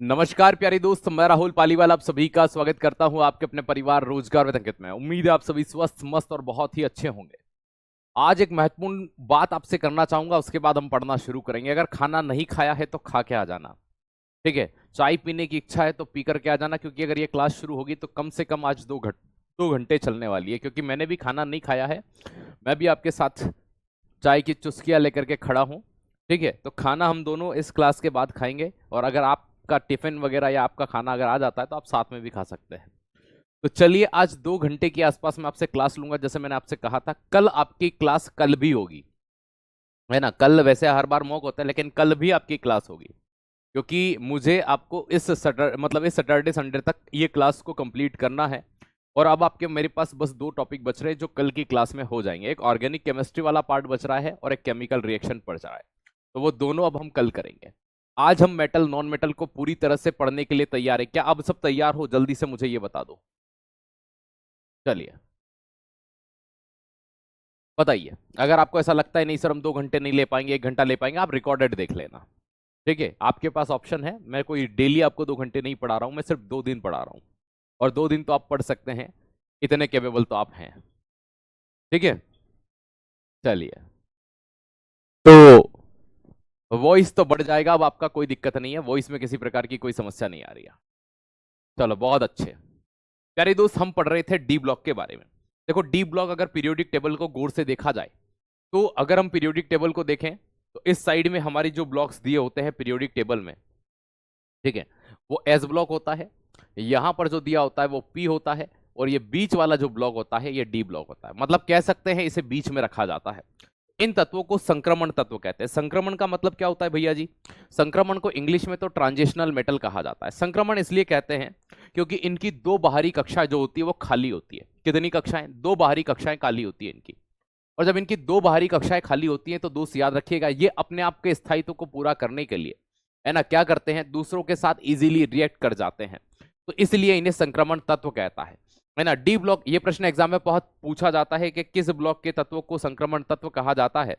नमस्कार प्यारे दोस्त, मैं राहुल पालीवाल आप सभी का स्वागत करता हूं आपके अपने परिवार रोजगार with अंकित में। उम्मीद है आप सभी स्वस्थ मस्त और बहुत ही अच्छे होंगे। आज एक महत्वपूर्ण बात आपसे करना चाहूंगा, उसके बाद हम पढ़ना शुरू करेंगे। अगर खाना नहीं खाया है तो खा के आ जाना, ठीक है। चाय पीने की इच्छा है तो पी करके आ जाना, क्योंकि अगर ये क्लास शुरू होगी तो कम से कम आज 2 घंटे चलने वाली है। क्योंकि मैंने भी खाना नहीं खाया है, मैं भी आपके साथ चाय की चुस्कियां लेकर के खड़ा हूं, ठीक है। तो खाना हम दोनों इस क्लास के बाद खाएंगे, और अगर आपका टिफिन वगैरह या आपका खाना अगर आ जाता है तो आप साथ में भी खा सकते हैं। तो चलिए, आज 2 घंटे के आसपास मैं आपसे क्लास लूंगा। जैसे मैंने आपसे कहा था, कल आपकी क्लास कल भी होगी, है ना। कल वैसे हर बार मॉक होता है, लेकिन कल भी आपकी क्लास होगी, क्योंकि मुझे आपको इस सैटरडे संडे तक ये क्लास को कंप्लीट करना है। और अब आपके मेरे पास बस 2 टॉपिक बच रहे हैं जो कल की क्लास में हो जाएंगे। एक ऑर्गेनिक केमिस्ट्री वाला पार्ट बच रहा है और एक केमिकल रिएक्शन बच रहा है, तो वो दोनों अब हम कल करेंगे। आज हम मेटल नॉन मेटल को पूरी तरह से पढ़ने के लिए तैयार है। क्या अब सब तैयार हो? जल्दी से मुझे ये बता दो। चलिए बताइए। अगर आपको ऐसा लगता है नहीं सर हम 2 घंटे नहीं ले पाएंगे, 1 घंटा ले पाएंगे, आप रिकॉर्डेड देख लेना, ठीक है। आपके पास ऑप्शन है। मैं कोई डेली आपको 2 घंटे नहीं पढ़ा रहा हूं, मैं सिर्फ 2 दिन पढ़ा रहा हूं, और 2 दिन तो आप पढ़ सकते हैं, इतने केपेबल तो आप हैं, ठीक है। चलिए, तो वॉइस तो बढ़ जाएगा अब, आपका कोई दिक्कत नहीं है, वॉइस में किसी प्रकार की कोई समस्या नहीं आ रही है। चलो बहुत अच्छे प्यारे दोस्त, हम पढ़ रहे थे डी ब्लॉक के बारे में। देखो, डी ब्लॉक अगर पीरियोडिक टेबल को गौर से देखा जाए, तो अगर हम पीरियोडिक टेबल को देखें तो इस साइड में हमारी जो ब्लॉक्स दिए होते हैं पीरियोडिक टेबल में, ठीक है, वो एस ब्लॉक होता है। यहां पर जो दिया होता है वो पी होता है, और ये बीच वाला जो ब्लॉक होता है ये डी ब्लॉक होता है। मतलब कह सकते हैं इसे बीच में रखा जाता है। इन तत्वों को संक्रमण तत्व कहते हैं। संक्रमण का मतलब क्या होता है भैया जी? संक्रमण को इंग्लिश में तो ट्रांजिशनल मेटल कहा जाता है। संक्रमण इसलिए कहते हैं क्योंकि इनकी 2 बाहरी कक्षाएं जो होती है वो खाली होती है। कितनी कक्षाएं? 2 बाहरी कक्षाएं खाली होती है इनकी। और जब इनकी 2 बाहरी कक्षाएं खाली होती हैं तो दोस्त याद रखिएगा, ये अपने आप के स्थायित्व को पूरा करने के लिए, है ना, क्या करते हैं, दूसरों के साथ इजीली रिएक्ट कर जाते हैं। तो इसलिए इन्हें संक्रमण तत्व कहता है ना। डी ब्लॉक, ये प्रश्न एग्जाम में बहुत पूछा जाता है कि किस ब्लॉक के तत्वों को संक्रमण तत्व कहा जाता है।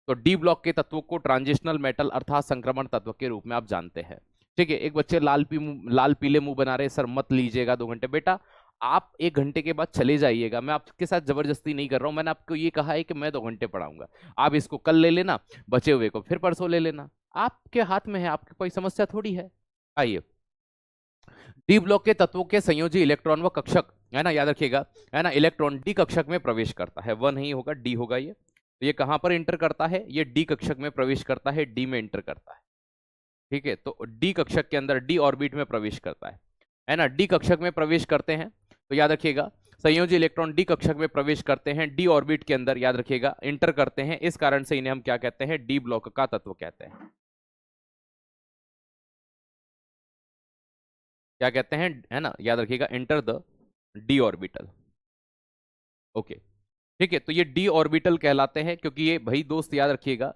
तो डी ब्लॉक के तत्वों को ट्रांजिशनल मेटल अर्थात संक्रमण तत्व के रूप में आप जानते हैं, ठीक है। एक बच्चे लाल पीले मुंह बना रहे, सर मत लीजिएगा 2 घंटे। बेटा, आप 1 घंटे के बाद चले जाइएगा, मैं आपके साथ जबरदस्ती नहीं कर रहा हूं। मैंने आपको ये कहा है कि मैं 2 घंटे पढ़ाऊंगा। आप इसको कल ले लेना, बचे हुए को फिर परसों ले लेना, आपके हाथ में है, आपकी कोई समस्या थोड़ी है। आइए, डी ब्लॉक के तत्वों के संयोजी इलेक्ट्रॉन व कक्षक, है ना, याद रखिएगा, है ना, इलेक्ट्रॉन डी कक्षक में प्रवेश करता है। वह नहीं होगा, डी होगा ये। तो ये कहां पर इंटर करता है? ये डी कक्षक में प्रवेश करता है, डी में इंटर करता है, ठीक है। तो डी कक्षक के अंदर डी ऑर्बिट में प्रवेश करता है ना। डी कक्षक में प्रवेश करते हैं तो याद रखिएगा, संयोजी इलेक्ट्रॉन डी कक्षक में प्रवेश करते हैं, डी ऑर्बिट के अंदर, याद रखिएगा, इंटर करते हैं। इस कारण से इन्हें हम क्या कहते हैं? डी ब्लॉक का तत्व कहते हैं। क्या कहते हैं? है ना, याद रखिएगा, enter the D orbital. Okay, ठीक है। तो ये डी ऑर्बिटल कहलाते हैं, क्योंकि ये, भाई दोस्त याद रखिएगा,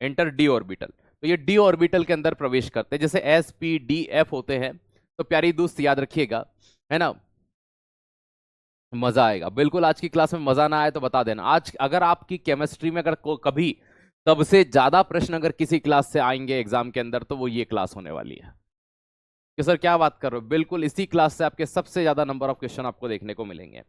एंटर डी ऑर्बिटल, तो ये डी ऑर्बिटल के अंदर प्रवेश करते हैं। जैसे एस पी डी एफ होते हैं, तो प्यारी दोस्त याद रखिएगा, है ना, मजा आएगा बिल्कुल। आज की क्लास में मजा ना आए तो बता देना। आज अगर आपकी केमिस्ट्री में अगर कभी सबसे ज्यादा प्रश्न अगर किसी क्लास से आएंगे एग्जाम के अंदर, तो वो ये क्लास होने वाली है। कि सर क्या बात कर रहे हो? बिल्कुल, इसी क्लास से आपके सबसे ज्यादा नंबर ऑफ क्वेश्चन आपको देखने को मिलेंगे।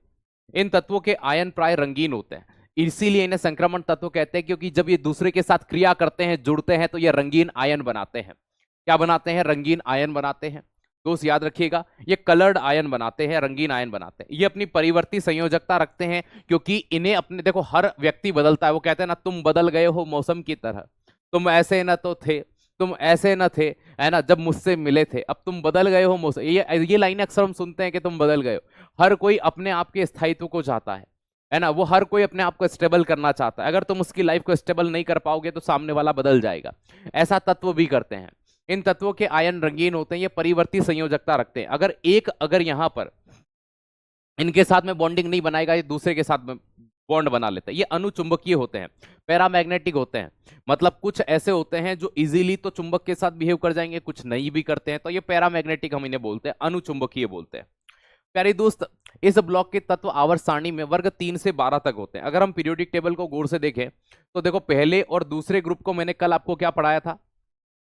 इन तत्वों के आयन प्राय रंगीन होते हैं, इसीलिए इन्हें संक्रमण तत्व कहते हैं, क्योंकि जब ये दूसरे के साथ क्रिया करते हैं, जुड़ते हैं, तो ये रंगीन आयन बनाते हैं। क्या बनाते हैं? रंगीन आयन बनाते हैं। दोस्त याद रखिएगा, ये कलर्ड आयन बनाते हैं, रंगीन आयन बनाते हैं। ये अपनी परिवर्ती संयोजकता रखते हैं, क्योंकि इन्हें अपने, देखो हर व्यक्ति बदलता है। वो कहते हैं ना, तुम बदल गए हो मौसम की तरह, तुम ऐसे न तो थे, तुम ऐसे न थे, है ना, जब मुझसे मिले थे, अब तुम बदल गए हो मौसम। ये लाइनें अक्सर हम सुनते हैं कि तुम बदल गए हो। हर कोई अपने आप के स्थायित्व को चाहता है ना, वो हर कोई अपने आप को स्टेबल करना चाहता है। अगर तुम उसकी लाइफ को स्टेबल नहीं कर पाओगे तो सामने वाला बदल जाएगा। ऐसा तत्व भी करते हैं। इन तत्वों के आयन रंगीन होते हैं, ये परिवर्ती संयोजकता रखते हैं। अगर यहां पर इनके साथ में बॉन्डिंग नहीं बनाएगा, ये दूसरे के साथ में बॉन्ड बना लेते हैं। ये अनुचुंबकीय होते हैं, पैरामैग्नेटिक होते हैं। मतलब कुछ ऐसे होते हैं जो इजीली तो चुंबक के साथ बिहेव कर जाएंगे, कुछ नहीं भी करते हैं, तो ये पैरामैग्नेटिक हम इन्हें बोलते हैं, अनुचुंबकीय बोलते हैं। प्यारे दोस्त, इस ब्लॉक के तत्व आवर्त सारणी में वर्ग 3 से 12 तक होते हैं। अगर हम पीरियोडिक टेबल को गौर से देखें तो देखो, पहले और दूसरे ग्रुप को मैंने कल आपको क्या पढ़ाया था,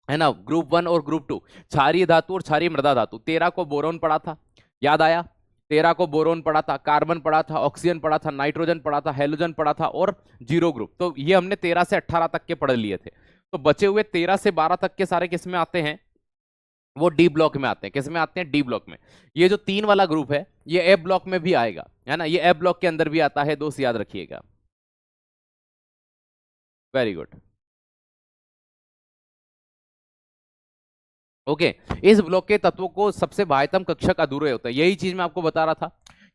है ना, ग्रुप 1 और ग्रुप 2, क्षारीय धातु और क्षारीय मृदा धातु। 13 को बोरोन पढ़ा था, याद आया? 13 को बोरोन पढ़ा था, कार्बन पढ़ा था, ऑक्सीजन पढ़ा था, नाइट्रोजन पढ़ा था, हेलोजन पढ़ा था और जीरो ग्रुप। तो ये हमने 13 से 18 तक के पढ़ लिए थे। तो बचे हुए 13 से 12 तक के सारे किस में आते हैं? वो डी ब्लॉक में आते हैं। किस में आते हैं? डी ब्लॉक में। ये जो 3 वाला ग्रुप है ये एफ ब्लॉक में भी आएगा, है ना, ये एफ ब्लॉक के अंदर भी आता है दोस्त, याद रखिएगा। Very good. ओके, इस ब्लॉक के तत्वों को सबसे बाह्यतम कक्षक अधूरे होते हैं। यही चीज मैं आपको बता रहा था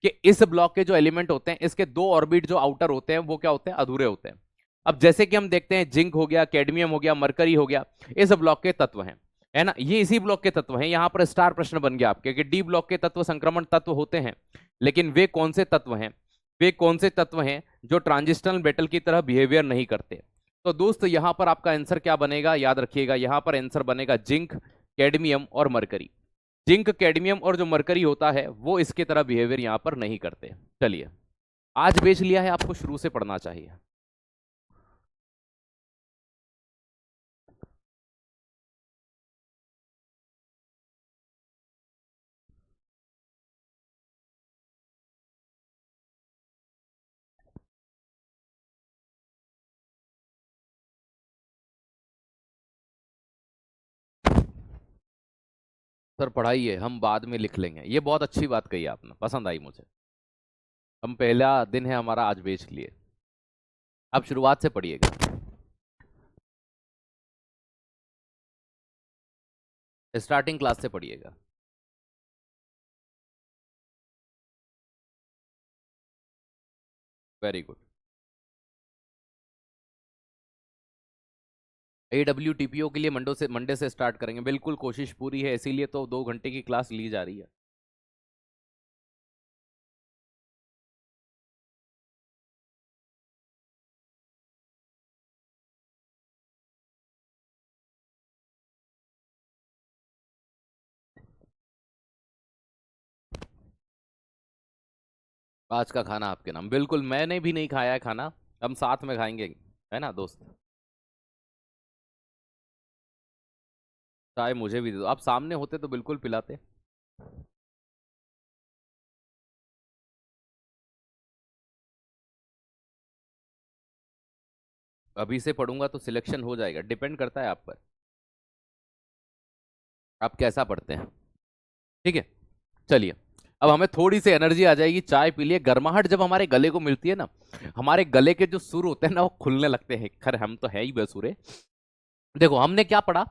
कि इस ब्लॉक के जो एलिमेंट होते हैं इसके 2 ऑर्बिट जो आउटर होते हैं वो क्या होते हैं? अधूरे होते हैं। अब जैसे कि हम देखते हैं जिंक हो गया, कैडमियम हो गया, मरकरी हो गया, इस ब्लॉक के तत्व हैं, है ना, ये इसी ब्लॉक के तत्व हैं। यहां पर स्टार प्रश्न बन गया आपके कि डी ब्लॉक के तत्व संक्रमण तत्व होते हैं, लेकिन वे कौन से तत्व हैं? वे कौन से तत्व हैं जो ट्रांजिशनल मेटल की तरह बिहेवियर नहीं करते? तो दोस्त यहां पर आपका आंसर क्या बनेगा? याद रखिएगा, यहां पर आंसर बनेगा जिंक, कैडमियम और मरकरी। जिंक, कैडमियम और जो मरकरी होता है वो इसके तरह बिहेवियर यहां पर नहीं करते। चलिए, आज बेच लिया है, आपको शुरू से पढ़ना चाहिए। सर पढ़ाइए, हम बाद में लिख लेंगे। ये बहुत अच्छी बात कही आपने, पसंद आई मुझे। हम पहला दिन है हमारा, आज बेच लिए। अब शुरुआत से पढ़िएगा। स्टार्टिंग क्लास से पढ़िएगा। Very good. AWTPO के लिए मंडे से स्टार्ट करेंगे, बिल्कुल कोशिश पूरी है, इसीलिए तो 2 घंटे की क्लास ली जा रही है। आज का खाना आपके नाम, बिल्कुल, मैंने भी नहीं खाया है खाना, हम साथ में खाएंगे, है ना दोस्त। चाय मुझे भी दे दो, आप सामने होते तो बिल्कुल पिलाते। अभी से पढ़ूंगा तो सिलेक्शन हो जाएगा, डिपेंड करता है आप पर, आप कैसा पढ़ते हैं। ठीक है, चलिए, अब हमें थोड़ी सी एनर्जी आ जाएगी, चाय पी लिए। गर्माहट जब हमारे गले को मिलती है ना, हमारे गले के जो सुर होते हैं ना वो खुलने लगते हैं। खैर हम तो है ही बेसुरे। देखो हमने क्या पढ़ा,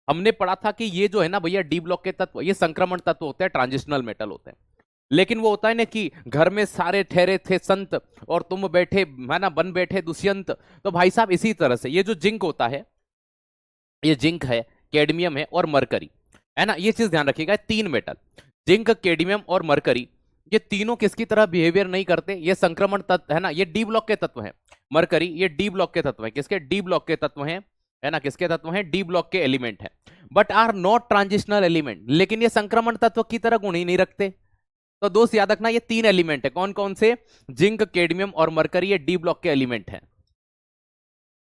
हमने पढ़ा था कि ये जो है ना भैया डी ब्लॉक के तत्व, ये संक्रमण तत्व होते हैं, ट्रांजिशनल मेटल होते हैं। लेकिन वो होता है ना कि घर में सारे ठहरे थे संत और तुम बैठे, है ना, बन बैठे दुष्यंत। तो भाई साहब इसी तरह से ये जो जिंक होता है, ये जिंक है, कैडमियम है और मरकरी, है ना, ये चीज ध्यान रखिएगा। 3 मेटल, जिंक, कैडमियम और मरकरी, ये तीनों किसकी तरह बिहेवियर नहीं करते, ये संक्रमण तत्व है ना, ये डी ब्लॉक के तत्व हैं। मरकरी ये डी ब्लॉक के तत्व है, किसके? डी ब्लॉक के तत्व हैं, है ना, किसके तत्व हैं? डी ब्लॉक के एलिमेंट है, but are not transitional element, लेकिन ये संक्रमण तत्व की तरह गुण ही नहीं रखते। तो दोस्त याद रखना, ये 3 एलिमेंट है, कौन कौन से? जिंक, कैडमियम और मरकरी, ये डी ब्लॉक के एलिमेंट है।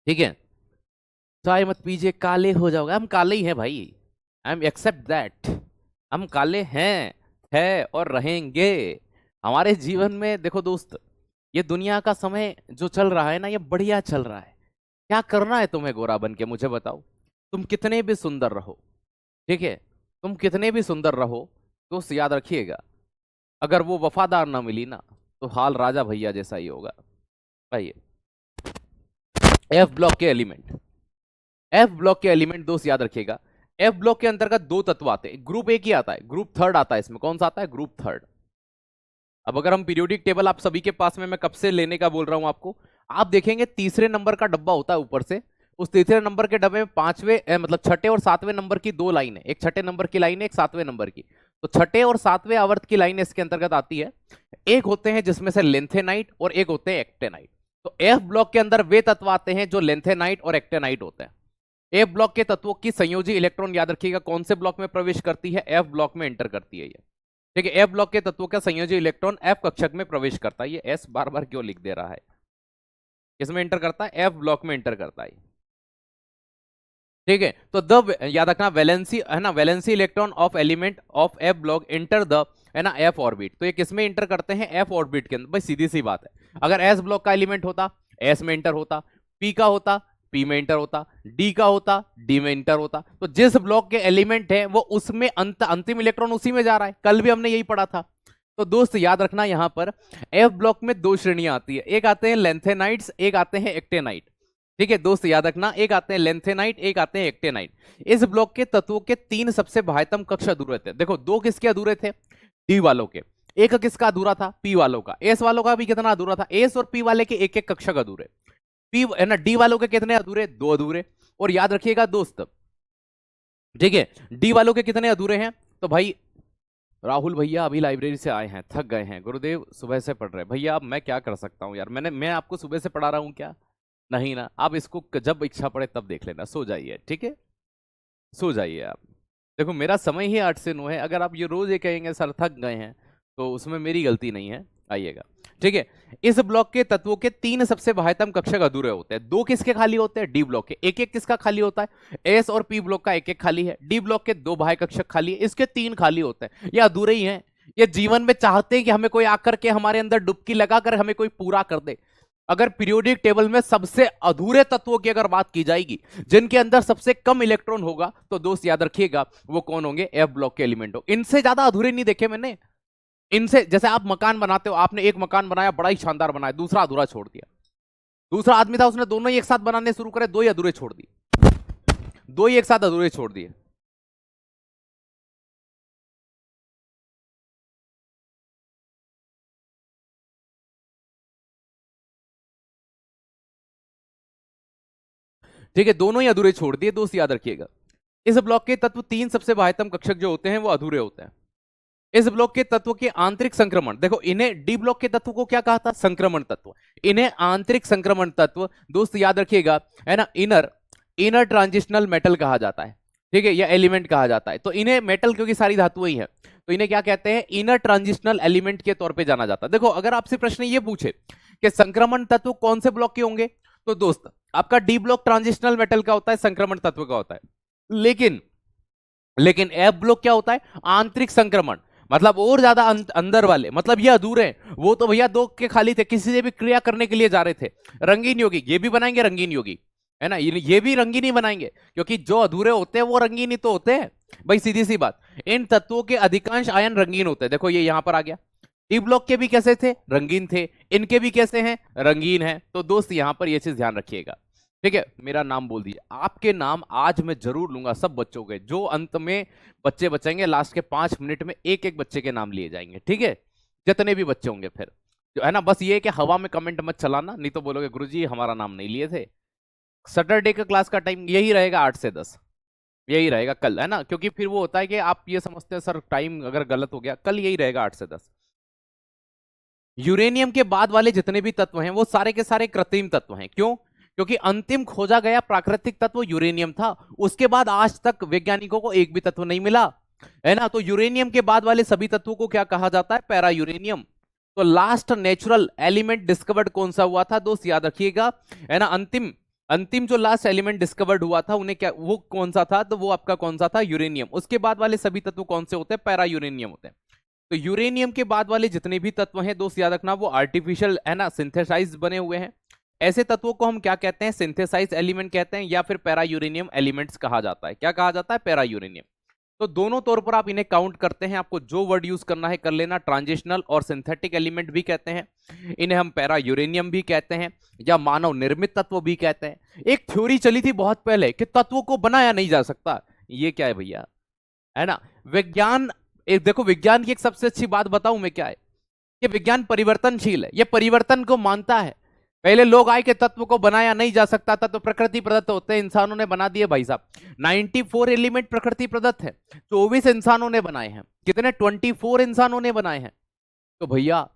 ठीक है, चाय मत पीजिए, काले हो जाओगे। हम काले ही हैं भाई, आई एम एक्सेप्ट दैट, हम काले हैं, है और रहेंगे। हमारे जीवन में देखो दोस्त, ये दुनिया का समय जो चल रहा है ना, ये बढ़िया चल रहा है। क्या करना है तुम्हें गोरा बन के, मुझे बताओ। तुम कितने भी सुंदर रहो, ठीक है, तुम कितने भी सुंदर रहो, दोस्त याद रखिएगा, अगर वो वफादार ना मिली ना तो हाल राजा भैया जैसा ही होगा भाई। एफ ब्लॉक के एलिमेंट, एफ ब्लॉक के एलिमेंट दोस्त याद रखिएगा, एफ ब्लॉक के अंतर्गत 2 तत्व आते हैं, ग्रुप एक ही आता है, ग्रुप थर्ड आता है इसमें। कौन सा आता है? Group third. अब अगर हम पीरियोडिक टेबल आप सभी के पास में, मैं कब से लेने का बोल रहा हूं आपको, आप देखेंगे तीसरे नंबर का डब्बा होता है ऊपर से, उस तीसरे नंबर के डब्बे में मतलब छठे और सातवें नंबर की 2 लाइन है, एक छठे नंबर की लाइन है, एक सातवें नंबर की। तो छठे और सातवें आवर्त की लाइन इसके अंतर्गत आती है। एक होते हैं जिसमें से लेंथेनाइट और एक होते हैं एक्टेनाइट। तो एफ ब्लॉक के अंदर वे तत्व आते हैं जो लेंथेनाइट और एक्टेनाइट होते हैं। एफ ब्लॉक के तत्वों की संयोजी इलेक्ट्रॉन याद रखिएगा कौन से ब्लॉक में प्रवेश करती है? एफ ब्लॉक में एंटर करती है ये। ठीक है, एफ ब्लॉक के तत्वों का संयोजी इलेक्ट्रॉन एफ कक्षक में प्रवेश करता है। ये एस बार बार क्यों लिख दे रहा है? किसमें एंटर करता है? एफ ब्लॉक में एंटर करता है। ठीक है, तो द याद रखना वैलेंसी है ना, valency electron of element of F block enter the है ना एफ ऑर्बिट। तो ये किसमें एंटर करते हैं? एफ ऑर्बिट के अंदर। भाई सीधी सी बात है, अगर एस ब्लॉक का एलिमेंट होता एस में एंटर होता, पी का होता पी में एंटर होता, डी का होता डी में एंटर होता। तो जिस ब्लॉक के एलिमेंट है वो उसमें अंतिम इलेक्ट्रॉन उसी में जा रहा है। कल भी हमने यही पढ़ा था। तो दोस्त याद रखना यहां पर एफ ब्लॉक में दो श्रेणियां आती है, एक आते हैं लेंथेनाइट्स, एक आते हैं एक्टेनाइट। ठीक है दोस्त याद रखना, एक आते हैं लेंथेनाइट, एक आते हैं एक्टेनाइट। इस ब्लॉक के तत्वों के तीन सबसे बाह्यतम कक्ष अधूरे थे। देखो दो किसके अधूरे थे? डी वालों के। एक किसका अधूरा था? पी वालों का। एस वालों का भी कितना अधूरा था? एस और पी वाले के एक एक कक्षक अधूरे। पी है ना, डी वालों के कितने अधूरे? दो अधूरे। और याद रखिएगा दोस्त, ठीक है, डी वालों के कितने अधूरे हैं? तो भाई राहुल भैया अभी लाइब्रेरी से आए हैं, थक गए हैं, गुरुदेव सुबह से पढ़ रहे हैं। भैया अब मैं क्या कर सकता हूं यार, मैं आपको सुबह से पढ़ा रहा हूं क्या? नहीं ना, आप इसको जब इच्छा पड़े तब देख लेना, सो जाइए। ठीक है, सो जाइए आप। देखो मेरा समय ही 8 से 9 है, अगर आप ये रोज ये कहेंगे सर थक गए हैं तो उसमें मेरी गलती नहीं है। आइएगा, ठीक है। इस ब्लॉक के तत्वों के तीन सबसे बाह्यतम कक्षक अधूरे होते हैं। दो किसके खाली होते हैं? डी ब्लॉक के। एक एक किसका खाली होता है? एस और पी ब्लॉक का एक एक खाली है। डी ब्लॉक के दो बाह्य कक्षक खाली है, इसके तीन खाली होते हैं। ये अधूरे ही हैं। ये जीवन में चाहते हैं कि हमें कोई आकर के हमारे अंदर डुबकी लगाकर हमें कोई पूरा कर दे। अगर पीरियोडिक टेबल में सबसे अधूरे तत्वों की अगर बात की जाएगी, जिनके अंदर सबसे कम इलेक्ट्रॉन होगा, तो दोस्त याद रखिएगा वो कौन होंगे? एफ ब्लॉक के एलिमेंट हो। इनसे ज्यादा अधूरे नहीं देखे मैंने। इनसे जैसे आप मकान बनाते हो, आपने एक मकान बनाया बड़ा ही शानदार बनाया, दूसरा अधूरा छोड़ दिया। दूसरा आदमी था उसने दोनों ही एक साथ बनाने शुरू करे, दो ही अधूरे छोड़ दिए, दो ही एक साथ अधूरे छोड़ दिए। ठीक है, दोनों ही अधूरे छोड़ दिए। दोस्त याद रखिएगा, इस ब्लॉक के तत्व तीन सबसे बाह्यतम कक्षक जो होते हैं वो अधूरे होते हैं। इस ब्लॉक के तत्व के आंतरिक संक्रमण, देखो इन्हें डी ब्लॉक के तत्व को क्या कहा था? संक्रमण तत्व। इन्हें आंतरिक संक्रमण तत्व दोस्त याद रखिएगा, है ना, इनर इनर ट्रांजिशनल मेटल कहा जाता है। ठीक है, या एलिमेंट कहा जाता है। तो इन्हें मेटल, क्योंकि सारी धातुएं ही है, तो इन्हें क्या कहते हैं? इनर ट्रांजिशनल एलिमेंट के तौर पे जाना जाता है। देखो अगर आपसे प्रश्न ये पूछे कि संक्रमण तत्व कौन से ब्लॉक के होंगे, तो दोस्त आपका डी ब्लॉक ट्रांजिशनल मेटल का होता है, संक्रमण तत्व का होता है। लेकिन लेकिन एफ ब्लॉक क्या होता है? आंतरिक संक्रमण, मतलब और ज्यादा अंदर वाले, मतलब ये अधूरे हैं। वो तो भैया दो के खाली थे, किसी से भी क्रिया करने के लिए जा रहे थे। रंगीन योगी ये भी बनाएंगे, रंगीन योगी, है ना, ये भी रंगीन ही बनाएंगे, क्योंकि जो अधूरे होते हैं वो रंगीन ही तो होते हैं। भाई सीधी सी बात, इन तत्वों के अधिकांश आयन रंगीन होते हैं। देखो ये यहां पर आ गया, डी ब्लॉक के भी कैसे थे? रंगीन थे। इनके भी कैसे हैं? रंगीन है। तो दोस्त यहां पर ये चीज ध्यान रखिएगा। ठीक है, मेरा नाम बोल दीजिए। आपके नाम आज मैं जरूर लूंगा, सब बच्चों के, जो अंत में बच्चे बचेंगे लास्ट के 5 मिनट में एक एक बच्चे के नाम लिए जाएंगे। ठीक है, जितने भी बच्चे होंगे, फिर जो है ना, बस ये कि हवा में कमेंट मत चलाना, नहीं तो बोलोगे गुरुजी हमारा नाम नहीं लिए थे। सैटरडे का क्लास का टाइम यही रहेगा 8 से 10, यही रहेगा कल, है ना, क्योंकि फिर वो होता है कि आप ये समझते हैं सर टाइम अगर गलत हो गया, कल यही रहेगा 8 से 10। यूरेनियम के बाद वाले जितने भी तत्व हैं वो सारे के सारे कृत्रिम तत्व हैं। क्यों? क्योंकि अंतिम खोजा गया प्राकृतिक तत्व यूरेनियम था। उसके बाद आज तक वैज्ञानिकों को एक भी तत्व नहीं मिला, है ना। तो यूरेनियम के बाद वाले सभी तत्वों को क्या कहा जाता है? Para uranium. तो लास्ट नेचुरल एलिमेंट डिस्कवर्ड कौन सा हुआ था? दोस्त याद रखिएगा, है ना, अंतिम अंतिम जो लास्ट एलिमेंट डिस्कवर्ड हुआ था उन्हें क्या, वो कौन सा था? तो वो आपका कौन सा था? यूरेनियम। उसके बाद वाले सभी तत्व कौन से होते हैं? पैरा यूरेनियम होते हैं। तो यूरेनियम के बाद वाले जितने भी तत्व हैं दोस्त याद रखना, वो आर्टिफिशियल, है ना, सिंथेसाइज बने हुए हैं। ऐसे तत्वों को हम क्या कहते हैं? सिंथेसाइज एलिमेंट कहते हैं, या फिर पैरा यूरेनियम एलिमेंट्स कहा जाता है। क्या कहा जाता है? Para uranium. तो दोनों तौर पर आप इन्हें काउंट करते हैं, आपको जो वर्ड यूज करना है कर लेना। ट्रांजिशनल और सिंथेटिक एलिमेंट भी कहते हैं, इन्हें हम पैरा यूरेनियम भी कहते हैं, या मानव निर्मित तत्व भी कहते हैं। एक थ्योरी चली थी बहुत पहले कि तत्वों को बनाया नहीं जा सकता। ये क्या है भैया, है ना, विज्ञान, एक देखो विज्ञान की एक सबसे अच्छी बात बताऊं मैं क्या है, कि विज्ञान परिवर्तनशील है, ये परिवर्तन को मानता है। पहले लोग आए कि तत्व को बनाया नहीं जा सकता था, तो प्रकृति प्रदत्त होते हैं, इंसानों ने बना दिए। भाई साहब 94 एलिमेंट प्रकृति प्रदत्त है, 24 इंसानों ने बनाए हैं। कितने? 24 इंसानों ने बनाए हैं। तो भैया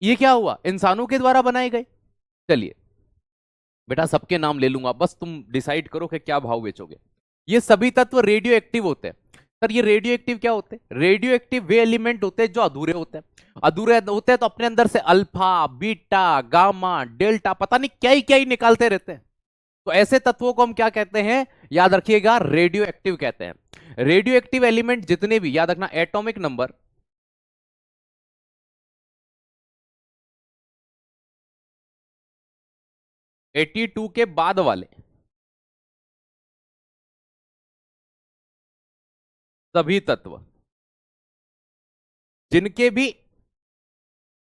ये क्या हुआ? इंसानों के द्वारा बनाए गए। चलिए बेटा सबके नाम ले लूंगा, बस तुम डिसाइड करो कि क्या भाव बेचोगे। ये सभी तत्व रेडियो एक्टिव होते हैं। सर ये रेडियो एक्टिव क्या होते हैं? रेडियो एक्टिव वे एलिमेंट होते हैं जो अधूरे होते हैं। अधूरे होते हैं तो अपने अंदर से अल्फा, बीटा, गामा, डेल्टा, पता नहीं क्या ही निकालते रहते हैं। तो ऐसे तत्वों को हम क्या कहते हैं? याद रखिएगा, रेडियो एक्टिव कहते हैं। रेडियो एक्टिव एलिमेंट जितने भी, याद रखना, एटॉमिक नंबर 82 के बाद वाले सभी तत्व जिनके भी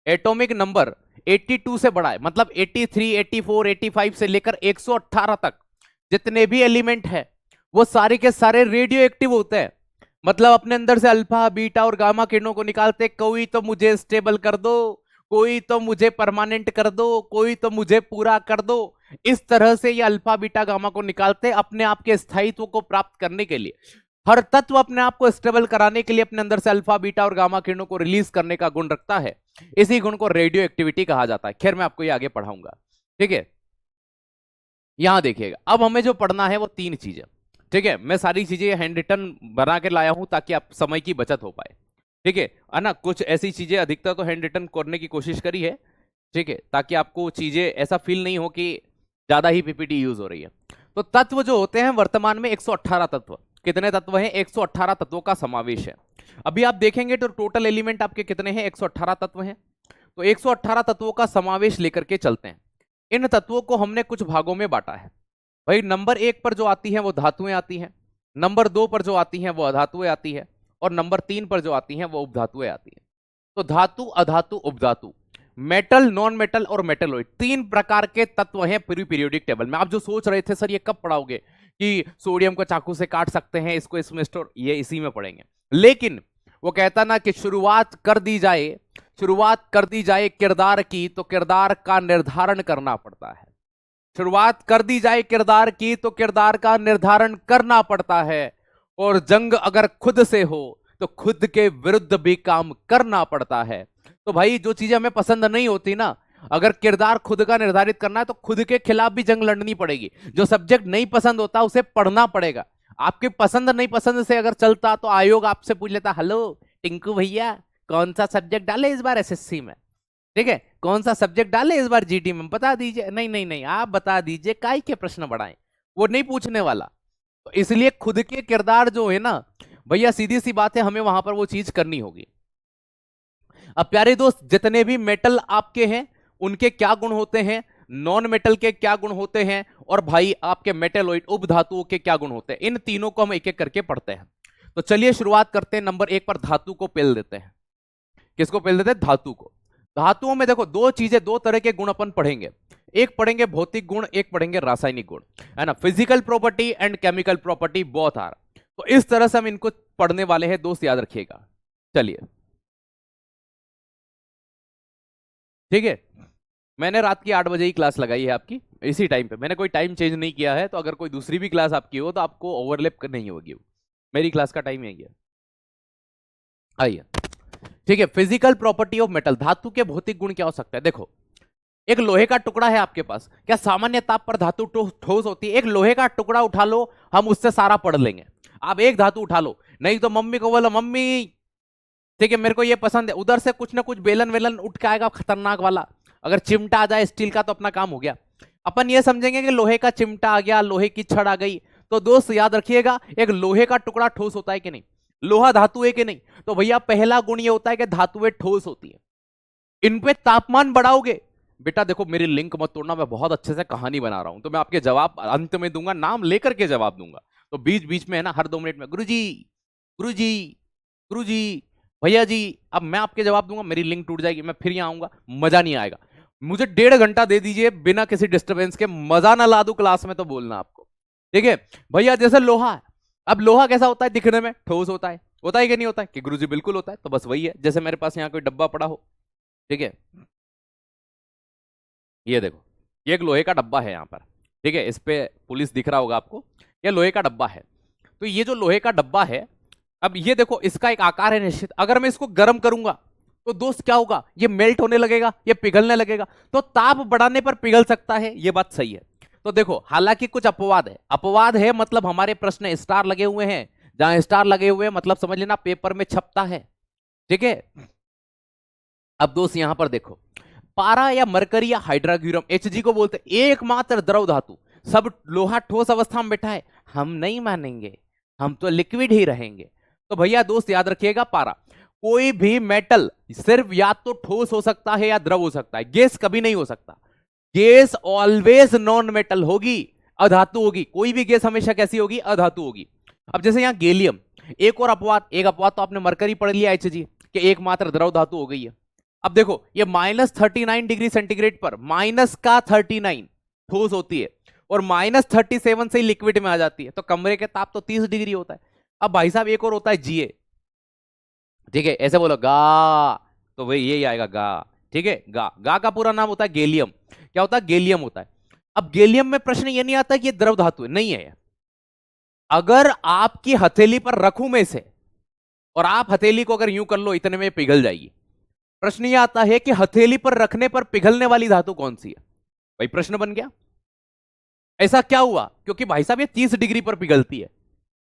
एटॉमिक नंबर 82 से बड़ा है, मतलब 83, 84, 85 से लेकर 118 तक जितने भी एलिमेंट है वो सारे के सारे रेडियो एक्टिव होते हैं। मतलब अपने अंदर से अल्फा, बीटा और गामा किरणों को निकालते, कोई तो मुझे स्टेबल कर दो, कोई तो मुझे परमानेंट कर दो, कोई तो मुझे पूरा कर दो। इस तरह से ये अल्फा, बीटा, गामा को निकालते अपने आप के स्थायित्व को प्राप्त करने के लिए। हर तत्व अपने आप को स्टेबल कराने के लिए अपने अंदर से अल्फा, बीटा और गामा किरणों को रिलीज करने का गुण रखता है। इसी गुण को रेडियो एक्टिविटी कहा जाता है। खैर मैं आपको ये आगे पढ़ाऊंगा, ठीक है। यहां देखिएगा, अब हमें जो पढ़ना है वो 3 चीजें, ठीक है। मैं सारी चीजें हैंड रिटन बना के लाया हूं ताकि आप समय की बचत हो पाए, ठीक है ना। कुछ ऐसी चीजें अधिकतर तो हैंड रिटन करने की कोशिश करी है, ठीक है, ताकि आपको चीजें ऐसा फील नहीं हो कि ज्यादा ही पीपीटी यूज हो रही है। तो तत्व जो होते हैं वर्तमान में 118 तत्व, कितने तत्व हैं? 118 तत्वों का समावेश है। अभी आप देखेंगे तो टोटल एलिमेंट आपके कितने हैं? 118 तत्व हैं। तो 118 तत्वों का समावेश लेकर के चलते हैं। इन तत्वों को हमने कुछ भागों में बांटा है। भाई नंबर 1 पर जो आती हैं वो धातुएं आती हैं, नंबर 2 पर जो आती हैं वो अधातुएं आती है, और नंबर 3 पर जो आती हैं वो उपधातुएं आती हैं। तो धातु, अधातु, उपधातु, मेटल, नॉन मेटल और मेटलॉइड, 3 प्रकार के तत्व हैं पूरी पीरियोडिक टेबल में। आप जो सोच रहे थे सर ये कब पढ़ाओगे कि सोडियम को चाकू से काट सकते हैं, इसको इसमें स्टोर, ये इसी में पढ़ेंगे। लेकिन वो कहता ना कि शुरुआत कर दी जाए किरदार की तो किरदार का निर्धारण करना पड़ता है। शुरुआत कर दी जाए किरदार की तो किरदार का निर्धारण करना पड़ता है। और जंग अगर खुद से हो तो खुद के विरुद्ध भी काम करना पड़ता है। तो भाई जो चीजें हमें पसंद नहीं होती ना, अगर किरदार खुद का निर्धारित करना है तो खुद के खिलाफ भी जंग लड़नी पड़ेगी। जो सब्जेक्ट नहीं पसंद होता उसे पढ़ना पड़ेगा। आपकी पसंद नहीं पसंद से अगर चलता तो आयोग आपसे पूछ लेता, हेलो टिंकू भैया कौन सा सब्जेक्ट डाले इस बार एसएससी में, ठीक है, कौन सा सब्जेक्ट डाले इस बार जीटी में, बता दीजिए। नहीं नहीं नहीं, आप बता दीजिए, काय के प्रश्न बढ़ाएं, वो नहीं पूछने वाला। तो इसलिए खुद के किरदार जो है ना भैया, सीधी सी बात है, हमें वहां पर वो चीज करनी होगी। अब प्यारे दोस्त, जितने भी मेटल आपके हैं उनके क्या गुण होते हैं, नॉन मेटल के क्या गुण होते हैं, और भाई आपके मेटेलॉइड उपधातुओं के क्या गुण होते हैं, इन तीनों को हम एक एक करके पढ़ते हैं। तो चलिए शुरुआत करते हैं। नंबर 1 पर धातु को पेल देते हैं। किसको पेल देते हैं? धातु को। धातुओं में देखो दो चीजें, दो तरह के गुण अपन पढ़ेंगे। एक पढ़ेंगे भौतिक गुण, एक पढ़ेंगे रासायनिक गुण, है ना। Physical property and chemical property both are. तो इस तरह से हम इनको पढ़ने वाले हैं दोस्त, याद रखिएगा। चलिए ठीक है, मैंने रात की 8 बजे ही क्लास लगाई है आपकी, इसी टाइम पे। मैंने कोई टाइम चेंज नहीं किया है, तो अगर कोई दूसरी भी क्लास आपकी हो तो आपको ओवरलैप नहीं होगी। मेरी क्लास का टाइम यही है। आइए, ठीक है। फिजिकल प्रॉपर्टी ऑफ मेटल, धातु के भौतिक गुण क्या हो सकता है? देखो, एक लोहे का टुकड़ा है आपके पास, क्या सामान्य ताप पर धातु ठोस होती है? एक लोहे का टुकड़ा उठा लो, हम उससे सारा पढ़ लेंगे। आप एक धातु उठा लो, नहीं तो मम्मी को बोलो, मम्मी ठीक है मेरे को ये पसंद है, उधर से कुछ ना कुछ बेलन वेलन उठ के आएगा खतरनाक वाला। अगर चिमटा आ जाए स्टील का तो अपना काम हो गया। अपन ये समझेंगे कि लोहे का चिमटा आ गया, लोहे की छड़ आ गई। तो दोस्त याद रखिएगा, एक लोहे का टुकड़ा ठोस होता है कि नहीं? लोहा धातु है कि नहीं? तो भैया पहला गुण ये होता है कि धातुएं ठोस होती है। इन पे तापमान बढ़ाओगे, बेटा देखो मेरी लिंक मत तोड़ना, मैं बहुत अच्छे से कहानी बना रहा हूं, तो मैं आपके जवाब अंत में दूंगा, नाम लेकर के जवाब दूंगा। तो बीच बीच में है ना, हर 2 मिनट में गुरुजी गुरुजी गुरुजी भैया जी, अब मैं आपके जवाब दूंगा, मेरी लिंक टूट जाएगी, मैं फिर यहां आऊंगा, मजा नहीं आएगा। मुझे 1.5 घंटा दे दीजिए बिना किसी डिस्टर्बेंस के, मजा ना ला दूं क्लास में तो बोलना आपको, ठीक है भैया। जैसे लोहा है, अब लोहा कैसा होता है? दिखने में ठोस होता है कि नहीं होता है? कि गुरुजी बिल्कुल होता है। तो बस वही है, जैसे मेरे पास यहाँ कोई डब्बा पड़ा हो, ठीक है, ये देखो, ये एक लोहे का डब्बा है यहाँ पर, ठीक है, इस पे पुलिस दिख रहा होगा आपको, ये लोहे का डब्बा है। तो ये जो लोहे का डब्बा है, अब ये देखो इसका एक आकार है निश्चित। अगर मैं इसको गर्म करूंगा तो दोस्त क्या होगा? ये मेल्ट होने लगेगा, ये पिघलने लगेगा। तो ताप बढ़ाने पर पिघल सकता है, ये बात सही है। तो देखो, हालांकि कुछ अपवाद है, अपवाद है मतलब हमारे प्रश्न स्टार लगे हुए हैं, जहां स्टार लगे हुए हैं मतलब समझ लेना पेपर में छपता है, ठीक है। अब दोस्त यहां पर देखो, पारा या मरकरी या हाइड्रोक्यूरम Hg को बोलते हैं एकमात्र द्रव धातु, सब लोहा ठोस अवस्था में बैठा है, हम नहीं मानेंगे, हम तो लिक्विड ही रहेंगे। तो भैया दोस्त याद रखिएगा, पारा कोई भी मेटल सिर्फ या तो ठोस हो सकता है या द्रव हो सकता है, गैस कभी नहीं हो सकता। गैस ऑलवेज नॉन मेटल होगी, अधातु होगी, कोई भी गैस हमेशा कैसी होगी, अधातु होगी। अब जैसे यहां गैलियम, एक और अपवाद, एक अपवाद तो आपने मरकरी पढ़ लिया Hg कि एकमात्र द्रव धातु हो गई है। अब देखो ये -39 डिग्री सेंटीग्रेड पर -39 ठोस होती है और -37 से ही लिक्विड में आ जाती है, तो कमरे के ताप तो 30 डिग्री होता है। अब भाई साहब एक और होता है Ga, ठीक है, ऐसे बोलो गा, तो वही यही आएगा गा, ठीक है। गा, गा का पूरा नाम होता है गैलियम, क्या होता है, गैलियम होता है। अब गैलियम में प्रश्न ये नहीं आता कि ये द्रव धातु है, नहीं है। अगर आपकी हथेली पर रखूं में से और आप हथेली को अगर यूं कर लो इतने में पिघल जाएगी, प्रश्न ये आता है कि हथेली पर रखने पर पिघलने वाली धातु कौन सी है, भाई प्रश्न बन गया। ऐसा क्या हुआ, क्योंकि भाई साहब ये 30 डिग्री पर पिघलती है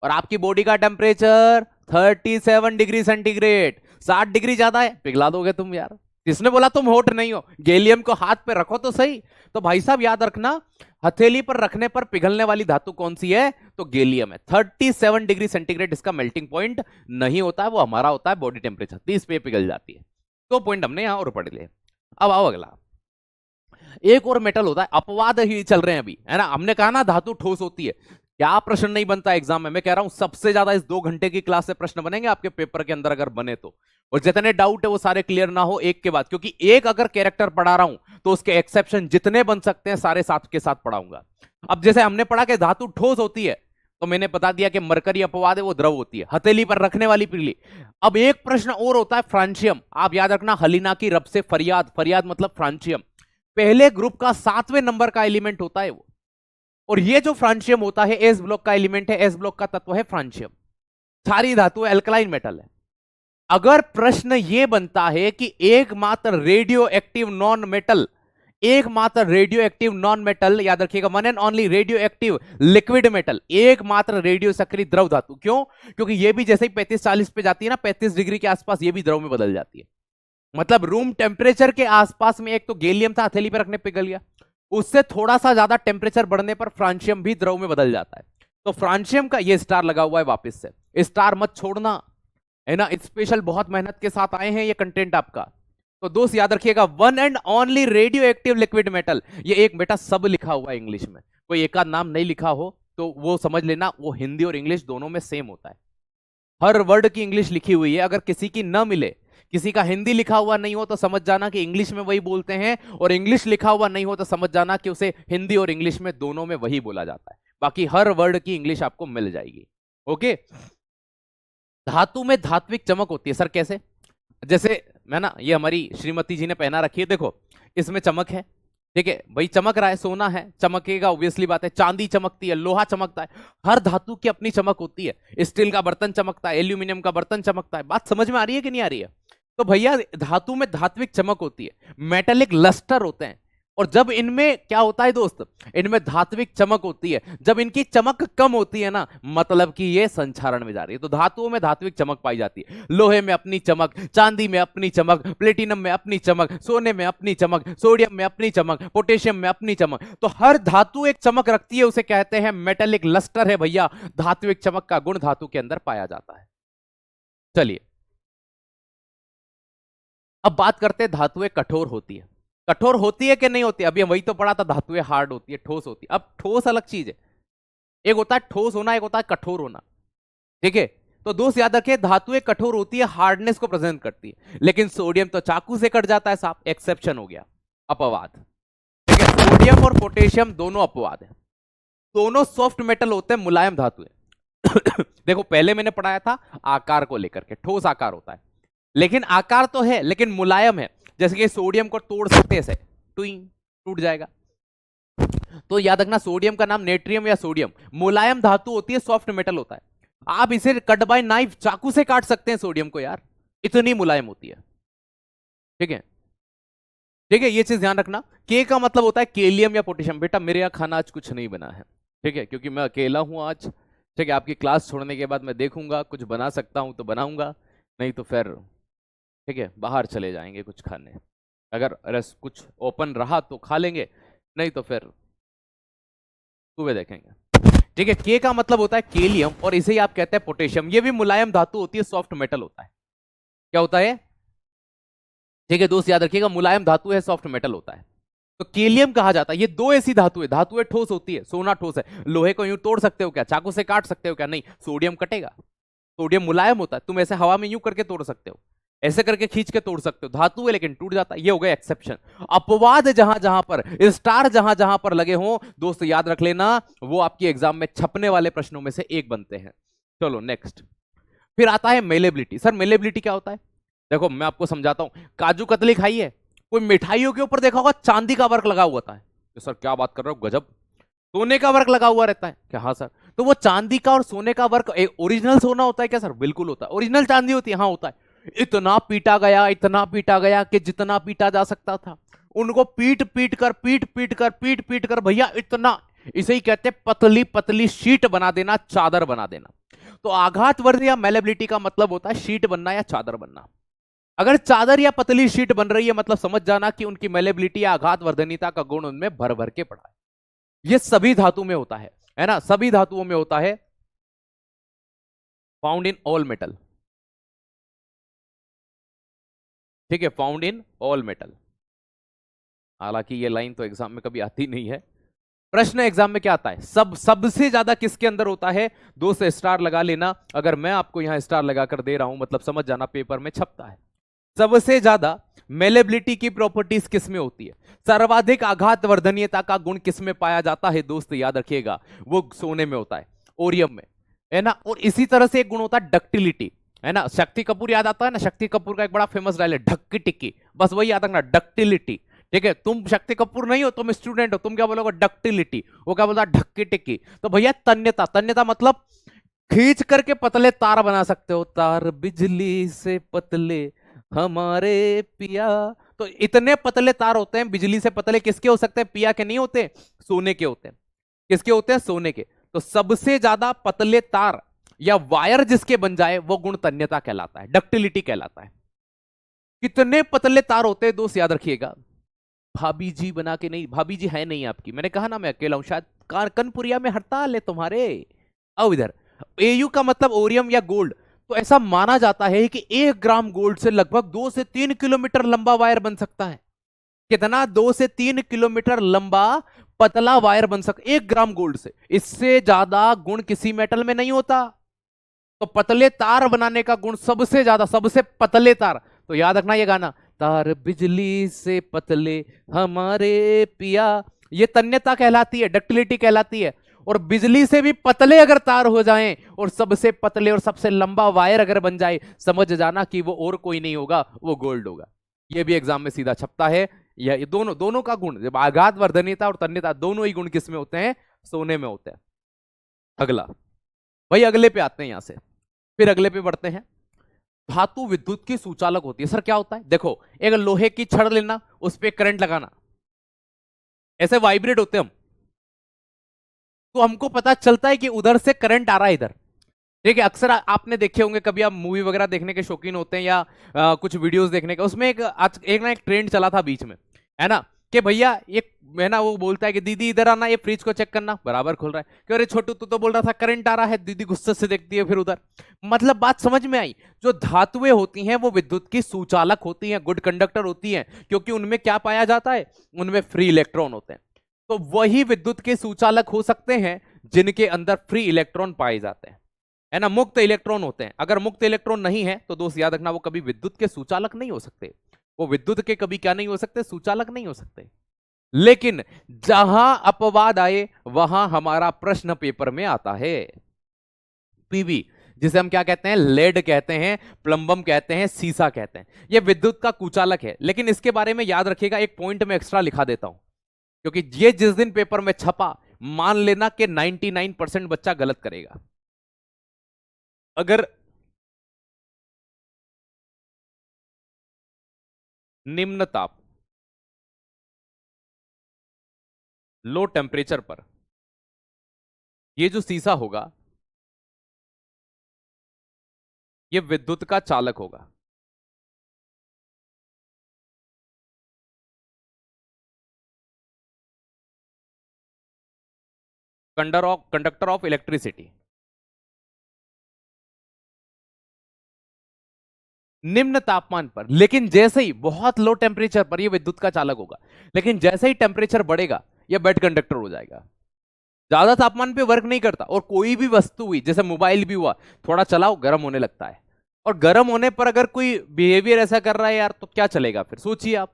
और आपकी बॉडी का टेम्परेचर 37 डिग्री सेंटीग्रेड, 60 डिग्री ज्यादा है, पिघला दोगे तुम यार। किसने बोला तुम हॉट नहीं हो, गैलियम को हाथ पे रखो तो सही। तो भाई साहब याद रखना, हथेली पर रखने पर पिघलने वाली धातु कौन सी है, तो गैलियम है। 37 डिग्री सेंटीग्रेड इसका मेल्टिंग पॉइंट नहीं होता है, वो हमारा होता है बॉडी टेम्परेचर, 30 पे पिघल जाती है। तो पॉइंट हमने यहां और पढ़ लिए। अब आओ अगला, एक और मेटल होता है, अपवाद ही चल रहे हैं अभी, है ना। हमने कहा ना धातु ठोस होती है, क्या प्रश्न नहीं बनता एग्जाम में, मैं कह रहा हूं सबसे ज्यादा इस 2 घंटे की क्लास से प्रश्न बनेंगे आपके पेपर के अंदर अगर बने तो। और जितने डाउट है वो सारे क्लियर ना हो एक के बाद, क्योंकि एक अगर कैरेक्टर पढ़ा रहा हूं तो उसके एक्सेप्शन जितने बन सकते हैं सारे साथ के साथ पढ़ाऊंगा। अब जैसे हमने पढ़ा कि धातु ठोस होती है, तो मैंने बता दिया कि मरकरी अपवाद है, वो द्रव होती है, हथेली पर रखने वाली पिघली। अब एक प्रश्न और होता है फ्रांशियम, आप याद रखना, हलीना की रब से फरियाद, फरियाद मतलब फ्रांशियम, पहले ग्रुप का 7वें नंबर का एलिमेंट होता है वो। और ये जो फ्रांशियम होता है एस ब्लॉक का एलिमेंट है, एस ब्लॉक का तत्व है फ्रांशियम। सारी धातु एल्कलाइन मेटल है। अगर प्रश्न ये बनता है कि एकमात्र रेडियो एक्टिव नॉन मेटल, एकमात्र रेडियो एक्टिव नॉन मेटल, याद रखिएगा, one and only radio active liquid metal, एकमात्र रेडियो सक्रिय द्रव धातु, क्यों, क्योंकि ये भी जैसे ही 35-40 पे जाती है ना, 35 डिग्री के आसपास ये भी द्रव में बदल जाती है। मतलब रूम टेम्परेचर के आसपास में एक तो गैलियम था, हथेली पे रखने पिघल गया, उससे थोड़ा सा ज्यादा टेम्परेचर बढ़ने पर फ्रांशियम भी द्रव में बदल जाता है। तो फ्रांशियम का ये स्टार लगा हुआ है, वापस से स्टार मत छोड़ना, है ना, स्पेशल बहुत मेहनत के साथ आए हैं ये कंटेंट आपका। तो दोस्त याद रखिएगा, one and only radio active liquid metal, ये एक बेटा सब लिखा हुआ है इंग्लिश में, कोई एक आध नाम नहीं लिखा हो तो वो समझ लेना, वो हिंदी और इंग्लिश दोनों में सेम होता है। हर वर्ड की इंग्लिश लिखी हुई है, अगर किसी की न मिले, किसी का हिंदी लिखा हुआ नहीं हो तो समझ जाना कि इंग्लिश में वही बोलते हैं, और इंग्लिश लिखा हुआ नहीं हो तो समझ जाना कि उसे हिंदी और इंग्लिश में दोनों में वही बोला जाता है। बाकी हर वर्ड की इंग्लिश आपको मिल जाएगी। ओके, धातु में धात्विक चमक होती है, सर कैसे, जैसे मैं ना, ये हमारी श्रीमती जी ने पहना रखी है, देखो इसमें चमक है, ठीक है भाई, चमक रहा है, सोना है, चमकेगा, ऑब्वियसली बात है, चांदी चमकती है, लोहा चमकता है, हर धातु की अपनी चमक होती है। स्टील का बर्तन चमकता है, एल्यूमिनियम का बर्तन चमकता है। बात समझ में आ रही है कि नहीं आ रही है। तो भैया धातु में धात्विक चमक होती है, मेटेलिक लस्टर होते हैं, और जब इनमें क्या होता है दोस्त, इनमें धात्विक चमक होती है, जब इनकी चमक कम होती है ना, मतलब कि ये संचारण में जा रही है। तो धातुओं में धात्विक चमक पाई जाती है, लोहे में अपनी चमक, चांदी में अपनी चमक, प्लेटिनम में अपनी चमक, सोने में अपनी चमक, सोडियम में अपनी चमक, पोटेशियम में अपनी चमक। तो हर धातु एक चमक रखती है, उसे कहते हैं मेटेलिक लस्टर है भैया, धात्विक चमक का गुण धातु के अंदर पाया जाता है। चलिए अब बात करते हैं, धातुएं कठोर होती है, कठोर होती है कि नहीं होती, अभी हम वही तो पढ़ा था, धातुएं हार्ड होती है, ठोस होती है। अब ठोस अलग चीज है, एक होता है ठोस होना, एक होता है कठोर होना, ठीक है। तो दोस्त याद रखिए, धातुएं कठोर होती है, हार्डनेस को प्रेजेंट करती है, लेकिन सोडियम तो चाकू से कट जाता है साहब, एक्सेप्शन हो गया, अपवाद, ठीक है। सोडियम और पोटेशियम दोनों अपवाद है, दोनों सॉफ्ट मेटल होते हैं, मुलायम धातु है। देखो पहले मैंने पढ़ाया था आकार को लेकर के, ठोस आकार होता है, लेकिन आकार तो है लेकिन मुलायम है, जैसे कि सोडियम को तोड़ सकते हैं, टूट जाएगा। तो याद रखना, सोडियम का नाम नेट्रियम या सोडियम, मुलायम धातु होती है, सॉफ्ट मेटल होता है, आप इसे कट बाय नाइफ, चाकू से काट सकते हैं सोडियम को यार, इतनी मुलायम होती है, ठीक है, ठीक है। ये चीज ध्यान रखना। के का मतलब होता है केलियम या पोटेशियम। बेटा मेरे यहाँ खाना आज कुछ नहीं बना है, ठीक है, क्योंकि मैं अकेला हूं आज, ठीक है, आपकी क्लास छोड़ने के बाद मैं देखूंगा कुछ बना सकता हूं तो बनाऊंगा, नहीं तो फिर ठीक है बाहर चले जाएंगे कुछ खाने। अगर रस कुछ ओपन रहा तो खा लेंगे, नहीं तो फिर सुबह देखेंगे। ठीक है, के का मतलब होता है केलियम और इसे ही आप कहते हैं पोटेशियम। ये भी मुलायम धातु होती है, सॉफ्ट मेटल होता है। क्या होता है? ठीक है दोस्त याद रखिएगा, मुलायम धातु है, सॉफ्ट मेटल होता है। तो केलियम कहा जाता है। ये दो ऐसी धातुएं ठोस होती है, सोना ठोस है। लोहे को यूं तोड़ सकते हो क्या? चाकू से काट सकते हो क्या? नहीं। सोडियम कटेगा, सोडियम मुलायम होता है, तुम ऐसे हवा में यूं करके तोड़ सकते हो, ऐसे करके खींच के तोड़ सकते हो, धातु है लेकिन टूट जाता है। ये हो गया एक्सेप्शन। अपवाद जहां जहां पर, स्टार जहां जहां पर लगे हों दोस्त याद रख लेना, वो आपकी एग्जाम में छपने वाले प्रश्नों में से एक बनते हैं। चलो नेक्स्ट। फिर आता है मेलेबिलिटी। सर मेलेबिलिटी क्या होता है? देखो मैं आपको समझाता हूं। काजू कतली खाई है? कोई मिठाइयों के ऊपर देखा होगा चांदी का वर्क लगा हुआ था। तो सर क्या बात कर रहे हो, गजब, सोने का वर्क लगा हुआ रहता है क्या? हाँ सर। तो वो चांदी का और सोने का वर्क ओरिजिनल सोना होता है क्या? सर बिल्कुल होता है। ओरिजिनल चांदी होती है? हाँ होता है। इतना पीटा गया, इतना पीटा गया कि जितना पीटा जा सकता था उनको पीट पीट कर भैया इतना, इसे ही कहते हैं पतली पतली शीट बना देना, चादर बना देना। तो आघातवर्ध या मेलेबिलिटी का मतलब होता है शीट बनना या चादर बनना। अगर चादर या पतली शीट बन रही है मतलब समझ जाना कि उनकी मेलेबिलिटी या आघातवर्धनीयता का गुण उनमें भर भर के पड़ा है। ये सभी धातु में होता है ना, सभी धातुओं में होता है, फाउंड इन ऑल मेटल। ठीक है, फाउंड इन ऑल मेटल। हालांकि ये लाइन तो एग्जाम में कभी आती नहीं है। प्रश्न एग्जाम में क्या आता है? सबसे ज्यादा किसके अंदर होता है? दो से स्टार लगा लेना। अगर मैं आपको यहां स्टार लगाकर दे रहा हूं मतलब समझ जाना पेपर में छपता है। सबसे ज्यादा मेलेबिलिटी की प्रॉपर्टीज किसमें होती है? सर्वाधिक आघात वर्धनीयता का गुण किसमें पाया जाता है दोस्त याद रखिएगा? वो सोने में होता है, ओरियम में, है ना। और इसी तरह से एक गुण होता है डक्टिलिटी, है ना। शक्ति कपूर याद आता है ना, शक्ति कपूर का एक बड़ा फेमस डायलॉग ढक्की टिक्की, बस वही याद रखना, डक्टिलिटी। ठीक है, तुम शक्ति कपूर नहीं हो, तुम स्टूडेंट हो, तुम क्या बोलोगे? डक्टिलिटी। वो क्या बोलता? ढक्की टिक्की। तो भैया तन्यता, तन्यता मतलब खींच करके पतले तार बना सकते हो, तार बिजली से पतले हमारे पिया। तो इतने पतले तार होते हैं बिजली से पतले, किसके हो सकते हैं? पिया के नहीं होते, सोने के होते हैं। किसके होते हैं? सोने के। तो सबसे ज्यादा पतले तार या वायर जिसके बन जाए वो गुण तन्यता कहलाता है, डक्टिलिटी कहलाता है। कितने पतले तार होते हैं दोस्त याद रखिएगा। भाभी जी बना के नहीं, भाभी जी है नहीं आपकी, मैंने कहा ना मैं अकेला हूं, शायद कनपुरिया में हड़ताल है तुम्हारे। आओ इधर। एयू का मतलब ओरियम या गोल्ड। तो ऐसा माना जाता है कि 1 ग्राम गोल्ड से लगभग 2 से 3 किलोमीटर लंबा वायर बन सकता है। कितना? 2 से 3 किलोमीटर लंबा पतला वायर बन सकता 1 ग्राम गोल्ड से। इससे ज्यादा गुण किसी मेटल में नहीं होता। तो पतले तार बनाने का गुण सबसे ज्यादा, सबसे पतले तार। तो याद रखना ये गाना, तार बिजली से पतले हमारे पिया, ये तन्यता कहलाती है, डक्टिलिटी कहलाती है। और बिजली से भी पतले अगर तार हो जाएं और सबसे पतले और सबसे लंबा वायर अगर बन जाए, समझ जाना कि वो और कोई नहीं होगा, वो गोल्ड होगा। ये भी एग्जाम में सीधा छपता है। ये दोनों दोनों का गुण, जब आघात वर्धनीयता और तन्यता दोनों ही गुण किस में होते हैं? सोने में होते हैं। अगला भाई, अगले पे आते हैं यहां से, फिर अगले पे बढ़ते हैं। धातु विद्युत की सुचालक होती है। सर क्या होता है? देखो, एक लोहे की छड़ लेना, उस पर करंट लगाना, ऐसे वाइब्रेट होते हम, तो हमको पता चलता है कि उधर से करंट आ रहा है इधर। ठीक है, अक्सर आपने देखे होंगे, कभी आप मूवी वगैरह देखने के शौकीन होते हैं या कुछ वीडियोस देखने का, उसमें एक ट्रेंड चला था बीच में, है ना, कि भैया एक है ना, वो बोलता है कि दीदी इधर आना, ये फ्रिज को चेक करना, बराबर खोल रहा है कि अरे छोटू तू तो बोल रहा था करंट आ रहा है, दीदी गुस्से से देखती है फिर उधर। मतलब बात समझ में आई? जो धातुएं होती हैं वो विद्युत की सुचालक होती हैं, गुड कंडक्टर होती हैं, क्योंकि उनमें क्या पाया जाता है? उनमें फ्री इलेक्ट्रॉन होते हैं। तो वही विद्युत के सुचालक हो सकते हैं जिनके अंदर फ्री इलेक्ट्रॉन पाए जाते हैं, है ना, मुक्त इलेक्ट्रॉन होते हैं। अगर मुक्त इलेक्ट्रॉन नहीं है तो दोस्त याद रखना वो कभी विद्युत के सुचालक नहीं हो सकते। वो विद्युत के कभी क्या नहीं हो सकते? सुचालक नहीं हो सकते। लेकिन जहां अपवाद आए वहां हमारा प्रश्न पेपर में आता है। पीवी, जिसे हम क्या कहते हैं? लेड कहते हैं, प्लम्बम कहते हैं, सीसा कहते हैं, यह विद्युत का कुचालक है। लेकिन इसके बारे में याद रखिएगा, एक पॉइंट में एक्स्ट्रा लिखा देता हूं, क्योंकि ये जिस दिन पेपर में छपा, मान लेना कि 99% बच्चा गलत करेगा। अगर निम्न ताप, लो टेम्परेचर पर ये जो सीसा होगा ये विद्युत का चालक होगा। Conductor of electricity. निम्न तापमान पर, लेकिन जैसे ही बहुत लो टेम्परेचर पर ये विद्युत का चालक होगा, लेकिन जैसे ही टेम्परेचर बढ़ेगा ये बेड कंडक्टर हो जाएगा। ज्यादा तापमान पे वर्क नहीं करता। और कोई भी वस्तु हुई, जैसे मोबाइल भी हुआ, थोड़ा चलाओ गर्म होने लगता है। और गर्म होने पर अगर कोई बिहेवियर ऐसा कर रहा है यार, तो क्या चलेगा फिर, सोचिए आप।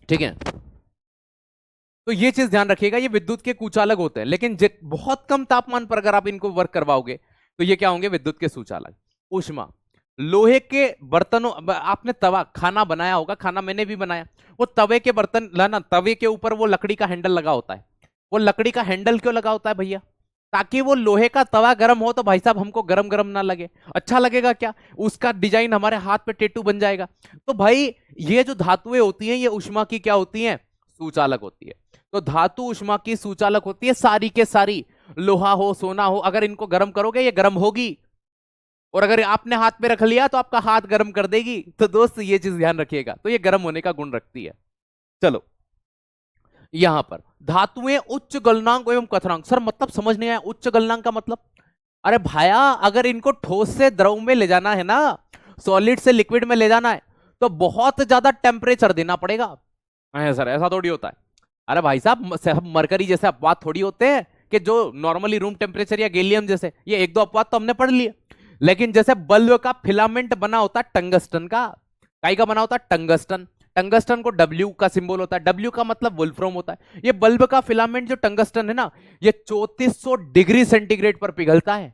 ठीक है, तो ये चीज ध्यान रखिएगा, ये विद्युत के कुचालक होते हैं, लेकिन बहुत कम तापमान पर अगर आप इनको वर्क करवाओगे तो ये क्या होंगे, विद्युत के सुचालक। ऊष्मा, लोहे के बर्तनों, आपने तवा खाना बनाया होगा, खाना मैंने भी बनाया, वो तवे के बर्तन लाना, तवे के ऊपर वो लकड़ी का हैंडल लगा होता है। वो लकड़ी का हैंडल क्यों लगा होता है भैया, ताकि वो लोहे का तवा गर्म हो तो भाई साहब हमको गरम गरम ना लगे। अच्छा लगेगा क्या, उसका डिजाइन हमारे हाथ पे टेटू बन जाएगा। तो भाई ये जो धातुएं होती हैं ये ऊष्मा की क्या होती हैं, सुचालक होती है। तो धातु ऊष्मा की सुचालक होती है सारी के सारी। लोहा हो, सोना हो, अगर इनको गर्म करोगे ये गर्म होगी, और अगर आपने हाथ में रख लिया तो आपका हाथ गर्म कर देगी। तो दोस्त ये चीज ध्यान रखिएगा, तो ये गर्म होने का गुण रखती है। चलो, यहां पर धातुएं उच्च गलनांक एवं कथनांक। सर मतलब समझ नहीं आया, उच्च गलनांक का मतलब? अरे भाया, अगर इनको ठोस से द्रव में ले जाना है ना, सॉलिड से लिक्विड में ले जाना है, तो बहुत ज्यादा टेम्परेचर देना पड़ेगा। सर ऐसा थोड़ी होता है। अरे भाई साहब, मरकरी जैसे अपवाद थोड़ी होते हैं कि जो नॉर्मली रूम टेम्परेचर या गैलियम जैसे, ये एक दो अपवाद तो हमने पढ़ लिए। लेकिन जैसे बल्ब का फिलामेंट बना होता है टंगस्टन का, काई का बना होता है, टंगस्टन। टंगस्टन को डब्ल्यू का सिंबल होता है, डब्ल्यू का मतलब वुल्फ्रम होता है। ये बल्ब का फिलामेंट जो टंगस्टन है ना, ये 3400 डिग्री सेंटीग्रेड पर पिघलता है,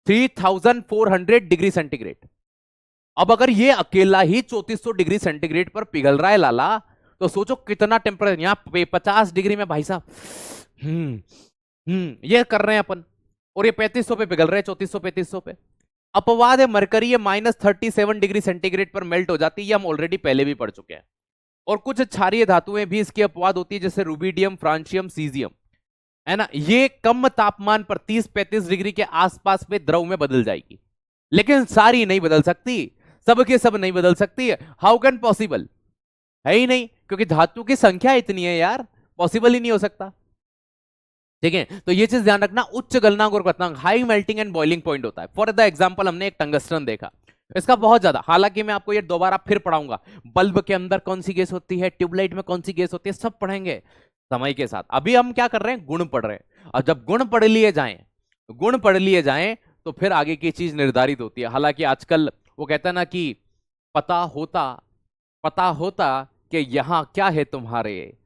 3400 डिग्री सेंटीग्रेड। अब अगर ये अकेला ही 3400 डिग्री सेंटीग्रेड पर पिघल रहा है लाला, तो सोचो कितना टेम्परेचर। यहाँ 50 डिग्री में भाई साहब ये कर रहे हैं अपन, और ये 3500 पे पिघल रहे हैं, 3400 3500 पे। अपवाद है मरकरी, ये -37 डिग्री सेंटीग्रेड पर मेल्ट हो जाती है, ये हम ऑलरेडी पहले भी पढ़ चुके हैं। और कुछ क्षारीय धातुएं भी इसकी अपवाद होती है, जैसे रूबिडियम, फ्रांशियम, सीजियम, है ना। ये कम तापमान पर 30-35 डिग्री के आसपास में द्रव में बदल जाएगी, लेकिन सारी नहीं बदल सकती, सब के सब नहीं बदल सकती। हाउ कैन पॉसिबल, है ही नहीं, क्योंकि धातु की संख्या इतनी है यार, पॉसिबल ही नहीं हो सकता। ठीक है, तो ये चीज ध्यान रखना, उच्च गलनांक और क्वथनांक, high melting and boiling point होता है। फॉर द एग्जांपल हमने एक टंगस्टन देखा, इसका बहुत ज्यादा, हालांकि मैं आपको ये दोबारा फिर पढ़ाऊंगा, बल्ब के अंदर कौन सी गैस होती है, ट्यूबलाइट में कौन सी गैस होती है, सब पढ़ेंगे समय के साथ। अभी हम क्या कर रहे हैं, गुण पढ़ रहे हैं। और जब गुण पढ़ लिए जाएं, गुण पढ़ लिए जाएं, तो फिर आगे की चीज निर्धारित होती है। हालांकि आजकल वो कहता है ना कि पता होता, पता होता कि यहां क्या है तुम्हारे,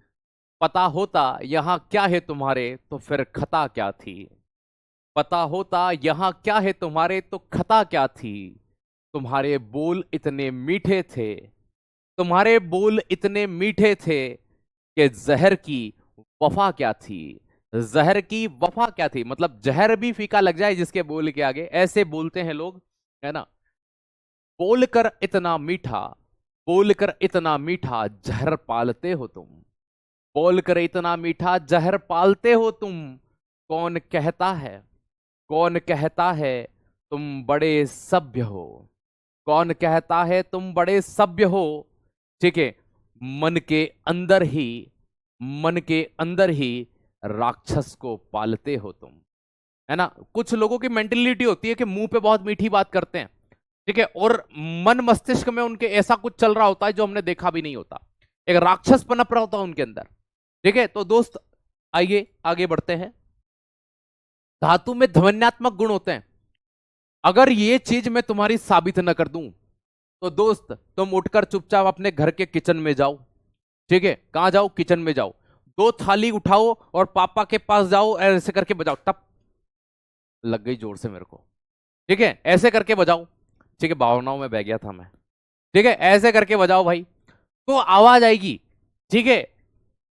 पता होता यहां क्या है तुम्हारे, तो फिर खता क्या थी। पता होता यहां क्या है तुम्हारे, तो खता क्या थी। तुम्हारे बोल इतने मीठे थे, तुम्हारे बोल इतने मीठे थे, कि जहर की वफा क्या थी। जहर की वफा क्या थी, मतलब जहर भी फीका लग जाए जिसके बोल के आगे, ऐसे बोलते हैं लोग, है ना। बोलकर इतना मीठा, बोलकर इतना मीठा, जहर पालते हो तुम। बोलकर इतना मीठा, जहर पालते हो तुम। कौन कहता है, कौन कहता है तुम बड़े सभ्य हो। कौन कहता है तुम बड़े सभ्य हो। ठीक है, मन के अंदर ही, मन के अंदर ही राक्षस को पालते हो तुम, है ना। कुछ लोगों की मेंटेलिटी होती है कि मुंह पे बहुत मीठी बात करते हैं, ठीक है, और मन मस्तिष्क में उनके ऐसा कुछ चल रहा होता है जो हमने देखा भी नहीं होता, एक राक्षस पनप रहा होता है उनके अंदर। ठीक है, तो दोस्त आइए आगे बढ़ते हैं। धातु में ध्वन्यात्मक गुण होते हैं। अगर ये चीज मैं तुम्हारी साबित न कर दूं, तो दोस्त तुम उठकर चुपचाप अपने घर के किचन में जाओ। ठीक है, कहां जाओ, किचन में जाओ, 2 थाली उठाओ और पापा के पास जाओ, ऐसे करके बजाओ, टप, लग गई जोर से मेरे को। ठीक है, ऐसे करके बजाओ। ठीक है, भावनाओं में बह गया था मैं। ठीक है, ऐसे करके बजाओ भाई, तो आवाज आएगी। ठीक है,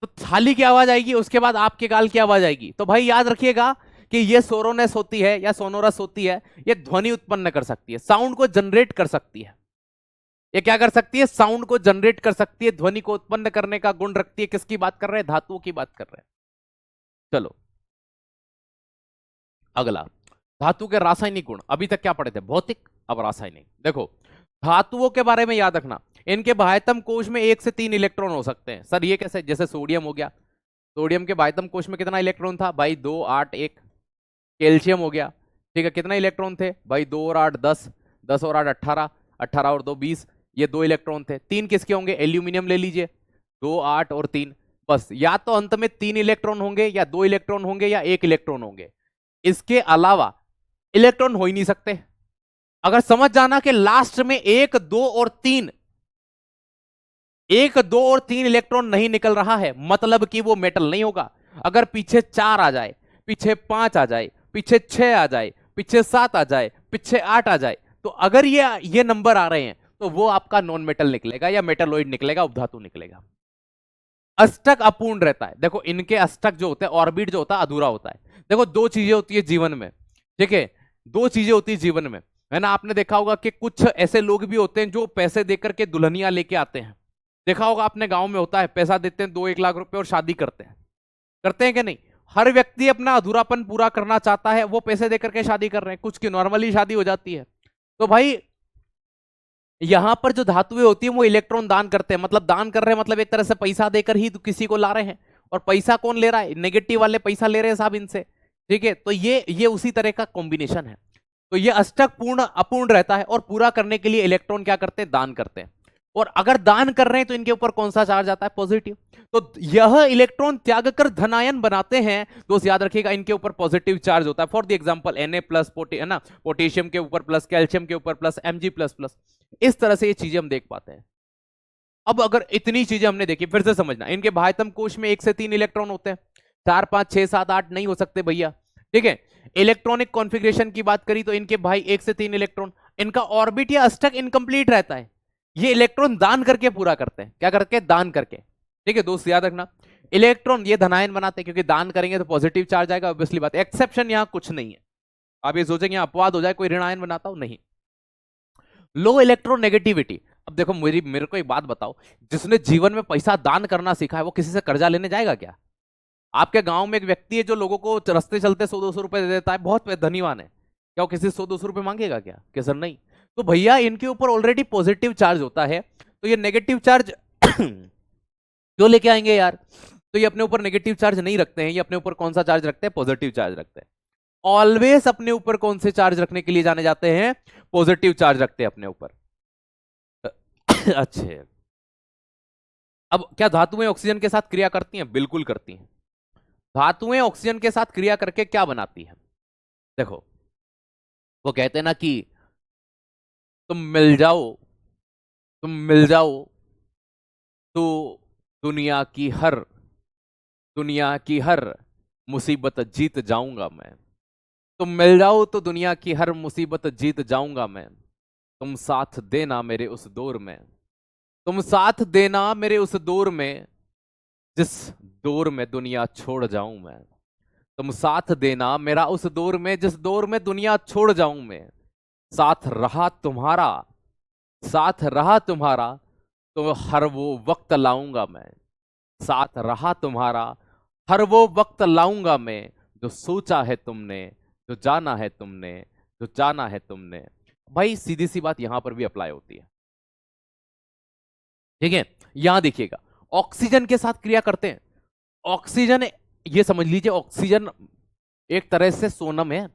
तो थाली की आवाज आएगी, उसके बाद आपके गाल की आवाज आएगी। तो भाई याद रखिएगा कि ये सोरोनेस होती है या सोनोरस होती है, ये ध्वनि उत्पन्न कर सकती है, साउंड को जनरेट कर सकती है। ये क्या कर सकती है, साउंड को जनरेट कर सकती है, ध्वनि को उत्पन्न करने का गुण रखती है। किसकी बात कर रहे हैं, धातुओं की बात कर रहे हैं। चलो अगला, धातु के रासायनिक गुण अभी तक क्या पढ़े थे? भौतिक, अब रासायनिक। देखो धातुओं के बारे में याद रखना, इनके बाह्यतम कोश में 1 से 3 इलेक्ट्रॉन हो सकते हैं। सर ये कैसे? जैसे सोडियम हो गया, सोडियम के बाह्यतम कोश में कितना इलेक्ट्रॉन था भाई? 2 8 1। कैल्शियम हो गया, ठीक है, कितना इलेक्ट्रॉन थे भाई? 2 और 8 10, 10 और 8 18, 18 और 2 20, ये 2 इलेक्ट्रॉन थे। 3 किसके होंगे? एल्यूमिनियम ले लीजिए, 2 8 और 3, बस। या तो अंत में 3 इलेक्ट्रॉन होंगे, या 2 इलेक्ट्रॉन होंगे, या 1 इलेक्ट्रॉन होंगे, इसके अलावा इलेक्ट्रॉन हो ही नहीं सकते। अगर समझ जाना कि लास्ट में 1 2 और 3, 1 2 और 3 इलेक्ट्रॉन नहीं निकल रहा है, मतलब कि वो मेटल नहीं होगा। अगर पीछे 4 आ जाए, पीछे 5 आ जाए, पीछे 6 आ जाए, पीछे 7 आ जाए, पीछे 8 आ जाए, तो अगर ये नंबर आ रहे हैं तो वो आपका नॉन मेटल निकलेगा, या मेटलॉइड निकलेगा, उपधातु निकलेगा। अष्टक अपूर्ण रहता है। देखो इनके अष्टक जो होते हैं, ऑर्बिट जो होता है अधूरा होता है। देखो 2 चीजें होती है जीवन में, ठीक है, 2 चीजें होती है जीवन में, है ना। आपने देखा होगा कि कुछ ऐसे लोग भी होते हैं जो पैसे देकर के दुल्हनियां लेके आते हैं। देखा होगा अपने गांव में होता है, पैसा देते हैं 2-1 लाख रुपए और शादी करते हैं कि नहीं? हर व्यक्ति अपना अधूरापन पूरा करना चाहता है, वो पैसे देकर के शादी कर रहे हैं, कुछ की नॉर्मली शादी हो जाती है। तो भाई यहां पर जो धातुएं होती हैं वो इलेक्ट्रॉन दान करते हैं, मतलब दान कर रहे हैं, मतलब एक तरह से पैसा देकर ही तो किसी को ला रहे हैं। और पैसा कौन ले रहा है? नेगेटिव वाले पैसा ले रहे हैं साहब इनसे, ठीक है। तो ये उसी तरह का कॉम्बिनेशन है। तो ये अष्टक पूर्ण अपूर्ण रहता है, और पूरा करने के लिए इलेक्ट्रॉन क्या करते हैं? दान करते हैं। और अगर दान कर रहे हैं तो इनके ऊपर कौन सा चार्ज आता है? पॉजिटिव। तो यह इलेक्ट्रॉन त्याग कर धनायन बनाते हैं, दोस्त याद रखिएगा, इनके ऊपर पॉजिटिव चार्ज होता है। For the example Na plus, है ना, पोटेशियम के ऊपर प्लस, कैल्शियम के ऊपर प्लस, Mg प्लस प्लस। इस तरह से ये चीजें हम देख पाते हैं। अब अगर इतनी चीजें हमने देखी, फिर से समझना, इनके बाह्यतम कोश में 1 से 3 इलेक्ट्रॉन होते हैं, 4 5 6 7 8 नहीं हो सकते भैया, ठीक है। इलेक्ट्रॉनिक कॉन्फ़िगरेशन की बात करी तो इनके भाई 1 से 3 इलेक्ट्रॉन, इनका ऑर्बिट या अष्टक इनकम्प्लीट रहता है। ये इलेक्ट्रॉन दान करके पूरा करते हैं, क्या करके? दान करके, ठीक है दोस्त याद रखना। इलेक्ट्रॉन ये धनायन बनाते हैं, क्योंकि दान करेंगे तो पॉजिटिव चार्ज आएगा, ऑब्वियसली बात। एक्सेप्शन यहां कुछ नहीं है। आप ये सोचेंगे अपवाद हो जाए कोई ऋण आयन बनाता हूं, नहीं। लो इलेक्ट्रोनेगेटिविटी। अब देखो मेरे को एक बात बताओ, जिसने जीवन में पैसा दान करना सीखा है वो किसी से कर्जा लेने जाएगा क्या? आपके गांव में एक व्यक्ति है जो लोगों को रास्ते चलते 100-200 रुपए दे देता है, बहुत धनीवान है, क्या वो किसी से 100-200 रुपए मांगेगा क्या? कि सर नहीं। तो भैया इनके ऊपर ऑलरेडी पॉजिटिव चार्ज होता है, तो ये नेगेटिव चार्ज क्यों लेके आएंगे यार? तो ये अपने ऊपर नेगेटिव चार्ज नहीं रखते हैं, ये अपने ऊपर कौन सा चार्ज रखते हैं? पॉजिटिव चार्ज रखते हैं। ऑलवेज अपने ऊपर कौन से चार्ज रखने के लिए जाने जाते हैं? पॉजिटिव चार्ज रखते हैं अपने ऊपर। अच्छे, अब क्या धातुएं ऑक्सीजन के साथ क्रिया करती हैं? बिल्कुल करती हैं। धातुएं ऑक्सीजन के साथ क्रिया करके क्या बनाती हैं? देखो वो कहते हैं ना कि तुम मिल जाओ, तुम मिल जाओ तो दुनिया की हर मुसीबत जीत जाऊंगा मैं। तुम मिल जाओ तो दुनिया की हर मुसीबत जीत जाऊंगा मैं। तुम साथ देना मेरे उस दौर में, तुम साथ देना मेरे उस दौर में, जिस दौर में दुनिया छोड़ जाऊं मैं। तुम साथ देना मेरा उस दौर में, जिस दौर में दुनिया छोड़ जाऊं मैं। साथ रहा तुम्हारा, साथ रहा तुम्हारा, तो हर वो वक्त लाऊंगा मैं। साथ रहा तुम्हारा, हर वो वक्त लाऊंगा मैं, जो सोचा है तुमने, जो जाना है तुमने, जो जाना है तुमने। भाई सीधी सी बात यहां पर भी अप्लाई होती है, ठीक है। यहां देखिएगा, ऑक्सीजन के साथ क्रिया करते हैं। ऑक्सीजन, ये समझ लीजिए ऑक्सीजन एक तरह से सोनम है।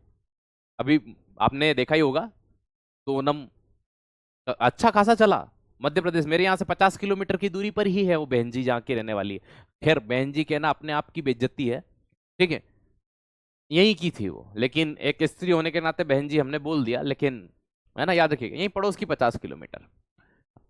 अभी आपने देखा ही होगा सोनम अच्छा खासा चला मध्य प्रदेश, मेरे यहाँ से 50 किलोमीटर की दूरी पर ही है वो बहन जी जहाँ की रहने वाली है। खैर बहन जी कहना अपने आप की बेइज्जती है, ठीक है, यहीं की थी वो, लेकिन एक स्त्री होने के नाते बहन जी हमने बोल दिया, लेकिन है ना, याद रखिएगा यहीं पड़ोस की 50 किलोमीटर।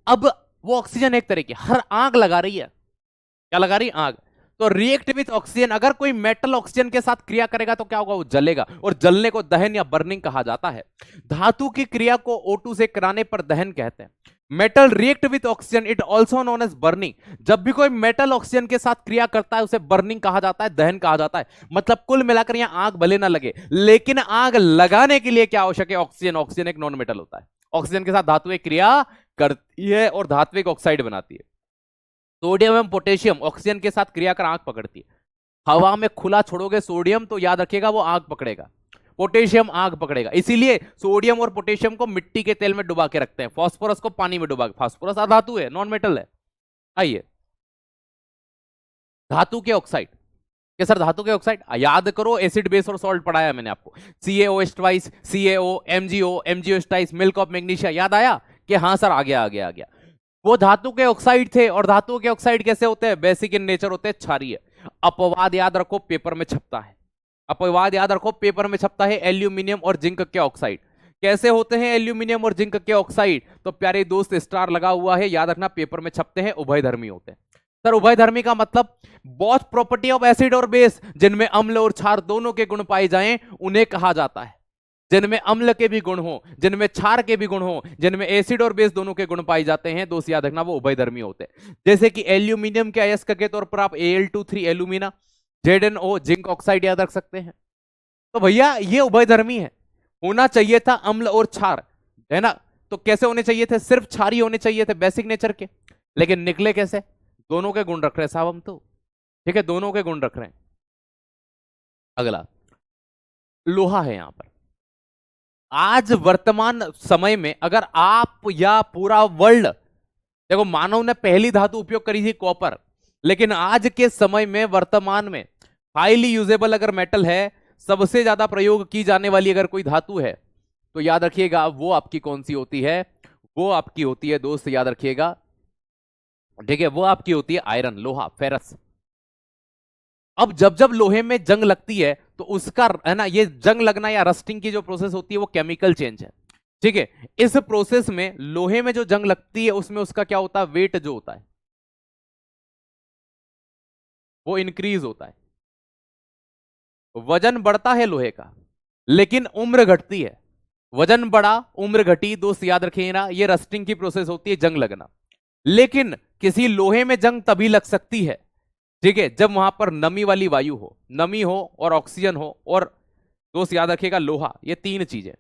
अब वो ऑक्सीजन एक तरह की हर आग लगा रही है, क्या लगा रही? आग। तो रिएक्ट विथ ऑक्सीजन, अगर कोई मेटल ऑक्सीजन के साथ क्रिया करेगा तो क्या होगा? वो जलेगा, और जलने को दहन या बर्निंग कहा जाता है। धातु की क्रिया को O2 से कराने पर दहन कहते हैं। Metal react with oxygen, it also known as burning. जब भी कोई मेटल ऑक्सीजन के साथ क्रिया करता है उसे बर्निंग कहा जाता है, दहन कहा जाता है। मतलब कुल मिलाकर यहां आग भले ना लगे, लेकिन आग लगाने के लिए क्या आवश्यक है? ऑक्सीजन। ऑक्सीजन एक नॉन मेटल होता है, ऑक्सीजन के साथ धातु क्रिया करती है और धात्विक ऑक्साइड बनाती है। सोडियम एवं पोटेशियम ऑक्सीजन के साथ क्रिया कर आग पकड़ती है। हवा में खुला छोड़ोगे सोडियम तो याद रखिएगा वो आग पकड़ेगा। पोटेशियम आग पकड़ेगा, इसीलिए सोडियम और पोटेशियम को मिट्टी के तेल में डुबा के रखते हैं, फास्फोरस को पानी में डुबा के, फास्फोरस अधातु है, नॉन मेटल है। आइए धातु के ऑक्साइड, क्या सर धातु के ऑक्साइड याद करो, एसिड बेस और सॉल्ट पढ़ाया मैंने आपको, CaOH twice, CaO, MgO, MgOH twice, milk of magnesia, याद आया कि हाँ सर आ गया आ गया आ गया। वो धातु के ऑक्साइड थे, और धातु के ऑक्साइड कैसे होते हैं, बेसिक इन नेचर होते हैं, क्षारीय। अपवाद याद रखो, पेपर में छपता है, अपवाद याद रखो, पेपर में छपता है, एल्यूमिनियम और जिंक के ऑक्साइड। कैसे होते हैं एल्यूमिनियम और जिंक के ऑक्साइड, तो प्यारे दोस्त स्टार लगा हुआ है, याद रखना, पेपर में छपते हैं, उभयधर्मी होते हैं। सर उभयधर्मी का मतलब बोथ प्रॉपर्टी ऑफ एसिड और बेस, जिनमें अम्ल और क्षार दोनों के गुण पाए जाएं, उन्हें कहा जाता है। जिनमें अम्ल के भी गुण हो, जिनमें क्षार के भी गुण हो, जिनमें एसिड और बेस दोनों के गुण पाए जाते हैं, दोस्त याद रखना वो उभयधर्मी होते हैं। जैसे कि एल्यूमिनियम के अयस्क के तौर पर आप Al2 3 alumina, ZnO zinc oxide याद रख सकते हैं। तो भैया ये उभयधर्मी है, होना चाहिए था अम्ल और क्षार, है ना। तो कैसे होने चाहिए थे, सिर्फ क्षारी होने चाहिए थे बेसिक नेचर के, लेकिन निकले कैसे, दोनों के गुण रख रहे हैं साहब हम तो, ठीक है, दोनों के गुण रख रहे हैं। अगला लोहा है यहां पर। आज वर्तमान समय में अगर आप या पूरा वर्ल्ड, देखो मानव ने पहली धातु उपयोग करी थी कॉपर, लेकिन आज के समय में वर्तमान में हाईली यूजेबल अगर मेटल है, सबसे ज्यादा प्रयोग की जाने वाली अगर कोई धातु है, तो याद रखिएगा वो आपकी कौन सी होती है, वो आपकी होती है दोस्त, याद रखिएगा, ठीक है, वो आपकी होती है आयरन, लोहा, फेरस। अब जब जब लोहे में जंग लगती है तो उसका, है ना, ये जंग लगना या रस्टिंग की जो प्रोसेस होती है वो केमिकल चेंज है, ठीक है। इस प्रोसेस में लोहे में जो जंग लगती है उसमें उसका क्या होता है, वेट जो होता है वो इंक्रीज होता है, वजन बढ़ता है लोहे का, लेकिन उम्र घटती है। वजन बढ़ा उम्र घटी, दोस्त याद रखिए ना, ये रस्टिंग की प्रोसेस होती है, जंग लगना। लेकिन किसी लोहे में जंग तभी लग सकती है, ठीक है, जब वहां पर नमी वाली वायु हो, नमी हो और ऑक्सीजन हो, और दोस्त याद रखिएगा लोहा, ये तीन चीजें।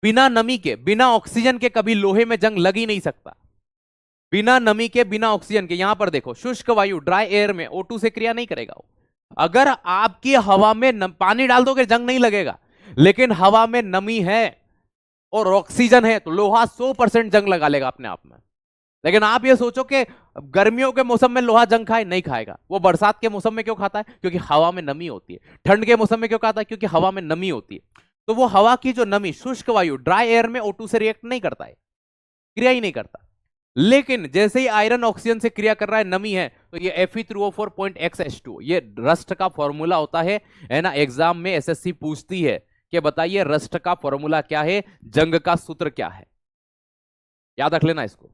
बिना नमी के, बिना ऑक्सीजन के कभी लोहे में जंग लग ही नहीं सकता, बिना नमी के, बिना ऑक्सीजन के। यहां पर देखो, शुष्क वायु ड्राई एयर में O2 से क्रिया नहीं करेगा वो। अगर आपकी हवा में पानी डाल दोगे जंग नहीं लगेगा, लेकिन हवा में नमी है और ऑक्सीजन है तो लोहा 100% जंग लगा लेगा अपने आप में। लेकिन आप ये सोचो कि गर्मियों के मौसम में लोहा जंग खाए, नहीं खाएगा वो। बरसात के मौसम में क्यों खाता है, क्योंकि हवा में नमी होती है। ठंड के मौसम में क्यों खाता है, क्योंकि हवा में नमी होती है। तो वो हवा की जो नमी, शुष्क वायु ड्राई एयर में O2 से रिएक्ट नहीं करता है, क्रिया ही नहीं करता। लेकिन जैसे ही आयरन ऑक्सीजन से क्रिया कर रहा है, नमी है, तो ये Fe3O4.xH2, ये रस्ट का फॉर्मूला होता है ना। एग्जाम में एसएससी पूछती है कि बताइए रस्ट का फॉर्मूला क्या है, जंग का सूत्र क्या है, याद रख लेना इसको।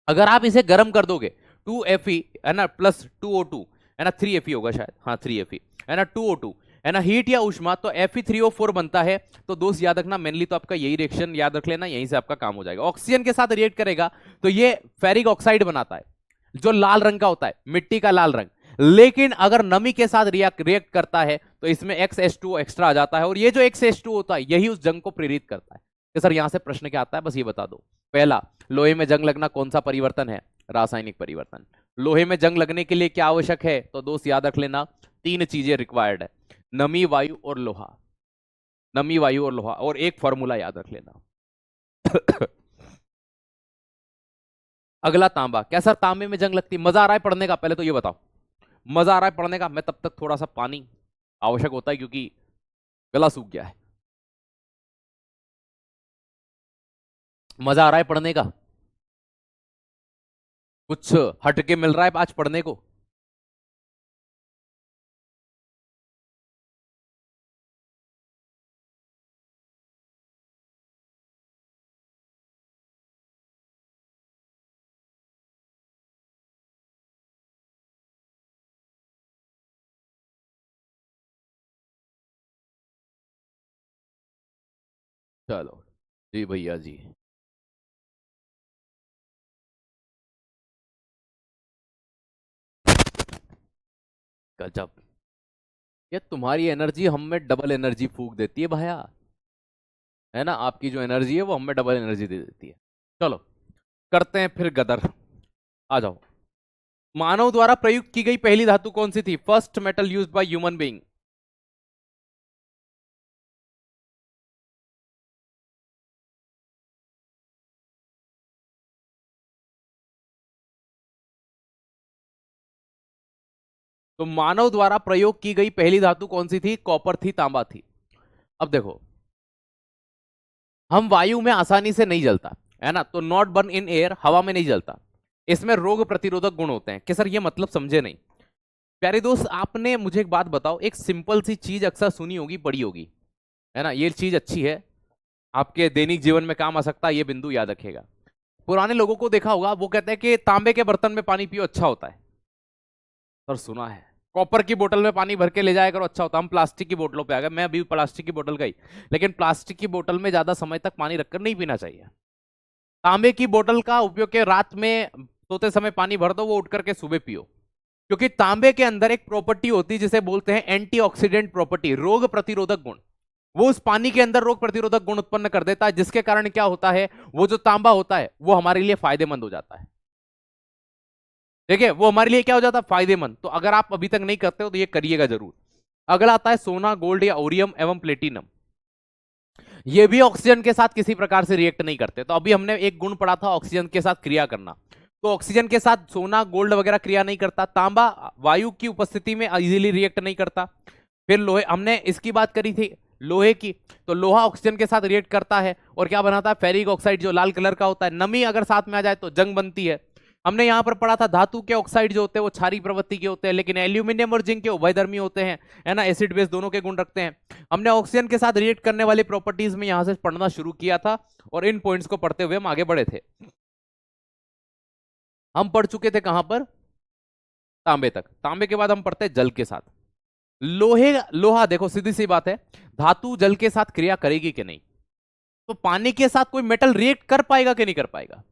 अगर आप इसे गर्म कर दोगे, 2Fe है ना प्लस 2O2 है ना, 3Fe होगा शायद, हाँ 3Fe है ना, 2O2 है ना, हीट या उष्मा, तो Fe3O4 बनता है। तो दोस्त याद रखना, मेनली तो आपका यही रिएक्शन याद रख लेना, यहीं से आपका काम हो जाएगा। ऑक्सीजन के साथ रिएक्ट करेगा तो ये फेरिक ऑक्साइड बनाता है, जो लाल रंग का होता है, मिट्टी का लाल रंग। लेकिन अगर नमी के साथ रिएक्ट करता है तो इसमें XH2 एक्स्ट्रा आ जाता है, और ये जो XH2 होता है यही उस जंग को प्रेरित करता है। तो सर यहां से प्रश्न क्या आता है, बस ये बता दो। पहला, लोहे में जंग लगना कौन सा परिवर्तन है, रासायनिक परिवर्तन। लोहे में जंग लगने के लिए क्या आवश्यक है, तो दोस्त याद रख लेना, तीन चीजें रिक्वायर्ड है, नमी, वायु और लोहा। नमी, वायु और लोहा, और एक फॉर्मूला याद रख लेना। अगला तांबा। क्या सर तांबे में जंग लगती है, मजा आ रहा है पढ़ने का, पहले तो ये बताओ मजा आ रहा है पढ़ने का। मैं तब तक थोड़ा सा पानी आवश्यक होता है क्योंकि गला सूख गया है। मजा आ रहा है पढ़ने का, कुछ हटके मिल रहा है आज पढ़ने को। चलो जी भैया जी, गजब, ये तुम्हारी एनर्जी हम में डबल एनर्जी फूक देती है भैया, है ना। आपकी जो एनर्जी है वो हमें डबल एनर्जी दे देती है। चलो करते हैं फिर गदर, आ जाओ। मानव द्वारा प्रयुक्त की गई पहली धातु कौन सी थी? First metal used by human being. तो मानव द्वारा प्रयोग की गई पहली धातु कौन सी थी? कॉपर थी, तांबा थी। अब देखो, हम वायु में आसानी से नहीं जलता है ना, तो नॉट बर्न इन एयर, हवा में नहीं जलता। इसमें रोग प्रतिरोधक गुण होते हैं कि सर ये मतलब समझे नहीं। प्यारे दोस्त, आपने मुझे एक बात बताओ, एक सिंपल सी चीज अक्सर सुनी होगी, पढ़ी होगी, है ना, ये चीज अच्छी है, आपके दैनिक जीवन में काम आ सकता है, ये बिंदु याद रखेगा। पुराने लोगों को देखा होगा, वो कहते हैं कि तांबे के बर्तन में पानी पियो, अच्छा होता है। सर सुना है। कॉपर की बोतल में पानी भर के ले जाया करो, अच्छा होता है। हम प्लास्टिक की बोतलों पे आ गए, मैं अभी प्लास्टिक की बोतल का ही, लेकिन प्लास्टिक की बोतल में ज्यादा समय तक पानी रखकर नहीं पीना चाहिए। तांबे की बोतल का उपयोग के रात में सोते समय पानी भर दो, वो उठ करके सुबह पियो, क्योंकि तांबे के अंदर एक प्रॉपर्टी होती है जिसे बोलते हैं एंटीऑक्सीडेंट प्रॉपर्टी, रोग प्रतिरोधक गुण। वो उस पानी के अंदर रोग प्रतिरोधक गुण उत्पन्न कर देता है, जिसके कारण क्या होता है, वो जो तांबा होता है वो हमारे लिए फायदेमंद हो जाता है। देखिए, वो हमारे लिए क्या हो जाता है, फायदेमंद। तो अगर आप अभी तक नहीं करते हो तो ये करिएगा जरूर। अगला आता है सोना, गोल्ड या ओरियम एवं प्लेटिनम। ये भी ऑक्सीजन के साथ किसी प्रकार से रिएक्ट नहीं करते। तो अभी हमने एक गुण पढ़ा था ऑक्सीजन के साथ क्रिया करना, तो ऑक्सीजन के साथ सोना, गोल्ड वगैरह क्रिया नहीं करता। तांबा वायु की उपस्थिति में इजीली रिएक्ट नहीं करता। फिर लोहे, हमने इसकी बात करी थी लोहे की, तो लोहा ऑक्सीजन के साथ रिएक्ट करता है और क्या बनाता है, फेरिक ऑक्साइड, जो लाल कलर का होता है। नमी अगर साथ में आ जाए तो जंग बनती है। हमने यहां पर पढ़ा था धातु के ऑक्साइड जो होते हैं वो क्षारीय प्रवृत्ति के होते हैं, लेकिन एल्यूमिनियम और जिंक के उभयधर्मी होते हैं, है ना, एसिड बेस दोनों के गुण रखते हैं। हमने ऑक्सीजन के साथ रिएक्ट करने वाली प्रॉपर्टीज में यहां से पढ़ना शुरू किया था, और इन पॉइंट्स को पढ़ते हुए हम आगे बढ़े थे। हम पढ़ चुके थे कहां पर, तांबे तक। तांबे के बाद हम पढ़ते हैं जल के साथ। लोहा, देखो सीधी सी बात है, धातु जल के साथ क्रिया करेगी कि नहीं? तो पानी के साथ कोई मेटल रिएक्ट कर पाएगा कि नहीं कर पाएगा?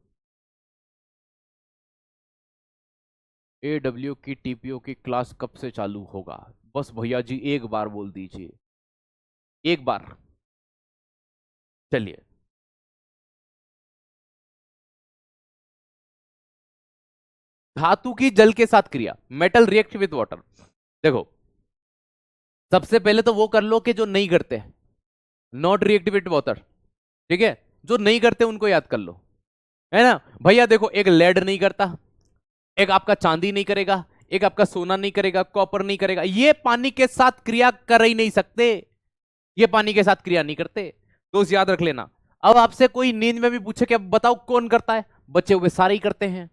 एडब्ल्यू की टीपीओ की क्लास कब से चालू होगा? बस भैया जी एक बार बोल दीजिए, एक बार। चलिए, धातु की जल के साथ क्रिया, मेटल रिएक्ट विद वाटर। देखो, सबसे पहले तो वो कर लो कि जो नहीं करते, नॉट रिएक्ट विद वाटर, ठीक है, जो नहीं करते उनको याद कर लो, है ना। भैया देखो, एक लेड नहीं करता, एक आपका चांदी नहीं करेगा, एक आपका सोना नहीं करेगा, कॉपर नहीं करेगा, ये पानी के साथ क्रिया कर ही नहीं सकते, ये पानी के साथ क्रिया नहीं करते। दोस्त याद रख लेना। अब आपसे कोई नींद में भी पूछे कि अब बताओ कौन करता है, बचे हुए सारे ही करते हैं,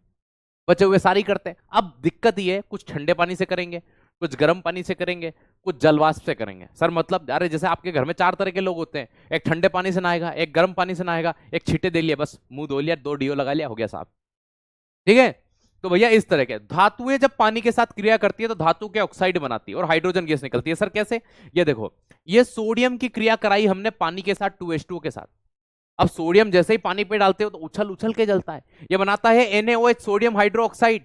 बचे हुए सारे ही करते हैं। अब दिक्कत ये है, कुछ ठंडे पानी से करेंगे, कुछ गर्म पानी से करेंगे, कुछ जलवाष्प से करेंगे। सर मतलब, अरे जैसे आपके घर में 4 तरह के लोग होते हैं, एक ठंडे पानी से नहाएगा, एक गर्म पानी से नहाएगा, एक छींटे दे लिया, बस मुंह धो लिया, 2 डीओ लगा लिया, हो गया साहब, ठीक है। तो भैया इस तरह के धातुएं जब पानी के साथ क्रिया करती है तो धातु के ऑक्साइड बनाती है और हाइड्रोजन गैस निकलती है। सर कैसे? ये देखो, ये सोडियम की क्रिया कराई हमने पानी के साथ 2H2O के साथ। अब सोडियम जैसे ही पानी पे डालते हो तो उछल उछल के जलता है, ये बनाता है NaOH, सोडियम हाइड्रोक्साइड,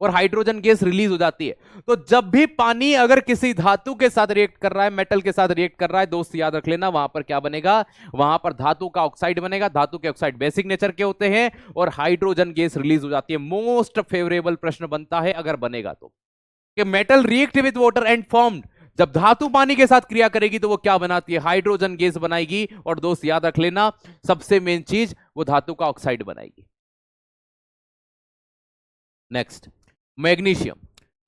और हाइड्रोजन गैस रिलीज हो जाती है। तो जब भी पानी अगर किसी धातु के साथ रिएक्ट कर रहा है, मेटल के साथ रिएक्ट कर रहा है, दोस्त याद रख लेना, वहां पर क्या बनेगा, वहां पर धातु का ऑक्साइड बनेगा। धातु के ऑक्साइड बेसिक नेचर के होते हैं और हाइड्रोजन गैस रिलीज हो जाती है। मोस्ट फेवरेबल प्रश्न बनता है अगर बनेगा तो, कि metal react with water and formed, जब धातु पानी के साथ क्रिया करेगी तो वो क्या बनाती है, हाइड्रोजन गैस बनाएगी। और दोस्त याद रख लेना, सबसे मेन चीज, वो धातु का ऑक्साइड बनाएगी। Next, magnesium,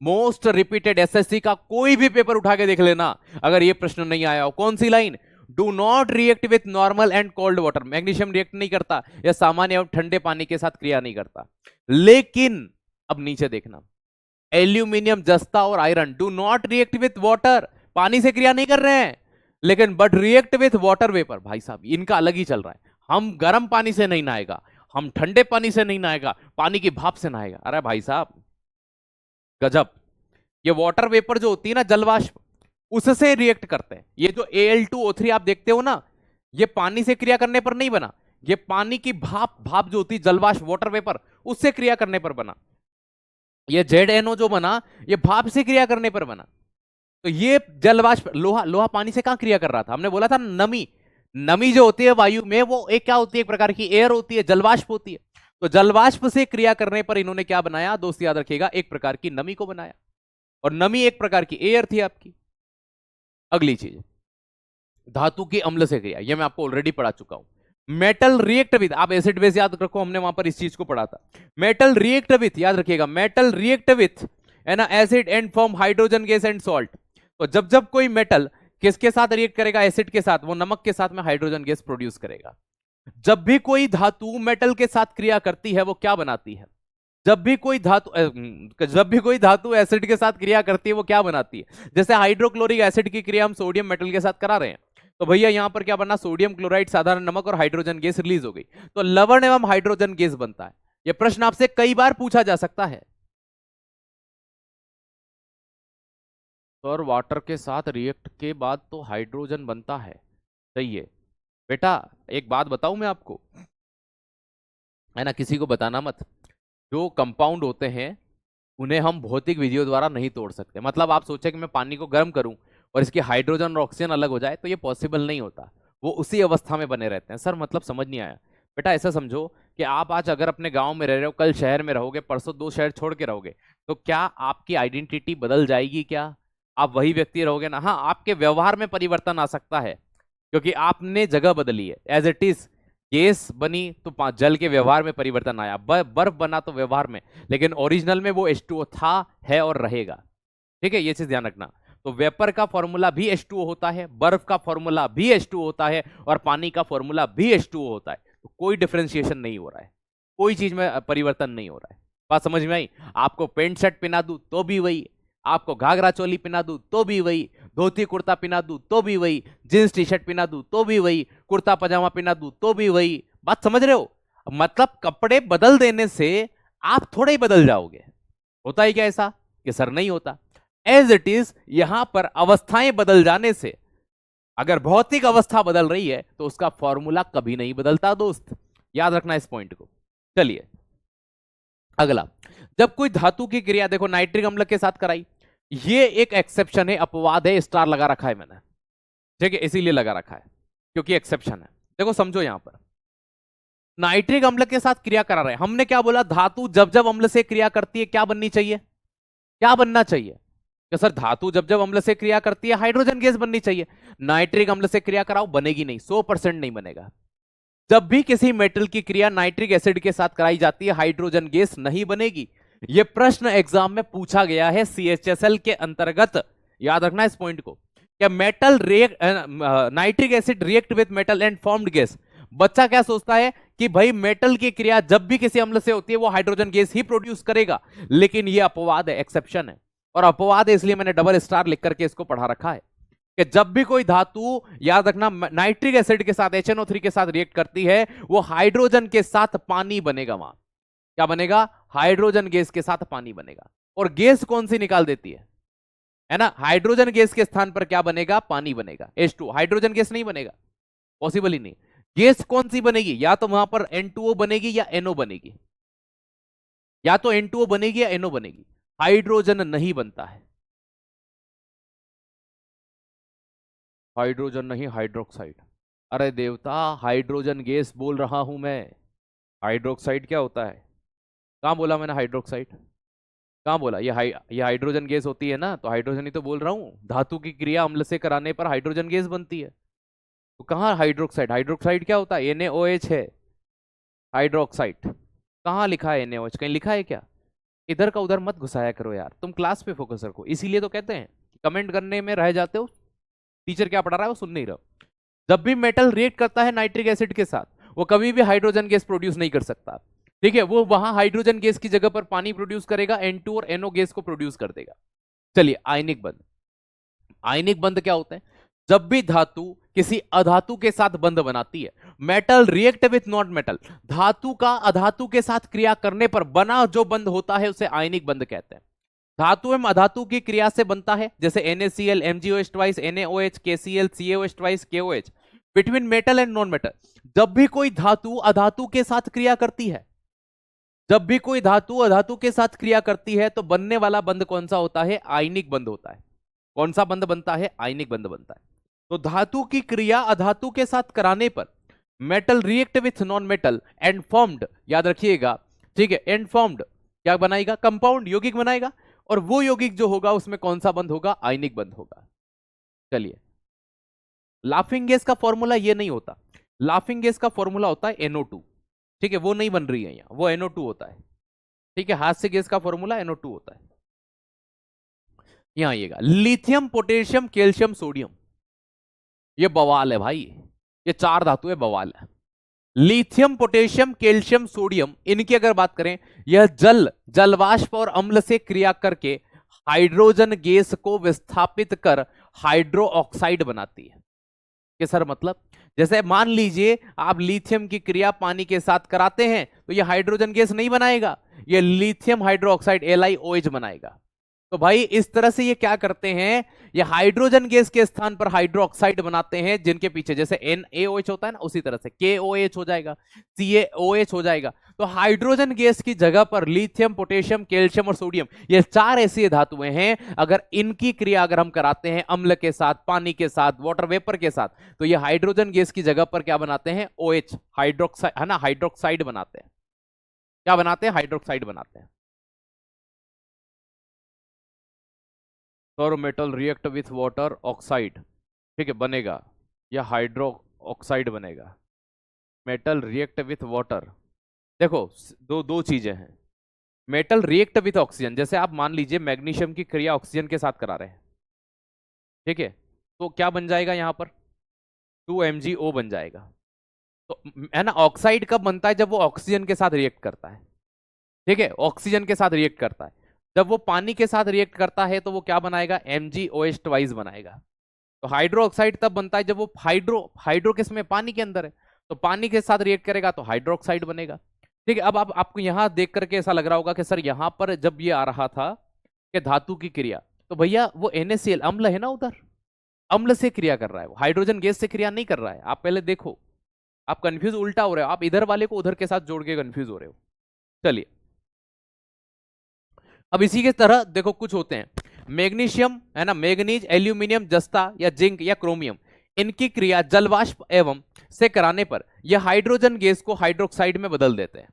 most repeated, SSC का कोई भी पेपर उठा के देख लेना, अगर ये प्रश्न नहीं आया हो, कौन सी line, do not react with normal and cold water. Magnesium react नहीं करता, या सामान्य एवं ठंडे पानी के साथ क्रिया नहीं करता। लेकिन अब नीचे देखना, एल्यूमिनियम, जस्ता और iron do not react with water, पानी से क्रिया नहीं कर रहे हैं, लेकिन but react with water vapour. भाई साहब, इनका अलग ही चल रहा है। हम गर्म पानी से नहीं नहाएगा, हम ठंडे पानी से नहीं नहाएगा, पानी की भाप से नहाएगा। अरे भाई साहब गजब। ये वाटर वेपर जो होती है ना, जलवाष्प, उससे रिएक्ट करते हैं। ये जो Al2O3 आप देखते हो ना, ये पानी से क्रिया करने पर नहीं बना, ये पानी की भाप जो होती है, जलवाष्प, वाटर वेपर, उससे क्रिया करने पर बना। ये ZNO जो बना, ये भाप से क्रिया करने पर बना। तो ये जलवाष्प, लोहा पानी से कहां क्रिया कर रहा था, हमने बोला था नमी जो होती है वायु में, वो एक क्या होती है, एक प्रकार की एयर होती है, जलवाष्प होती है। तो जलवाष्प से क्रिया करने पर इन्होंने क्या बनाया दोस्त, याद रखिएगा, एक प्रकार की नमी को बनाया, और नमी एक प्रकार की एयर थी आपकी। अगली चीज, धातु की अम्ल से क्रिया, ये मैं आपको ऑलरेडी पढ़ा चुका हूं। मेटल रिएक्ट विथ, आप एसिड बेस याद रखो, हमने वहां पर इस चीज को पढ़ा था। मेटल रिएक्ट विथ, याद रखिएगा, मेटल रिएक्ट विथ है ना acid and form hydrogen gas and salt. तो जब जब कोई मेटल किसके साथ रिएक्ट करेगा, एसिड के साथ, वो नमक के साथ में हाइड्रोजन गैस प्रोड्यूस करेगा। जब भी कोई धातु मेटल के साथ क्रिया करती है वो क्या बनाती है, जब भी कोई धातु एसिड के साथ क्रिया करती है वो क्या बनाती है। जैसे हाइड्रोक्लोरिक एसिड की क्रिया हम सोडियम मेटल के साथ करा रहे हैं, तो भैया यहां पर क्या बना, सोडियम क्लोराइड, साधारण नमक और हाइड्रोजन गैस रिलीज हो गई, तो लवण एवं हाइड्रोजन गैस बनता है। यह प्रश्न आपसे कई बार पूछा जा सकता है। और वाटर के साथ रिएक्ट के बाद तो हाइड्रोजन बनता है, सही है बेटा। एक बात बताऊं मैं आपको, है ना, किसी को बताना मत, जो कंपाउंड होते हैं उन्हें हम भौतिक विधियों द्वारा नहीं तोड़ सकते। मतलब आप सोचे कि मैं पानी को गर्म करूं और इसकी हाइड्रोजन और ऑक्सीजन अलग हो जाए, तो ये पॉसिबल नहीं होता, वो उसी अवस्था में बने रहते हैं। सर मतलब समझ नहीं आया। बेटा ऐसा समझो कि आप आज अगर अपने गांव में रह रहे हो, कल शहर में रहोगे, परसों 2 शहर छोड़ के रहोगे, तो क्या आपकी आइडेंटिटी बदल जाएगी? क्या आप वही व्यक्ति रहोगे ना? हाँ, आपके व्यवहार में परिवर्तन आ सकता है, क्योंकि आपने जगह बदली है। एज इट इज गैस बनी तो जल के व्यवहार में परिवर्तन आया, बर्फ बना तो व्यवहार में, लेकिन ओरिजिनल में वो H2O था, है और रहेगा। ठीक है, ये चीज ध्यान रखना। तो वेपर का फॉर्मूला भी H2O होता है, बर्फ का फॉर्मूला भी H2O होता है, और पानी का फॉर्मूला भी H2O होता है। तो कोई डिफरेंशिएशन नहीं हो रहा है, कोई चीज में परिवर्तन नहीं हो रहा है। बात समझ में आई? आपको पेंट शर्ट पहना दूं तो भी वही, आपको घाघरा चोली पहना दूं तो भी वही, धोती कुर्ता पहना दूं तो भी वही, जींस टी शर्ट पहना दूं तो भी वही, कुर्ता पजामा पहना दूं तो भी वही। बात समझ रहे हो? मतलब कपड़े बदल देने से आप थोड़े ही बदल जाओगे। होता है क्या ऐसा? कि सर नहीं होता। एज इट इज यहां पर अवस्थाएं बदल जाने से, अगर भौतिक अवस्था बदल रही है तो उसका फॉर्मूला कभी नहीं बदलता दोस्त, याद रखना इस पॉइंट को। चलिए अगला, जब कोई धातु की क्रिया, देखो नाइट्रिक अम्ल के साथ कराई, ये एक एक्सेप्शन है, अपवाद है, स्टार लगा रखा है मैंने, ठीक है, इसीलिए लगा रखा है क्योंकि एक्सेप्शन है। देखो समझो, यहां पर नाइट्रिक अम्ल के साथ क्रिया करा रहे हैं, हमने क्या बोला, धातु जब जब अम्ल से क्रिया करती है क्या बननी चाहिए, क्या बनना चाहिए? कि सर धातु जब जब अम्ल से क्रिया करती है हाइड्रोजन गैस बननी चाहिए। नाइट्रिक अम्ल से क्रिया कराओ, बनेगी नहीं, 100% नहीं बनेगा। जब भी किसी मेटल की क्रिया नाइट्रिक एसिड के साथ कराई जाती है हाइड्रोजन गैस नहीं बनेगी। यह प्रश्न एग्जाम में पूछा गया है CHSL के अंतर्गत, याद रखना इस पॉइंट को। क्या metal nitric acid react with metal and formed gas. बच्चा क्या सोचता है कि भाई मेटल की क्रिया जब भी किसी अम्ल से होती है वो हाइड्रोजन गैस ही प्रोड्यूस करेगा, लेकिन ये अपवाद है, एक्सेप्शन है। और अपवाद है इसलिए मैंने डबल स्टार लिख करके इसको पढ़ा रखा है कि जब भी कोई धातु, याद रखना, नाइट्रिक एसिड के साथ HNO3 के साथ रिएक्ट करती है वो हाइड्रोजन के साथ पानी बनेगा। वहां क्या बनेगा? हाइड्रोजन गैस के साथ पानी बनेगा। और गैस कौन सी निकाल देती है ना? हाइड्रोजन गैस के स्थान पर क्या बनेगा? पानी बनेगा, H2। हाइड्रोजन गैस नहीं बनेगा, पॉसिबल ही नहीं। गैस कौन सी बनेगी? या तो वहां पर N2O बनेगी या NO बनेगी, या तो N2O बनेगी या NO बनेगी, हाइड्रोजन नहीं बनता है। हाइड्रोजन नहीं, हाइड्रोक्साइड। अरे देवता, हाइड्रोजन गैस बोल रहा हूं मैं, हाइड्रोक्साइड क्या होता है? कहां बोला मैंने हाइड्रोक्साइड? कहां बोला? ये हाइड्रोजन गैस होती है ना, तो हाइड्रोजन ही तो बोल रहा हूं। धातु की क्रिया अम्ल से कराने पर हाइड्रोजन गैस बनती है, तो कहां हाइड्रोक्साइड? हाइड्रोक्साइड क्या होता है? NaOH है हाइड्रोक्साइड। कहां लिखा है NaOH? कहीं लिखा है क्या? इधर का उधर मत घुसाया करो यार, तुम क्लास पे फोकस रखो। इसीलिए तो कहते हैं कमेंट करने में रह जाते हो, टीचर क्या पढ़ा रहा है वो सुन नहीं रहा। जब भी मेटल रिएक्ट करता है नाइट्रिक एसिड के साथ, वो कभी भी हाइड्रोजन गैस प्रोड्यूस नहीं कर सकता, ठीक है। वो वहां हाइड्रोजन गैस की जगह पर पानी प्रोड्यूस करेगा, N2 और NO गैस को प्रोड्यूस कर देगा। चलिए आयनिक बंध। आयनिक बंध क्या होता है? जब भी धातु किसी अधातु के साथ बंध बनाती है, metal react with not metal, धातु का अधातु के साथ क्रिया करने पर बना जो बंध होता है उसे आयनिक बंध कहते हैं। धातु एवं अधातु की क्रिया से बनता है, जैसे NaCl, MgOH twice, NaOH, KCl, CaOH twice, KOH। Between metal and non metal, जब भी कोई धातु अधातु के साथ क्रिया करती है, जब भी कोई धातु अधातु के साथ क्रिया करती है तो बनने वाला बंध कौन सा होता है? आयनिक बंध होता है। कौन सा बंध बनता है? आयनिक बंध बनता है। तो धातु की क्रिया अधातु के साथ कराने पर metal react with non metal and formed, याद रखिएगा, ठीक है, एंड फॉर्म्ड क्या बनाएगा, कंपाउंड, यौगिक बनाएगा, और वो यौगिक जो होगा उसमें कौन सा बंध होगा, आयनिक बंध होगा। चलिए, लाफिंग गैस का फॉर्मूला ये नहीं होता, लाफिंग गैस का फॉर्मूला होता है NO2, ठीक है, वो नहीं बन रही है यहां, वो NO2 होता है, ठीक है, हाथ से गैस का फॉर्मूला NO2 होता है। यहां आइएगा, लिथियम पोटेशियम कैल्शियम सोडियम, ये बवाल है भाई, ये चार धातु है, बवाल है। लिथियम पोटेशियम कैल्शियम सोडियम, इनकी अगर बात करें, यह जलवाष्प और अम्ल से क्रिया करके हाइड्रोजन गैस को विस्थापित कर हाइड्रो ऑक्साइड बनाती है। कि सर मतलब, जैसे मान लीजिए आप लिथियम की क्रिया पानी के साथ कराते हैं तो यह हाइड्रोजन गैस नहीं बनाएगा, यह लिथियम हाइड्रो ऑक्साइड LiOH बनाएगा। तो भाई इस तरह से ये क्या करते हैं, ये हाइड्रोजन गैस के स्थान पर हाइड्रो ऑक्साइड बनाते हैं, जिनके पीछे जैसे NaOH होता है ना, उसी तरह से KOH हो जाएगा, CaOH हो जाएगा। तो हाइड्रोजन गैस की जगह पर लिथियम पोटेशियम कैल्शियम और सोडियम, ये चार ऐसी धातुएं हैं, अगर इनकी क्रिया अगर हम कराते हैं अम्ल के साथ, पानी के साथ, वाटर वेपर के साथ, तो ये हाइड्रोजन गैस की जगह पर क्या बनाते हैं, OH हाइड्रोक्साइड, है ना, हाइड्रोक्साइड बनाते हैं। क्या बनाते हैं, हाइड्रोक्साइड बनाते हैं। और metal react with water oxide, ठीक है, बनेगा, या हाइड्रो ऑक्साइड बनेगा। मेटल रिएक्ट विथ वाटर, देखो दो दो चीजें हैं, मेटल रिएक्ट विथ ऑक्सीजन, जैसे आप मान लीजिए मैग्नीशियम की क्रिया ऑक्सीजन के साथ करा रहे हैं, ठीक है, तो क्या बन जाएगा यहां पर, 2MgO बन जाएगा। तो है ना, ऑक्साइड कब बनता है, जब वो ऑक्सीजन के साथ रिएक्ट करता है, ठीक है, ऑक्सीजन के साथ रिएक्ट करता है। जब वो पानी के साथ रिएक्ट करता है तो वो क्या बनाएगा, MgOH ट्वाइस बनाएगा। तो हाइड्रो ऑक्साइड तब बनता है जब वो हाइड्रो किस में, पानी के अंदर है, तो पानी के साथ रिएक्ट करेगा तो हाइड्रो ऑक्साइड बनेगा। ठीक है, अब आपको यहां देख करके ऐसा लग रहा होगा कि सर यहां पर जब ये आ रहा था कि धातु की क्रिया, तो भैया वो NaCl अम्ल है ना, उधर अम्ल से क्रिया कर रहा है, वो हाइड्रोजन गैस से क्रिया नहीं कर रहा है। आप पहले देखो, आप कंफ्यूज उल्टा हो रहे हो, आप इधर वाले को उधर के साथ जोड़ के कंफ्यूज हो रहे हो। चलिए, अब इसी के तरह देखो कुछ होते हैं, मैग्नीशियम है ना, मैग्नीज, एल्यूमिनियम, जस्ता या जिंक या क्रोमियम, इनकी क्रिया जलवाष्प एवं से कराने पर यह हाइड्रोजन गैस को हाइड्रोक्साइड में बदल देते हैं।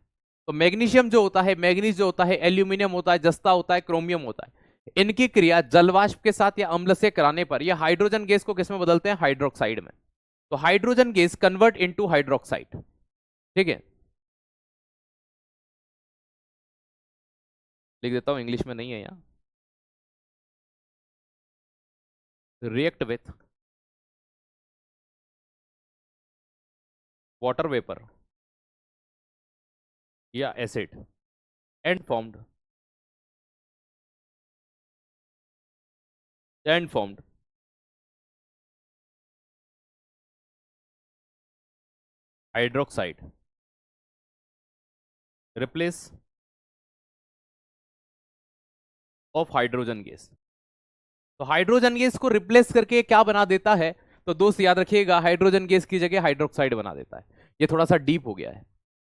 तो मैग्नीशियम जो होता है, मैग्नीज जो होता है, एल्यूमिनियम होता है, जस्ता होता है, क्रोमियम होता है, इनकी क्रिया जलवाष्प के साथ या अम्ल से कराने पर यह हाइड्रोजन गैस को किस में बदलते हैं, हाइड्रोक्साइड में। तो hydrogen gas convert into hydroxide, ठीक है, लिख देता हूं, इंग्लिश में नहीं है यहां, रिएक्ट विथ वाटर वेपर या acid and formed hydroxide, replace of hydrogen gas. तो हाइड्रोजन गैस को रिप्लेस करके क्या बना देता है, तो दोस्त याद रखिएगा, हाइड्रोजन गैस की जगह हाइड्रोक्साइड बना देता है। ये थोड़ा सा डीप हो गया है,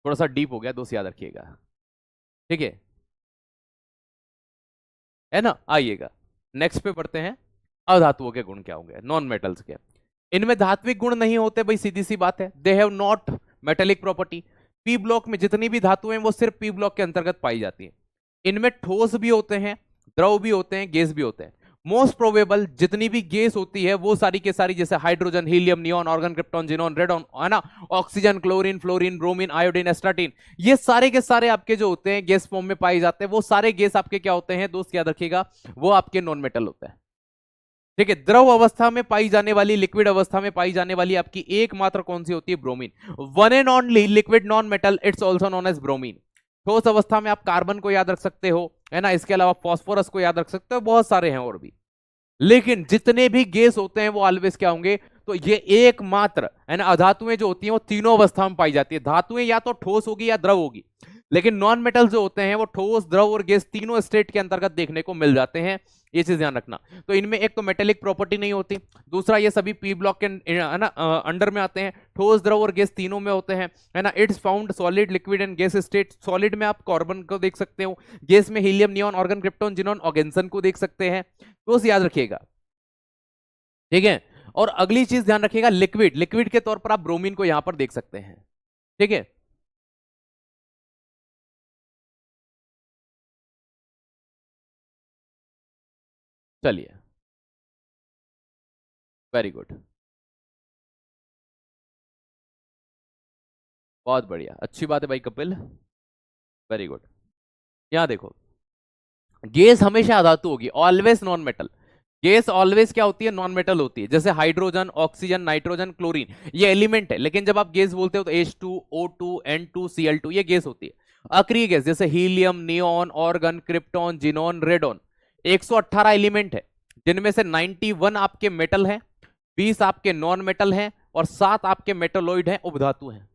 थोड़ा सा डीप हो गया दोस्त, याद रखिएगा, ठीक है ना। आइएगा नेक्स्ट पे पढ़ते हैं, अधातुओं के गुण क्या होंगे, नॉन मेटल्स के। इनमें धात्विक गुण नहीं होते भाई, सीधी सी बात है, they have not metallic property. P block में जितनी भी धातुएं हैं वो सिर्फ पी ब्लॉक के अंतर्गत पाई जाती है। इनमें ठोस भी होते हैं, द्रव भी होते हैं, गैस भी होते हैं। मोस्ट प्रोबेबल जितनी भी गैस होती है वो सारी के सारी, जैसे hydrogen, helium, neon, argon, krypton, xenon, radon, है ना, oxygen, chlorine, fluorine, bromine, iodine, astatine, ये सारे के सारे आपके जो होते हैं गैस फॉर्म में पाए जाते हैं, वो सारे गैस आपके क्या होते हैं दोस्त, याद रखिएगा, वो आपके नॉन मेटल होते हैं। ठीक है, द्रव अवस्था में पाई जाने वाली, लिक्विड अवस्था में पाई जाने वाली आपकी एकमात्र कौन सी होती है, bromine. One and only liquid non metal, it's also known as bromine. ठोस अवस्था में आप कार्बन को याद रख सकते हो, है ना, इसके अलावा फास्फोरस को याद रख सकते हो, बहुत सारे हैं और भी। लेकिन जितने भी गैस होते हैं वो ऑलवेज क्या होंगे, तो ये एकमात्र, है ना, अधातुएं जो होती हैं वो तीनों अवस्था में पाई जाती है। धातुएं या तो ठोस होगी या द्रव होगी, लेकिन नॉन मेटल जो होते हैं वो ठोस, द्रव और गैस तीनों स्टेट के अंतर्गत देखने को मिल जाते हैं, ये चीज ध्यान रखना। तो इनमें एक तो मेटेलिक प्रॉपर्टी नहीं होती, दूसरा ये सभी पी ब्लॉक के, है ना, अंडर में आते हैं, ठोस, द्रव और गैस तीनों में होते हैं, है ना। It's found solid, liquid and gas state. Solid में आप कार्बन को देख सकते हो, गैस में helium, neon, argon, krypton, xenon, oganesson को देख सकते हैं, तो याद रखिएगा, ठीक है। और अगली चीज ध्यान रखिएगा, लिक्विड, लिक्विड के तौर पर आप ब्रोमीन को यहां पर देख सकते हैं। ठीक है, चलिए, वेरी गुड, बहुत बढ़िया, अच्छी बात है भाई कपिल, वेरी गुड। यहां देखो, गैस हमेशा अधातु होगी, always non metal. Gas always क्या होती है, नॉन मेटल होती है। जैसे हाइड्रोजन, ऑक्सीजन, नाइट्रोजन, क्लोरीन, ये एलिमेंट है, लेकिन जब आप गैस बोलते हो तो H2O2 N2 Cl2 ये गैस होती है। अक्रिय गैस जैसे helium, neon, argon, krypton, xenon, radon, 118 element है, जिनमें से 91 आपके मेटल हैं, 20 आपके नॉन मेटल हैं और 7 आपके मेटलोइड हैं, उपधातु हैं।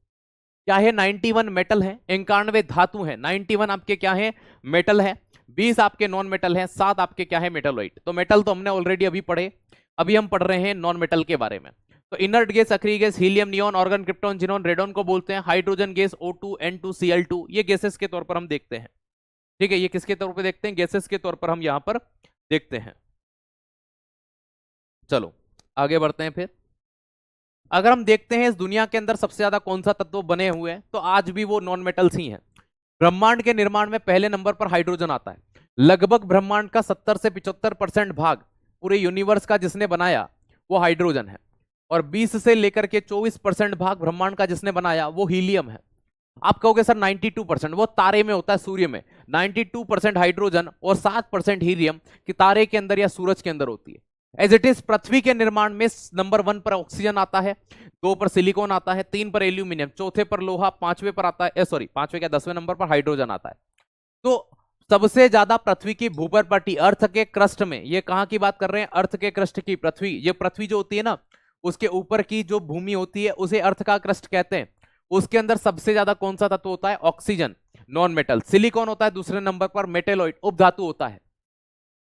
क्या है, 91 मेटल है, 91 धातु है, 91 आपके क्या है, मेटल है, 20 आपके नॉन मेटल है, 7 आपके क्या है, मेटलोइड। तो मेटल तो हमने ऑलरेडी अभी पढ़े, अभी हम पढ़ रहे हैं नॉन मेटल के बारे में। तो इनर्ट गैस, अक्रिय gas, helium, neon, argon, krypton, xenon, radon को बोलते हैं hydrogen gas, O2 N2 Cl2, ये गैसेस के तौर पर हम देखते हैं। ठीक है, ये किसके तौर पर देखते हैं, गैसेस के तौर पर हम यहां पर देखते हैं। चलो आगे बढ़ते हैं फिर। अगर हम देखते हैं इस दुनिया के अंदर सबसे ज्यादा कौन सा तत्व बने हुए हैं, तो आज भी वो नॉन मेटल्स ही हैं। ब्रह्मांड के निर्माण में पहले नंबर पर हाइड्रोजन आता है। लगभग ब्रह्मांड का 70 से 75% भाग पूरे यूनिवर्स का जिसने बनाया वो हाइड्रोजन है, और 20 से लेकर के 24% भाग ब्रह्मांड का जिसने बनाया वो हीलियम है। आप कहोगे सर 92%, वो तारे में होता है, सूर्य में 92% हाइड्रोजन और 7% हीलियम कि तारे के अंदर या सूरज के अंदर होती है। एज इट इज पृथ्वी के निर्माण में नंबर 1 पर ऑक्सीजन आता है, 2 पर सिलिकॉन आता है, 3 पर एल्यूमिनियम, चौथे पर लोहा, 5वें पर आता है, सॉरी 5वें क्या 10वें नंबर पर हाइड्रोजन आता है। तो सबसे ज्यादा पृथ्वी की भूपर पट्टी, अर्थ के क्रस्ट में, ये कहां की बात कर रहे हैं, अर्थ के क्रस्ट की, पृथ्वी, ये पृथ्वी जो होती है ना, उसके ऊपर की जो भूमि होती है उसे अर्थ का क्रस्ट कहते हैं। उसके अंदर सबसे ज्यादा कौन सा तत्व होता है, ऑक्सीजन, नॉन मेटल, सिलिकॉन होता है दूसरे नंबर पर, मेटेलॉइड उपधातु होता है।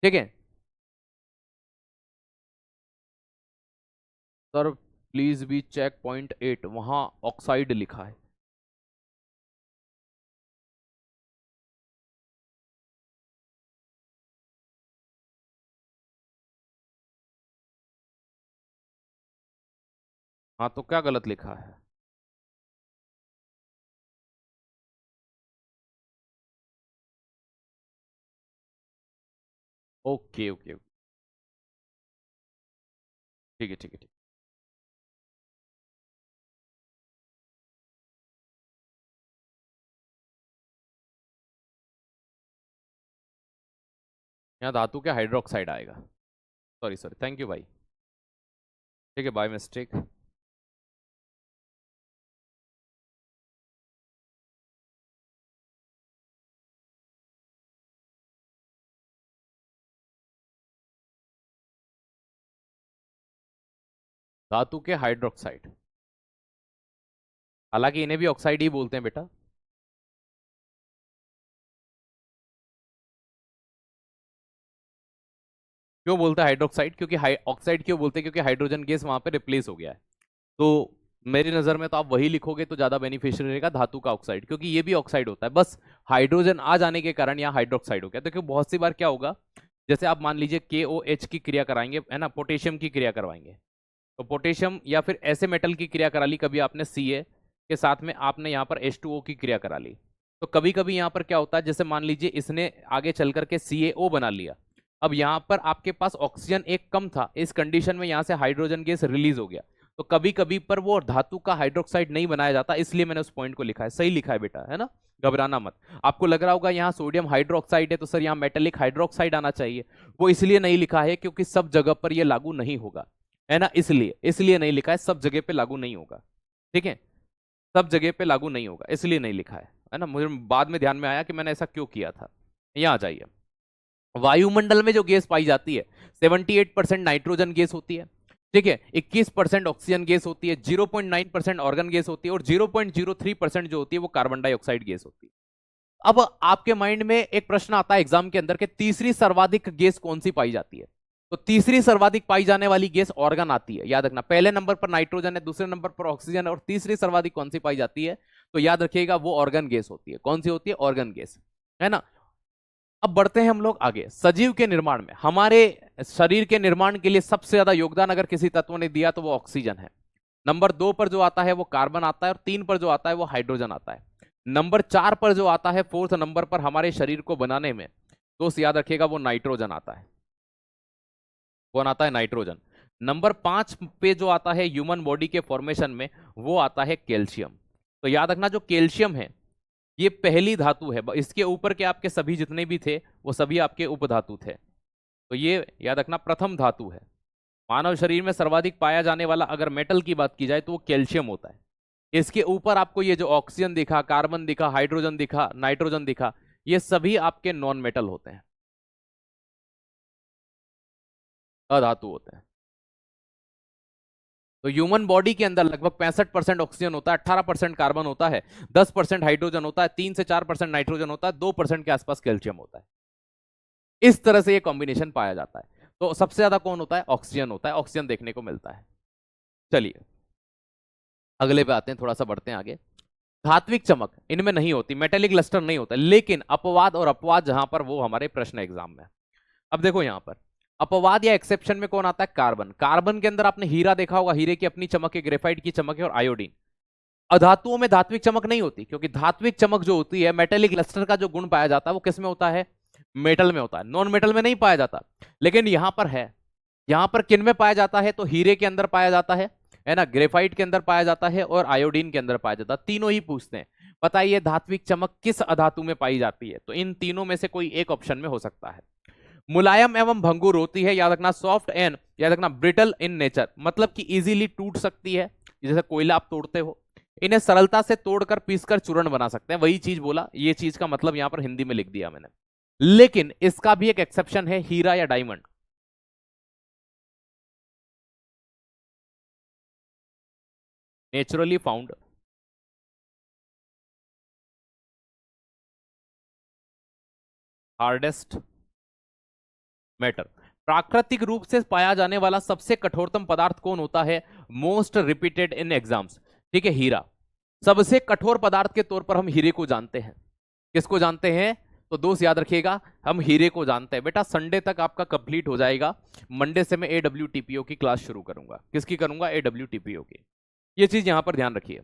ठीक है सर, प्लीज बी चेक .8, वहां ऑक्साइड लिखा है। हाँ तो क्या गलत लिखा है, ओके ओके, ठीक है ठीक है ठीक। यहाँ धातु क्या हाइड्रोक्साइड आएगा, सॉरी सॉरी, थैंक यू भाई, ठीक है, बाय मिस्टेक। धातु के हाइड्रोक्साइड, हालांकि इन्हें भी ऑक्साइड ही बोलते हैं बेटा। क्यों बोलते हैं हाइड्रोक्साइड, क्योंकि ऑक्साइड क्यों बोलते हैं, क्योंकि हाइड्रोजन गैस वहां पे रिप्लेस हो गया है। तो मेरी नजर में तो आप वही लिखोगे तो ज्यादा बेनिफिशियल रहेगा, धातु का ऑक्साइड, क्योंकि ये भी ऑक्साइड होता है, बस हाइड्रोजन आ जाने के कारण यहाँ हाइड्रोक्साइड हो गया। तो क्योंकि बहुत सी बार क्या होगा, जैसे आप मान लीजिए KOH की क्रिया कराएंगे, है ना, पोटेशियम की क्रिया करवाएंगे, तो पोटेशियम या फिर ऐसे मेटल की क्रिया करा ली, कभी आपने Ca के साथ में आपने यहाँ पर H2O की क्रिया करा ली, तो कभी कभी यहाँ पर क्या होता है, जैसे मान लीजिए इसने आगे चल करके CaO बना लिया, अब यहाँ पर आपके पास ऑक्सीजन एक कम था, इस कंडीशन में यहाँ से हाइड्रोजन गैस रिलीज हो गया, तो कभी कभी पर वो धातु का हाइड्रोक्साइड नहीं बनाया जाता, इसलिए मैंने उस पॉइंट को लिखा है, सही लिखा है बेटा, है ना, घबराना मत। आपको लग रहा होगा यहाँ सोडियम हाइड्रोक्साइड है तो सर यहाँ मेटेलिक हाइड्रोक्साइड आना चाहिए, वो इसलिए नहीं लिखा है क्योंकि सब जगह पर ये लागू नहीं होगा, है ना, इसलिए इसलिए नहीं लिखा है, सब जगह पे लागू नहीं होगा। ठीक है, सब जगह पे लागू नहीं होगा, इसलिए नहीं लिखा है ना, मुझे बाद में ध्यान में आया कि मैंने ऐसा क्यों किया था। यहाँ आ जाइए, वायुमंडल में जो गैस पाई जाती है 78% नाइट्रोजन गैस होती है, ठीक है, 21% ऑक्सीजन गैस होती है, 0.9% ऑर्गन गैस होती है, और 0.03% जो होती है वो कार्बन डाइऑक्साइड गैस होती है। अब आपके माइंड में एक प्रश्न आता है एग्जाम के अंदर कि तीसरी सर्वाधिक गैस कौन सी पाई जाती है, तो तीसरी सर्वाधिक पाई जाने वाली गैस ऑर्गन आती है, याद रखना, पहले नंबर पर नाइट्रोजन है, दूसरे नंबर पर ऑक्सीजन है, और तीसरी सर्वाधिक कौन सी पाई जाती है, तो याद रखिएगा वो ऑर्गन गैस होती है। कौन सी होती है, ऑर्गन गैस, है ना। अब बढ़ते हैं हम लोग आगे। सजीव के निर्माण में, हमारे शरीर के निर्माण के लिए सबसे ज्यादा योगदान अगर किसी तत्व ने दिया तो वो ऑक्सीजन है। नंबर 2 पर जो आता है वो कार्बन आता है, और 3 पर जो आता है वो हाइड्रोजन आता है। नंबर 4 पर जो आता है, 4th नंबर पर हमारे शरीर को बनाने में, दोस्त याद रखिएगा, वो नाइट्रोजन आता है। कौन आता है? नाइट्रोजन। नंबर 5 पे जो आता है ह्यूमन बॉडी के फॉर्मेशन में, वो आता है कैल्शियम। तो याद रखना, जो कैल्शियम है ये पहली धातु है, इसके ऊपर के आपके सभी जितने भी थे वो सभी आपके उपधातु थे। तो ये याद रखना प्रथम धातु है। मानव शरीर में सर्वाधिक पाया जाने वाला अगर मेटल की बात की जाए तो वो कैल्शियम होता है। इसके ऊपर आपको ये जो ऑक्सीजन दिखा, कार्बन दिखा, हाइड्रोजन दिखा, नाइट्रोजन दिखा, ये सभी आपके नॉन मेटल होते हैं, अधातु होते हैं। तो ह्यूमन बॉडी के अंदर लगभग 65% ऑक्सीजन होता है, 18% कार्बन होता है, 10% हाइड्रोजन होता है, 3 से 4% नाइट्रोजन होता है, 2% के आसपास कैल्शियम होता है। इस तरह से ये कॉम्बिनेशन पाया जाता है। तो सबसे ज्यादा कौन होता है? ऑक्सीजन होता है, ऑक्सीजन देखने को मिलता है। चलिए अगले पे आते हैं, थोड़ा सा बढ़ते हैं आगे। धात्विक चमक इनमें नहीं होती, मेटेलिक लस्टर नहीं होता, लेकिन अपवाद और अपवाद जहां पर, वो हमारे प्रश्न एग्जाम में। अब देखो यहां पर अपवाद या एक्सेप्शन में कौन आता है? कार्बन। कार्बन के अंदर आपने हीरा देखा होगा, हीरे की अपनी चमक है, ग्रेफाइट की चमक है, और आयोडीन। अधातुओं में धात्विक चमक नहीं होती, क्योंकि धात्विक चमक जो होती है, मेटेलिक लस्टर का जो गुण पाया जाता है वो किस में होता है? मेटल में होता है, नॉन मेटल में नहीं पाया जाता। लेकिन यहां पर है, यहां पर किन में पाया जाता है? तो हीरे के अंदर पाया जाता है ना, ग्रेफाइट के अंदर पाया जाता है, और आयोडीन के अंदर पाया जाता है। तीनों ही पूछते हैं, बताइए धात्विक चमक किस अधातु में पाई जाती है? तो इन तीनों में से कोई एक ऑप्शन में हो सकता है। मुलायम एवं भंगुर होती है, याद रखना, सॉफ्ट एंड, याद रखना, ब्रिटल इन नेचर, मतलब कि इजीली टूट सकती है, जैसे कोयला आप तोड़ते हो। इन्हें सरलता से तोड़कर पीसकर चूर्ण बना सकते हैं, वही चीज बोला, ये चीज का मतलब यहां पर हिंदी में लिख दिया मैंने। लेकिन इसका भी एक एक्सेप्शन है, हीरा या diamond. Naturally found hardest matter, प्राकृतिक रूप से पाया जाने वाला सबसे कठोरतम पदार्थ कौन होता है? मोस्ट रिपीटेड इन एग्जाम्स, ठीक है, हीरा। सबसे कठोर पदार्थ के तौर पर हम हीरे को जानते हैं। किसको जानते हैं? तो दोस्त याद रखिएगा, हम हीरे को जानते हैं। बेटा संडे तक आपका कंप्लीट हो जाएगा, मंडे से मैं AWTPO की क्लास शुरू करूंगा। किसकी करूंगा? AWTPO की। ये चीज यहां पर ध्यान रखिए।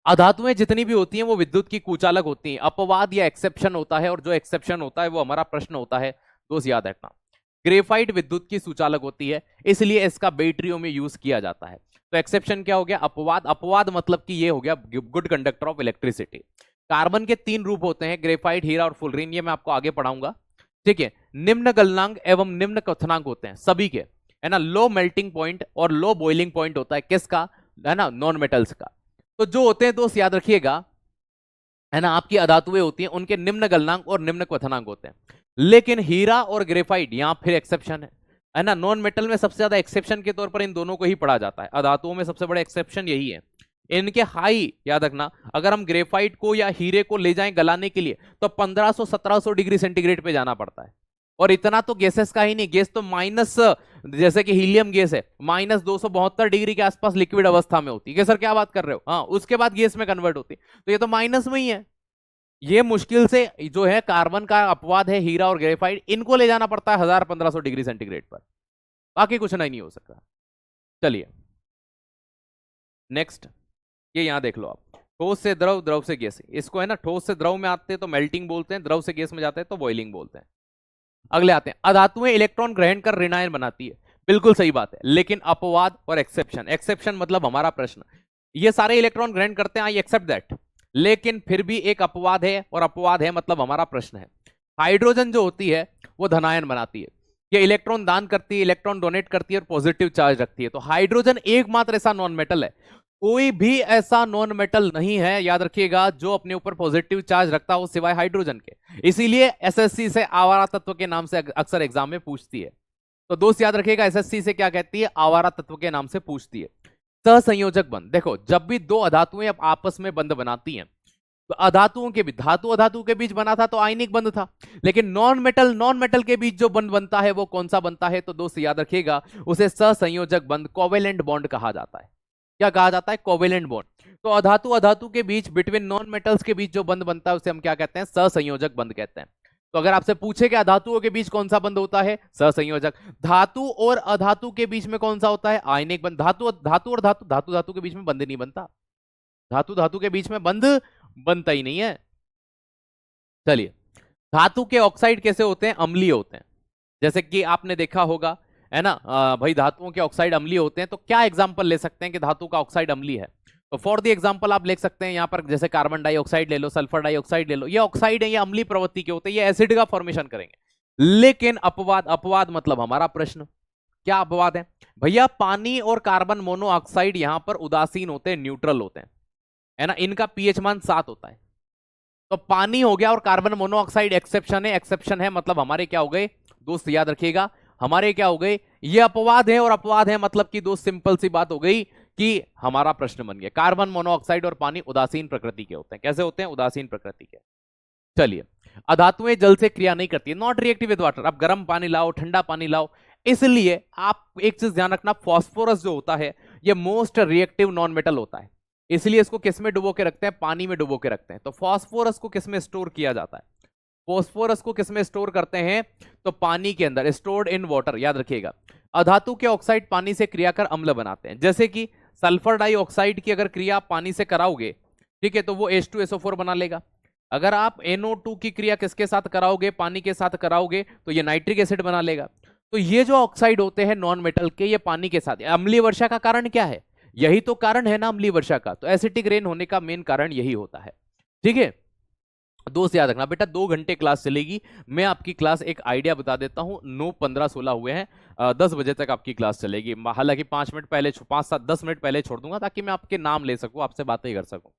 अधातुएं जितनी भी होती हैं वो विद्युत की कुचालक होती हैं। अपवाद या एक्सेप्शन होता है, और जो एक्सेप्शन होता है वो हमारा प्रश्न होता है, दोस्त याद रखना। ग्रेफाइट विद्युत की सुचालक होती है, इसलिए इसका बैटरियों में यूज किया जाता है। तो एक्सेप्शन क्या हो गया? अपवाद। अपवाद मतलब कि ये हो गया good conductor of electricity. Carbon के 3 रूप होते हैं, ग्रेफाइट, हीरा और फुलरीन, ये मैं आपको आगे पढ़ाऊंगा, ठीक है। निम्न गलनांक एवं निम्न क्वथनांक होते हैं सभी के, है ना। लो मेल्टिंग पॉइंट और लो बॉइलिंग पॉइंट होता है किसका? है ना, नॉन मेटल्स का। तो जो होते हैं दोस्त याद रखिएगा, है ना, आपकी अधातुएं होती हैं, उनके निम्न गलनांक और निम्न क्वथनांक होते हैं। लेकिन हीरा और ग्रेफाइट यहां फिर एक्सेप्शन है ना। नॉन मेटल में सबसे ज्यादा एक्सेप्शन के तौर पर इन दोनों को ही पढ़ा जाता है, अधातुओं में सबसे बड़ा एक्सेप्शन यही है। इनके हाई, याद रखना, अगर हम ग्रेफाइट को या हीरे को ले जाएं गलाने के लिए तो 1500-1700 डिग्री सेंटीग्रेड पे जाना पड़ता है। और इतना तो गैसेस का ही नहीं, गैस तो माइनस, जैसे कि हीलियम गैस है, -272 डिग्री के आसपास लिक्विड अवस्था में होती है। सर क्या बात कर रहे हो? हाँ, उसके बाद गैस में कन्वर्ट होती है, तो ये तो माइनस में ही है। ये मुश्किल से जो है कार्बन का अपवाद है, हीरा और ग्रेफाइट, इनको ले जाना पड़ता है 1000-1500 डिग्री सेंटीग्रेड पर, बाकी कुछ नहीं हो सकता। चलिए नेक्स्ट, ये यहां देख लो आप, ठोस से द्रव, द्रव से गैस, इसको है ना, ठोस से द्रव में आते हैं तो मेल्टिंग बोलते हैं, द्रव से गैस में जाते हैं तो बॉइलिंग बोलते हैं। अगले आते हैं, अधातुएं इलेक्ट्रॉन ग्रहण कर ऋण आयन बनाती है, बिल्कुल सही बात है। लेकिन अपवाद और एक्सेप्शन, एक्सेप्शन मतलब हमारा प्रश्न, ये सारे इलेक्ट्रॉन ग्रहण करते हैं, आई एक्सेप्ट दैट, लेकिन फिर भी एक अपवाद है, और अपवाद है मतलब हमारा प्रश्न है। हाइड्रोजन जो होती है वो धनायन बनाती है, ये इलेक्ट्रॉन दान करती है, इलेक्ट्रॉन डोनेट करती है और पॉजिटिव चार्ज रखती है। तो हाइड्रोजन एकमात्र ऐसा नॉन मेटल है, कोई भी ऐसा नॉन मेटल नहीं है, याद रखिएगा, जो अपने ऊपर पॉजिटिव चार्ज रखता हो सिवाय हाइड्रोजन के। इसीलिए एसएससी से आवारा तत्व के नाम से अक्सर एग्जाम में पूछती है। तो दोस्त याद रखिएगा, एसएससी से क्या कहती है? आवारा तत्व के नाम से पूछती है। सहसंयोजक बंध, देखो जब भी दो अधातुएं आपस में बंध बनाती हैं, तो अधातुओं के बीच, धातु अधातु के बीच बना था तो आयनिक बंध था, लेकिन नॉन मेटल के बीच जो बंध बनता है वो कौन सा बनता है? तो दोस्त याद रखिएगा, उसे सहसंयोजक बंध, कोवेलेंट बॉन्ड कहा जाता है। क्या कहा जाता है? Covalent bond. तो अधातु अधातु के बीच, बिटवीन नॉन मेटल्स के बीच जो बंध बनता है उसे हम क्या कहते हैं? सहसंयोजक बंध कहते हैं। तो अगर आपसे पूछे कि अधातुओं के बीच कौन सा बंध होता है, सहसंयोजक। धातु और अधातु के बीच में कौन सा होता है, आयनिक बंध। धातु धातु और धातु धातु धातु के बीच में बंध नहीं बनता, धातु धातु के बीच में बंध बनता ही नहीं है। चलिए, धातु के ऑक्साइड कैसे होते हैं, अम्लीय होते हैं। जैसे कि आपने देखा होगा, है ना, भाई धातुओं के ऑक्साइड अम्लीय होते हैं, तो क्या एग्जांपल ले सकते हैं कि धातु का ऑक्साइड अम्लीय है। तो फॉर द एग्जांपल आप लिख सकते हैं यहाँ पर, जैसे कार्बन डाइऑक्साइड ले लो, सल्फर डाइऑक्साइड ले लो, ये ऑक्साइड है, ये अम्लीय प्रवृत्ति के होते हैं, ये एसिड का फॉर्मेशन करेंगे। लेकिन अपवाद, अपवाद मतलब हमारा प्रश्न, क्या अपवाद है भैया, पानी और कार्बन मोनोऑक्साइड यहां पर उदासीन होते हैं, न्यूट्रल होते हैं, है ना, इनका पीएच मान 7 होता है। तो पानी हो गया और कार्बन मोनोऑक्साइड एक्सेप्शन है, एक्सेप्शन है मतलब हमारे क्या हो गए दोस्त, याद रखिएगा, हमारे क्या हो गए, ये अपवाद है, और अपवाद है मतलब कि दोस्त सिंपल सी बात हो गई कि हमारा प्रश्न बन गया, कार्बन मोनोऑक्साइड और पानी उदासीन प्रकृति के होते हैं। कैसे होते हैं, उदासीन प्रकृति के। चलिए, अधातुएं जल से क्रिया नहीं करती, नॉट रिएक्टिव विद वाटर। आप गर्म पानी लाओ, ठंडा पानी लाओ, इसलिए आप एक चीज ध्यान रखना, फास्फोरस जो होता है ये मोस्ट रिएक्टिव नॉन मेटल होता है, इसलिए इसको किस में डुबो के रखते हैं, पानी में डुबो के रखते हैं। तो फास्फोरस को किस में स्टोर किया जाता है, फास्फोरस को किस में स्टोर करते हैं, तो पानी के अंदर, स्टोर्ड इन वाटर, याद रखिएगा। अधातु के ऑक्साइड पानी से क्रिया कर अम्ल बनाते हैं, जैसे कि सल्फर डाइऑक्साइड की अगर क्रिया आप पानी से कराओगे, ठीक है, तो वो H2SO4 बना लेगा। अगर आप NO2 की क्रिया किसके साथ कराओगे, पानी के साथ कराओगे, तो ये नाइट्रिक एसिड बना लेगा। तो ये जो ऑक्साइड होते हैं नॉन मेटल के, ये पानी के साथ, अम्लीय वर्षा का कारण क्या है, यही तो कारण है ना अम्लीय वर्षा का, तो एसिटिक रेन होने का मेन कारण यही होता है। ठीक है दोस्त, याद रखना बेटा, 2 घंटे क्लास चलेगी। मैं आपकी क्लास एक आइडिया बता देता हूं, 9, 15, 16 हुए हैं, 10 बजे तक आपकी क्लास चलेगी। हालांकि 5 मिनट पहले, 5, 7, 10 मिनट पहले छोड़ दूंगा ताकि मैं आपके नाम ले सकूं, आपसे बातें कर सकूं,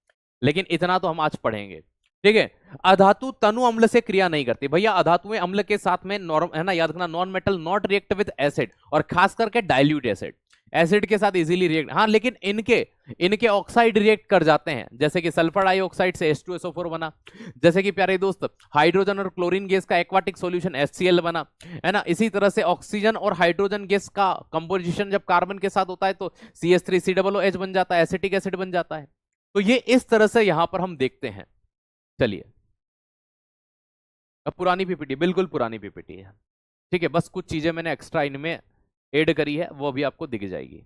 लेकिन इतना तो हम आज पढ़ेंगे। ठीक है, अधातु तनु अम्ल से क्रिया नहीं करती भैया, अधातुएं अम्ल के साथ में नॉर्म, है ना, याद रखना, non metal not react with acid, और खास करके डाइल्यूट एसिड, एसिड के साथ इजीली रिएक्ट, हाँ, लेकिन इनके ऑक्साइड रिएक्ट कर जाते हैं, जैसे कि सल्फर डाइऑक्साइड से H2SO4 बना, जैसे कि प्यारे दोस्त हाइड्रोजन और क्लोरीन गैस का एक्वाटिक सॉल्यूशन HCl बना, है ना। इसी तरह से ऑक्सीजन और हाइड्रोजन गैस का कंपोजिशन जब कार्बन के साथ होता है तो CH3COOH बन जाता है, एसिटिक एसिड बन जाता है। तो ये इस तरह से यहां पर हम देखते हैं। चलिए, अब पुरानी पीपीटी, बिल्कुल पुरानी पीपीटी है, ठीक है, बस कुछ चीजें मैंने एक्स्ट्रा इनमें ऐड करी है, वो भी आपको दिख जाएगी।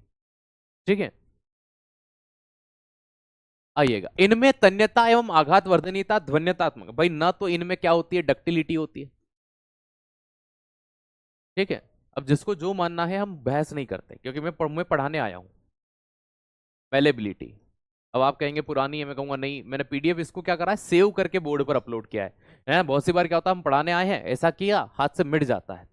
ठीक है, आइएगा, इनमें तन्यता एवं आघात वर्धनीयता ध्वन्यतात्मक, भाई ना तो इनमें क्या होती है, डक्टिलिटी होती है। ठीक है, अब जिसको जो मानना है, हम बहस नहीं करते, क्योंकि मैं पढ़ाने आया हूं। पेलेबिलिटी, अब आप कहेंगे पुरानी है, मैं कहूंगा नहीं, मैंने PDF इसको क्या करा है, सेव करके बोर्ड पर अपलोड किया है। बहुत सी बार क्या होता है, हम पढ़ाने आए हैं, ऐसा किया, हाथ से मिट जाता है,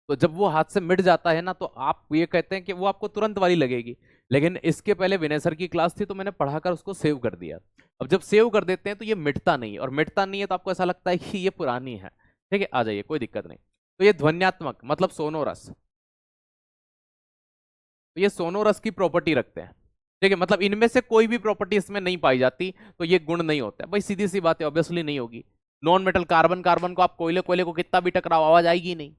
तो जब वो हाथ से मिट जाता है ना, तो आप ये कहते हैं कि वो आपको तुरंत वाली लगेगी, लेकिन इसके पहले विनय सर की क्लास थी तो मैंने पढ़ाकर उसको सेव कर दिया। अब जब सेव कर देते हैं तो ये मिटता नहीं है, और मिटता नहीं है तो आपको ऐसा लगता है कि ये पुरानी है। ठीक है, आ जाइए, कोई दिक्कत नहीं। तो ये ध्वन्यात्मक मतलब सोनोरस, तो ये सोनोरस की प्रॉपर्टी रखते हैं। ठीक है, मतलब इनमें से कोई भी प्रॉपर्टी इसमें नहीं पाई जाती, तो ये गुण नहीं होता भाई, सीधी सी बात है, ऑब्वियसली नहीं होगी। नॉन मेटल कार्बन कार्बन को आप कोयले कोयले को कितना भी टकराओ, आवाज आएगी नहीं।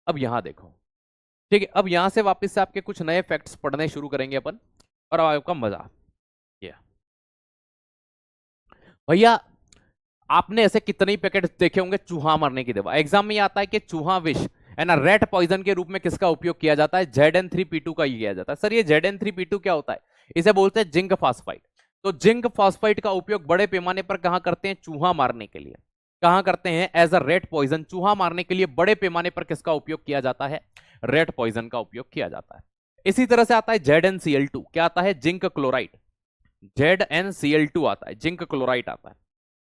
अब यहां देखो, ठीक है, अब यहां से वापस से आपके कुछ नए फैक्ट्स पढ़ने शुरू करेंगे अपन, और अब आपका मजा। भैया आपने ऐसे कितने ही पैकेट देखे होंगे चूहा मारने की दवा, एग्जाम में आता है कि चूहा विष, है ना, रेड पॉइजन के रूप में किसका उपयोग किया जाता है, ZN3P2 का किया जाता है। सर ये ZN3P2 क्या होता है, इसे बोलते हैं जिंक फास्फाइड। तो जिंक फास्फाइड का उपयोग बड़े पैमाने पर कहां करते हैं, चूहा मारने के लिए। कहां करते हैं, एज अ रेड पॉइजन, चूहा मारने के लिए बड़े पैमाने पर किसका उपयोग किया जाता है, रेड पॉइजन का उपयोग किया जाता है। इसी तरह से आता है ZnCl2, क्या आता है, जिंक क्लोराइड, ZnCl2 आता है, जिंक क्लोराइड आता है।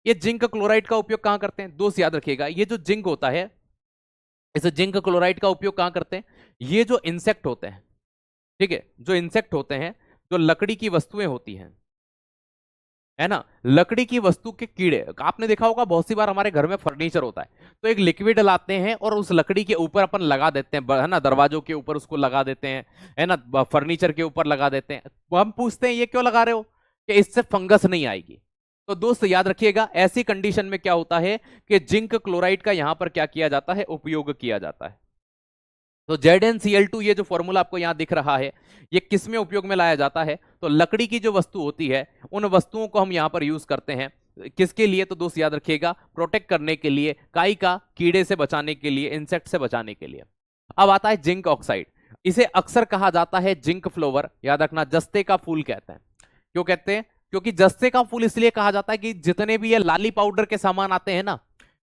ये जिंक क्लोराइड का उपयोग कहां करते हैं दोस्त, याद रखिएगा, ये जो जिंक होता है, इस जिंक क्लोराइड का उपयोग कहां करते हैं, ये जो इंसेक्ट होते हैं, ठीक है, जो इंसेक्ट होते हैं, जो लकड़ी की वस्तुएं होती हैं, है ना, लकड़ी की वस्तु के कीड़े, आपने देखा होगा बहुत सी बार हमारे घर में फर्नीचर होता है, तो एक लिक्विड लाते हैं और उस लकड़ी के ऊपर अपन लगा देते हैं, है ना, दरवाजों के ऊपर उसको लगा देते हैं, है ना, फर्नीचर के ऊपर लगा देते हैं। तो हम पूछते हैं ये क्यों लगा रहे हो, कि इससे फंगस नहीं आएगी। तो दोस्त याद रखिएगा, ऐसी कंडीशन में क्या होता है कि जिंक क्लोराइड का यहां पर क्या किया जाता है, उपयोग किया जाता है। तो ZnCl2 ये जो फॉर्मूला आपको यहां दिख रहा है, ये किस में उपयोग में लाया जाता है, तो लकड़ी की जो वस्तु होती है, उन वस्तुओं को हम यहां पर यूज करते हैं किसके लिए, तो दोस्त याद रखिएगा प्रोटेक्ट करने के लिए, काई का कीड़े से बचाने के लिए, इंसेक्ट से बचाने के लिए। अब आता है जिंक ऑक्साइड। इसे अक्सर कहा जाता है जिंक फ्लोवर, याद रखना, जस्ते का फूल कहते हैं। क्यों कहते हैं? क्योंकि जस्ते का फूल इसलिए कहा जाता है कि जितने भी ये लाली पाउडर के सामान आते हैं ना,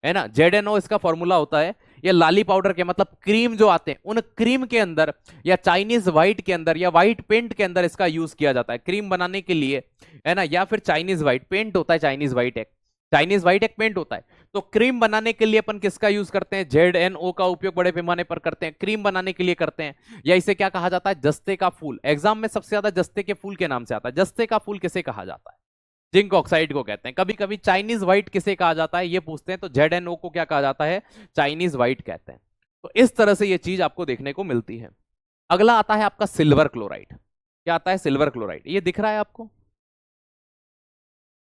है ना, ZNO इसका फॉर्मूला होता है, ये लाली पाउडर के मतलब क्रीम जो आते हैं, उन क्रीम के अंदर या चाइनीज व्हाइट के अंदर या व्हाइट पेंट के अंदर इसका यूज किया जाता है क्रीम बनाने के लिए, है ना, या फिर चाइनीज व्हाइट पेंट होता है, चाइनीज व्हाइट एक पेंट होता है। तो क्रीम बनाने के लिए अपन किसका यूज करते हैं? ZNO का उपयोग बड़े पैमाने पर करते हैं, क्रीम बनाने के लिए करते हैं। या इसे क्या कहा जाता है? जस्ते का फूल। एग्जाम में सबसे ज्यादा जस्ते के फूल के नाम से आता है। जस्ते का फूल किसे कहा जाता है? जिंक ऑक्साइड को कहते हैं। कभी कभी चाइनीज व्हाइट किसे कहा जाता है ये पूछते हैं, तो ZNO को क्या कहा जाता है? चाइनीज व्हाइट कहते हैं। तो इस तरह से ये चीज आपको देखने को मिलती है। अगला आता है आपका सिल्वर क्लोराइड। क्या आता है? Silver chloride. ये दिख रहा है आपको?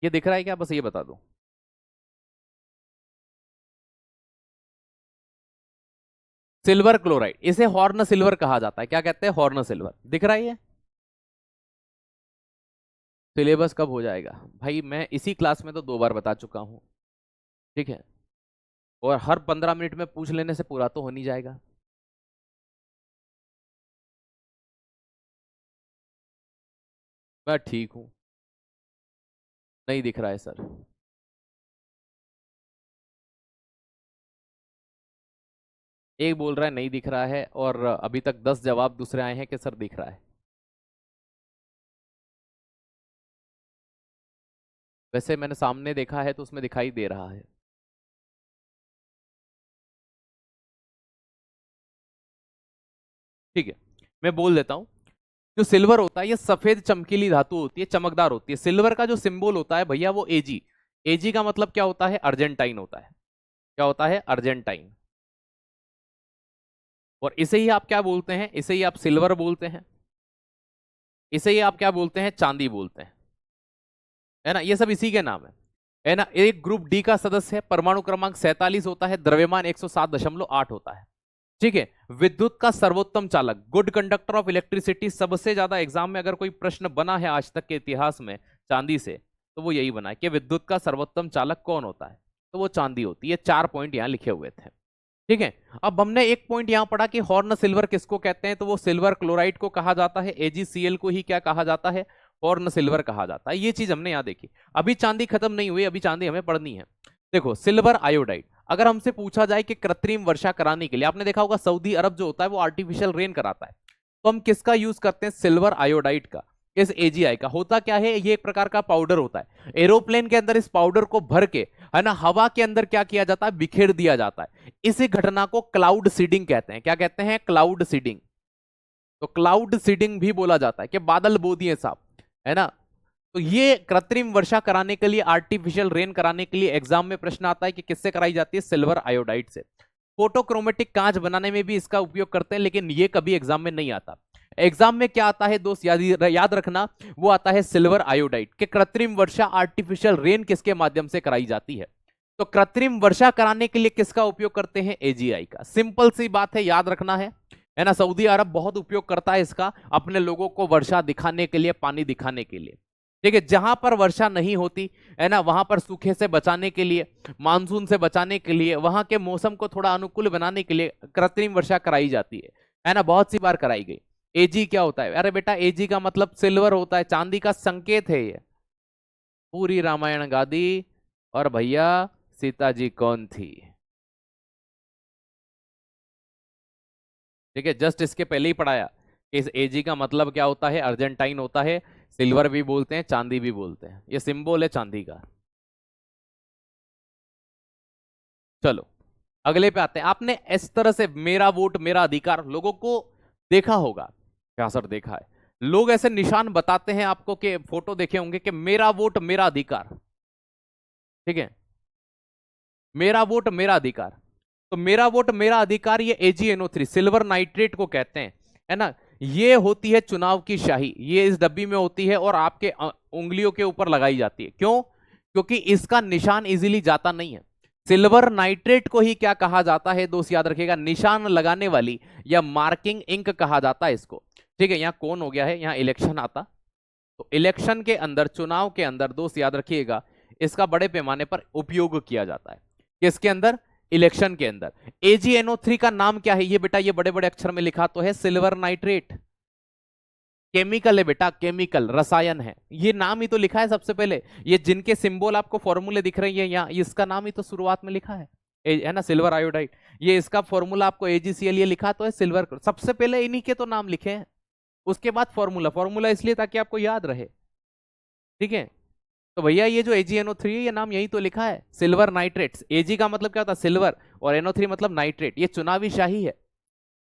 ये दिख रहा है क्या? बस ये बता दो। सिल्वर क्लोराइड, इसे हॉर्न सिल्वर कहा जाता है। क्या कहते हैं? Horn silver. दिख रहा है ये? सिलेबस कब हो जाएगा भाई? मैं इसी क्लास में तो 2 बार बता चुका हूं, ठीक है, और हर 15 मिनट में पूछ लेने से पूरा तो हो नहीं जाएगा। मैं ठीक हूं। नहीं दिख रहा है सर। एक बोल रहा है नहीं दिख रहा है, और अभी तक 10 जवाब दूसरे आए हैं कि सर दिख रहा है। वैसे मैंने सामने देखा है तो उसमें दिखाई दे रहा है। ठीक है, मैं बोल देता हूं। जो सिल्वर होता है ये सफेद चमकीली धातु होती है, चमकदार होती है। सिल्वर का जो सिंबल होता है भैया वो एजी। एजी का मतलब क्या होता है? अर्जेंटाइन होता है। क्या होता है? अर्जेंटाइन। और इसे ही आप क्या बोलते हैं? इसे ही आप सिल्वर बोलते हैं, इसे ही आप क्या बोलते हैं? चांदी बोलते हैं, है ना। ये सब इसी के नाम है ना। एक ग्रुप डी का सदस्य है, परमाणु क्रमांक 47 होता है, द्रव्यमान 107.8 होता है। ठीक है। विद्युत का सर्वोत्तम चालक, गुड कंडक्टर ऑफ इलेक्ट्रिसिटी, सबसे ज्यादा एग्जाम में अगर कोई प्रश्न बना है आज तक के इतिहास में चांदी से, तो वो यही बना है कि विद्युत का सर्वोत्तम चालक कौन होता है, तो वो चांदी होती है। 4 पॉइंट यहां लिखे हुए थे। ठीक है। अब हमने एक पॉइंट यहां पढ़ा कि हॉर्न सिल्वर किसको कहते हैं, तो वो सिल्वर क्लोराइड को कहा जाता है। AgCl को ही क्या कहा जाता है? हॉर्न सिल्वर कहा जाता है। ये चीज हमने यहां देखी। अभी चांदी खत्म नहीं हुई, अभी चांदी हमें पढ़नी है। देखो सिल्वर आयोडाइड, अगर हमसे पूछा जाए कि कृत्रिम वर्षा कराने के लिए, आपने देखा होगा सऊदी अरब जो होता है वो आर्टिफिशियल रेन कराता है, तो हम किसका यूज करते हैं? सिल्वर आयोडाइड का। इस AgI का होता क्या है? ये एक प्रकार का पाउडर होता है। एरोप्लेन के अंदर इस पाउडर को भर के, है ना, हवा के अंदर क्या किया जाता है? बिखेर दिया जाता है। इसी घटना को क्लाउड सीडिंग कहते हैं। क्या कहते हैं? Cloud seeding. तो क्लाउड सीडिंग भी बोला जाता है कि बादल बो दिए साहब, है ना। तो ये कृत्रिम वर्षा कराने के लिए, आर्टिफिशियल रेन कराने के लिए एग्जाम में प्रश्न आता है कि किससे कराई जाती है? सिल्वर आयोडाइड से। फोटोक्रोमेटिक कांच बनाने में भी इसका उपयोग करते हैं, लेकिन ये कभी एग्जाम में नहीं आता। एग्जाम में क्या आता है दोस्त? याद रखना, वो आता है सिल्वर आयोडाइड के। कृत्रिम वर्षा, आर्टिफिशियल रेन किसके माध्यम से कराई जाती है? तो कृत्रिम वर्षा कराने के लिए किसका उपयोग करते हैं? AgI का। सिंपल सी बात है, याद रखना है ना। सऊदी अरब बहुत उपयोग करता है इसका, अपने लोगों को वर्षा दिखाने के लिए, पानी दिखाने के लिए। ठीक है। जहां पर वर्षा नहीं होती, है ना, वहां पर सूखे से बचाने के लिए, मानसून से बचाने के लिए, वहां के मौसम को थोड़ा अनुकूल बनाने के लिए कृत्रिम वर्षा कराई जाती है ना। बहुत सी बार कराई गई। AG क्या होता है? अरे बेटा AG का मतलब सिल्वर होता है, चांदी का संकेत है ये। पूरी रामायण गा दी, और भैया सीता जी कौन थी? ठीक है, जस्ट इसके पहले ही पढ़ाया कि इस AG का मतलब क्या होता है? अर्जेंटाइन होता है। सिल्वर भी बोलते हैं, चांदी भी बोलते हैं। ये सिंबल है चांदी का। चलो अगले पे आते हैं। आपने इस तरह से मेरा वोट मेरा अधिकार लोगों को देखा होगा। क्या सर? देखा है। लोग ऐसे निशान बताते हैं आपको, कि फोटो देखे होंगे कि मेरा वोट मेरा अधिकार। ठीक है, मेरा वोट मेरा अधिकार। तो मेरा वोट मेरा अधिकार, ये AgNO3 सिल्वर नाइट्रेट को कहते हैं, है ना। ये होती है चुनाव की शाही, ये इस डब्बी में होती है और आपके उंगलियों के ऊपर लगाई जाती है। क्यों? क्योंकि इसका निशान इजीली जाता नहीं है। सिल्वर नाइट्रेट को ही क्या कहा जाता है दोस्त? याद रखिएगा, निशान लगाने वाली या मार्किंग इंक कहा जाता है इसको। ठीक है, यहां कौन हो गया है, यहां इलेक्शन आता, तो इलेक्शन के अंदर, चुनाव के अंदर दोस्त याद रखिएगा, इसका बड़े पैमाने पर उपयोग किया जाता है। किसके अंदर? इलेक्शन के अंदर। AgNO3 का नाम क्या है? ये बेटा ये बड़े बड़े अक्षर में लिखा तो है सिल्वर नाइट्रेट। केमिकल है बेटा, केमिकल, रसायन है। ये नाम ही तो लिखा है सबसे पहले। ये जिनके सिंबल आपको फॉर्मूले दिख रही है यहाँ, इसका नाम ही तो शुरुआत में लिखा है ना, सिल्वर आयोडाइड। ये इसका फॉर्मूला आपको AgCl ये लिखा तो है सिल्वर। सबसे पहले इन्हीं के तो नाम लिखे हैं, उसके बाद फॉर्मूला। फॉर्मूला इसलिए ताकि आपको याद रहे, ठीक है। तो भैया ये जो AgNO3 है, ये नाम यही तो लिखा है, सिल्वर नाइट्रेट। Ag का मतलब क्या होता है? सिल्वर, और NO3 मतलब नाइट्रेट। ये चुनावी शाही है।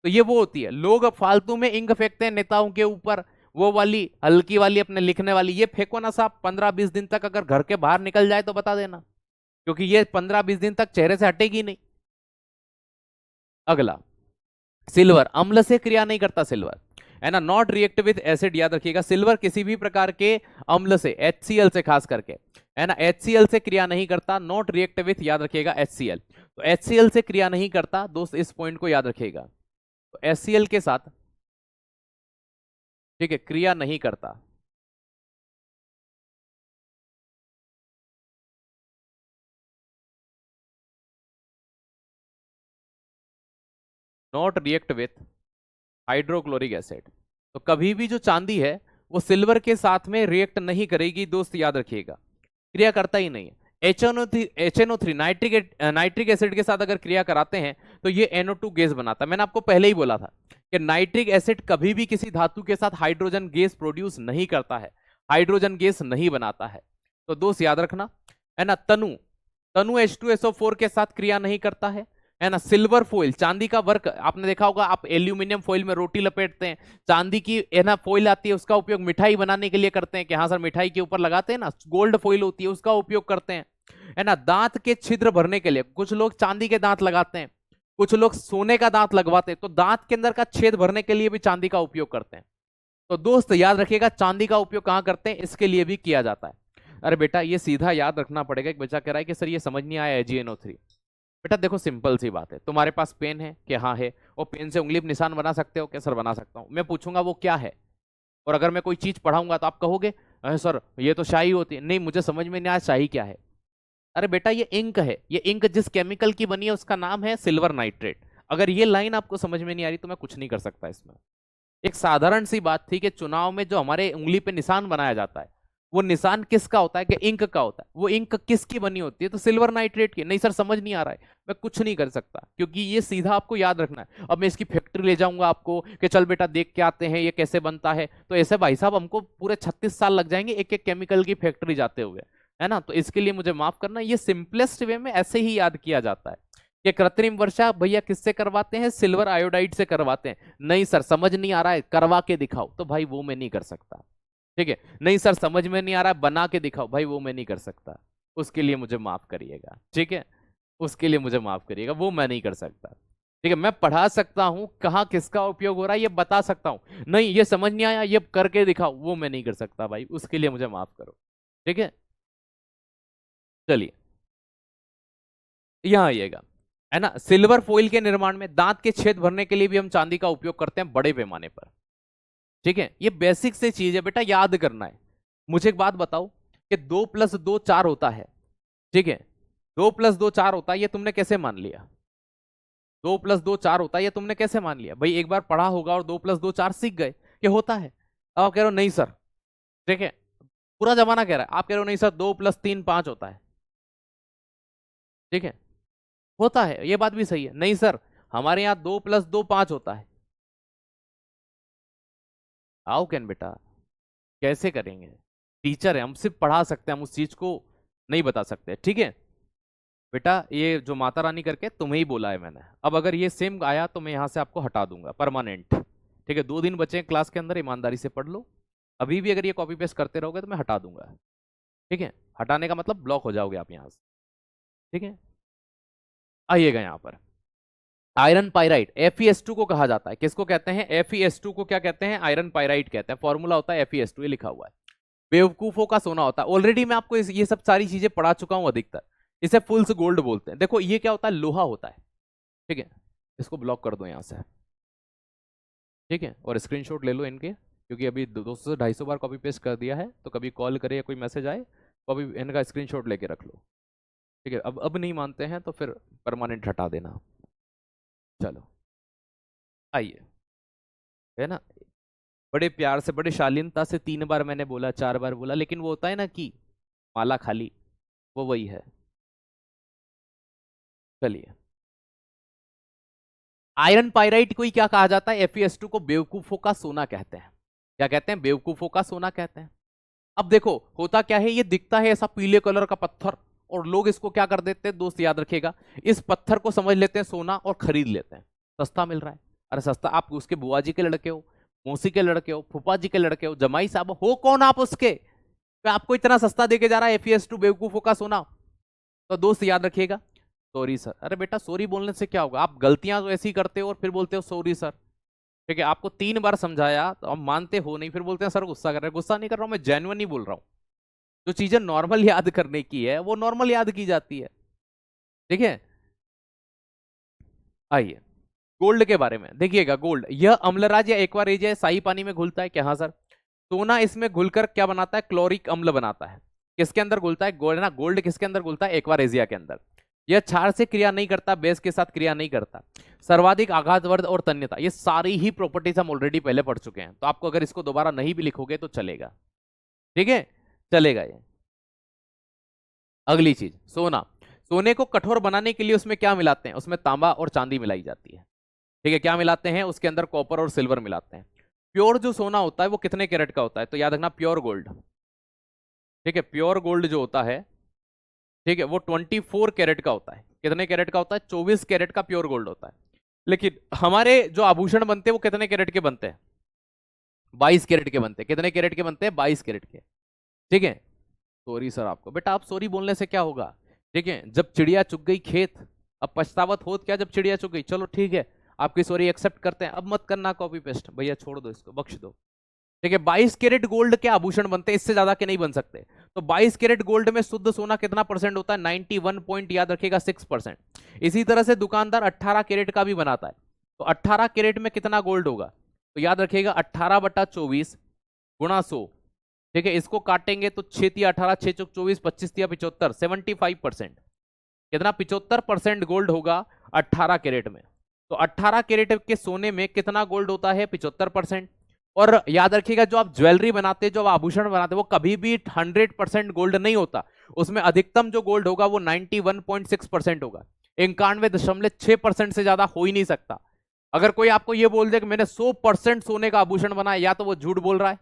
तो ये वो होती है, लोग अब फालतू में इंक फेंकते हैं नेताओं के ऊपर, वो वाली हल्की वाली अपने लिखने वाली। ये फेंको ना साहब, 15-20 दिन तक अगर घर के बाहर निकल जाए तो बता देना, क्योंकि ये 15-20 दिन तक चेहरे से हटेगी नहीं। अगला, सिल्वर अम्ल से क्रिया नहीं करता, सिल्वर है ना, नॉट रिएक्ट विथ एसिड। याद रखिएगा, सिल्वर किसी भी प्रकार के अम्ल से, HCl से खास करके, है ना, HCl से क्रिया नहीं करता। नॉट रिएक्ट विथ, याद रखिएगा, HCl। तो HCl से क्रिया नहीं करता दोस्त, इस पॉइंट को याद रखिएगा। तो HCl के साथ, ठीक है, क्रिया नहीं करता। Not react with hydrochloric acid. तो कभी भी जो चांदी है वो सिल्वर के साथ में रिएक्ट नहीं करेगी दोस्त, याद रखिएगा, क्रिया करता ही नहीं है। HNO3 नाइट्रिक एसिड के साथ अगर क्रिया कराते हैं तो ये NO2 गैस बनाता है। मैंने आपको पहले ही बोला था कि नाइट्रिक एसिड कभी भी किसी धातु के साथ हाइड्रोजन गैस प्रोड्यूस नहीं करता है, हाइड्रोजन गैस नहीं बनाता है। तो दोस्त याद रखना, है ना। तनु H2SO4 के साथ क्रिया नहीं करता है ना। सिल्वर फॉइल, चांदी का वर्क आपने देखा होगा, आप एल्यूमिनियम फॉइल में रोटी लपेटते हैं, चांदी की है ना फॉइल आती है, उसका उपयोग मिठाई बनाने के लिए करते हैं कि हाँ सर मिठाई के ऊपर लगाते हैं ना, गोल्ड फॉइल होती है, उसका उपयोग करते हैं, है ना। दांत के छिद्र भरने के लिए कुछ लोग चांदी के दांत लगाते हैं, कुछ लोग सोने का दांत लगवाते हैं। तो दांत के अंदर का छेद भरने के लिए भी चांदी का उपयोग करते हैं। तो दोस्त याद रखिएगा, चांदी का उपयोग कहां करते हैं? इसके लिए भी किया जाता है। अरे बेटा ये सीधा याद रखना पड़ेगा। एक बच्चा कह रहा है कि सर ये समझ नहीं आया AgNO3। बेटा देखो सिंपल सी बात है, तुम्हारे पास पेन है कि हाँ है, और पेन से उंगली पर निशान बना सकते हो? क्या सर बना सकता हूं। मैं पूछूंगा वो क्या है, और अगर मैं कोई चीज पढ़ाऊंगा तो आप कहोगे अरे सर ये तो शाही होती है। नहीं, मुझे समझ में नहीं आया शाही क्या है। अरे बेटा ये इंक है, ये इंक जिस केमिकल की बनी है उसका नाम है सिल्वर नाइट्रेट। अगर ये लाइन आपको समझ में नहीं आ रही तो मैं कुछ नहीं कर सकता इसमें। एक साधारण सी बात थी कि चुनाव में जो हमारे उंगली पे निशान बनाया जाता है, वो निशान किसका होता है? कि इंक का होता है। वो इंक किसकी बनी होती है? तो सिल्वर नाइट्रेट की। नहीं सर समझ नहीं आ रहा है, मैं कुछ नहीं कर सकता, क्योंकि ये सीधा आपको याद रखना है। अब मैं इसकी फैक्ट्री ले जाऊंगा आपको कि चल बेटा देख के आते हैं ये कैसे बनता है, तो ऐसे भाई साहब हमको पूरे 36 साल लग जाएंगे एक एक केमिकल की फैक्ट्री जाते हुए, है ना। तो इसके लिए मुझे माफ करना, ये सिंपलेस्ट वे में ऐसे ही याद किया जाता है कि कृत्रिम वर्षा भैया किससे करवाते हैं? सिल्वर आयोडाइड से करवाते हैं। नहीं सर समझ नहीं आ रहा है, करवा के दिखाओ। तो भाई वो मैं नहीं कर सकता, ठीक है। नहीं सर समझ में नहीं आ रहा है, बना के दिखाओ। भाई वो मैं नहीं कर सकता, उसके लिए मुझे माफ करिएगा, ठीक है। उसके लिए मुझे माफ करिएगा, वो मैं नहीं कर सकता, ठीक है। मैं पढ़ा सकता हूं, कहाँ किसका उपयोग हो रहा है ये बता सकता हूं। नहीं ये समझ नहीं आया, ये करके दिखाओ, वो मैं नहीं कर सकता भाई, उसके लिए मुझे माफ करो, ठीक है। चलिए यहां आइएगा, है ना। सिल्वर फॉइल के निर्माण में दांत के छेद भरने के लिए भी हम चांदी का उपयोग करते हैं बड़े पैमाने पर, ठीक है। ये बेसिक से चीज है बेटा, याद करना है। मुझे एक बात बताओ कि 2+2 4 होता है, ठीक है। 2+2 4 होता है, ये तुमने कैसे मान लिया? 2+2 4 होता है, ये तुमने कैसे मान लिया? भाई एक बार पढ़ा होगा और 2+2 4 सीख गए कि होता है। अब आप कह रहे हो नहीं सर, ठीक है, पूरा जमाना कह रहा है, आप कह रहे हो नहीं सर 2+3 5 होता है, ठीक है। होता है, ये बात भी सही है। नहीं सर हमारे यहाँ 2+2 5 होता है। हाउ कैन बेटा, कैसे करेंगे? टीचर है, हम सिर्फ पढ़ा सकते हैं, हम उस चीज को नहीं बता सकते, ठीक है। बेटा ये जो माता रानी करके तुम्हें ही बोला है मैंने, अब अगर ये सेम आया तो मैं यहाँ से आपको हटा दूंगा परमानेंट, ठीक है। 2 दिन बचे हैं क्लास के अंदर, ईमानदारी से पढ़ लो। अभी भी अगर ये कॉपी पेस्ट करते रहोगे तो मैं हटा दूंगा, ठीक है। हटाने का मतलब ब्लॉक हो जाओगे आप यहाँ से, ठीक है। आइएगा यहाँ पर, आयरन पाइराइट FeS2 को कहा जाता है। किसको कहते हैं? FeS2 को क्या कहते हैं? आयरन पाइराइट कहते हैं। फॉर्मूला होता है FeS2, ये लिखा हुआ है। बेवकूफों का सोना होता है। ऑलरेडी मैं आपको ये सब सारी चीजें पढ़ा चुका हूं अधिकतर। इसे फुल्स गोल्ड बोलते हैं। देखो ये क्या होता है? लोहा होता है, ठीक है। इसको ब्लॉक कर दो यहां से, ठीक है, और स्क्रीनशॉट ले लो इनके, क्योंकि अभी 200 से 250 बार कॉपी पेस्ट कर दिया है, तो कभी कॉल करे या कोई मैसेज आए तो अभी इनका स्क्रीनशॉट लेके रख लो, ठीक है। अब नहीं मानते हैं तो फिर परमानेंट हटा देना। चलो आइए, है ना, बड़े प्यार से बड़े शालीनता से 3 बार मैंने बोला, 4 बार बोला, लेकिन वो होता है ना कि माला खाली, वो वही है। चलिए, आयरन पाइराइट को ही क्या कहा जाता है? Fe2 को बेवकूफों का सोना कहते हैं। क्या कहते हैं? बेवकूफों का सोना कहते हैं। अब देखो होता क्या है, ये दिखता है ऐसा पीले कलर का पत्थर, और लोग इसको क्या कर देते हैं दोस्त, याद रखिएगा, इस पत्थर को समझ लेते हैं सोना और खरीद लेते हैं, सस्ता मिल रहा है। अरे सस्ता, आप उसके बुआ जी के लड़के हो, मौसी के लड़के हो, फूफा जी के लड़के हो, जमाई साहब हो कौन आप उसके, तो आपको इतना सस्ता देके जा रहा है Fe2 बेवकूफों का सोना। तो दोस्त याद रखिएगा, सॉरी सर। अरे बेटा सॉरी बोलने से क्या होगा, आप गलतियां तो ऐसी करते हो और फिर बोलते हो सॉरी सर, ठीक है। आपको 3 बार समझाया तो आप मानते हो नहीं, फिर बोलते हैं सर गुस्सा कर रहे हैं। गुस्सा नहीं कर रहा हूं मैं, जेन्युइन ही बोल रहा हूं। जो चीजें नॉर्मल याद करने की है वो नॉर्मल याद की जाती है, ठीक है। आइए, गोल्ड के बारे में देखिएगा। गोल्ड यह अम्लराज या एक्वारेज है, शाही पानी में घुलता है क्या? हाँ सर। सोना इसमें घुलकर क्या बनाता है? क्लोरिक अम्ल बनाता है। किसके अंदर घुलता है? गोल्ड ना, गोल्ड किसके अंदर घुलता है? एक्वारेजिया के अंदर। यह क्षार से क्रिया नहीं करता, बेस के साथ क्रिया नहीं करता। सर्वाधिक आघातवर्ध और तन्यता, ये सारी ही प्रॉपर्टीज हम ऑलरेडी पहले पढ़ चुके हैं, तो आपको अगर इसको दोबारा नहीं भी लिखोगे तो चलेगा, ठीक है, चलेगा ये। अगली चीज, सोना। सोने को कठोर बनाने के लिए उसमें क्या मिलाते हैं? उसमें तांबा और चांदी मिलाई जाती है, ठीक है। क्या मिलाते हैं? उसके अंदर कॉपर और सिल्वर मिलाते हैं। प्योर जो सोना होता है वो कितने कैरेट का होता है? तो याद रखना प्योर गोल्ड, ठीक है। प्योर गोल्ड जो होता है, ठीक है, वो 24 कैरेट का होता है। कितने कैरेट का होता है? 24 कैरेट का प्योर गोल्ड होता है। लेकिन हमारे जो आभूषण बनते हैं वो कितने कैरेट के बनते हैं? 22 कैरेट के बनते हैं। कितने कैरेट के बनते हैं? 22 कैरेट के, ठीक है। सॉरी सर आपको, बेटा आप सॉरी बोलने से क्या होगा, ठीक है। जब चिड़िया चुग गई खेत, अब पछतावत होत क्या जब चिड़िया चुग गई। चलो ठीक है, आपकी सॉरी एक्सेप्ट करते हैं, अब मत करना कॉपी पेस्ट, भैया छोड़ दो इसको, बख्श दो, ठीक है। 22 कैरेट गोल्ड के आभूषण बनते हैं, इससे ज्यादा के नहीं बन सकते। तो 22 कैरेट गोल्ड में शुद्ध सोना कितना परसेंट होता है? 91 पॉइंट, याद रखिएगा, 6%। इसी तरह से दुकानदार 18 कैरेट का भी बनाता है, तो 18 कैरेट में कितना गोल्ड होगा? तो याद रखिएगा 18/24 गुणा 100, ठीक है। इसको काटेंगे तो 6 तिया 18, 6 चौक 24, 25 तिया 75, 75%। कितना? 75% गोल्ड होगा 18 कैरेट में। तो 18 कैरेट के सोने में कितना गोल्ड होता है? 75%। और याद रखिएगा, जो आप ज्वेलरी बनाते, जो आप आभूषण बनाते, वो कभी भी 100% गोल्ड नहीं होता। उसमें अधिकतम जो गोल्ड होगा वो 91.6% होगा। 91.6% से ज्यादा हो ही नहीं सकता। अगर कोई आपको ये बोल दे कि मैंने 100% सोने का आभूषण बनाया, या तो वो झूठ बोल रहा है,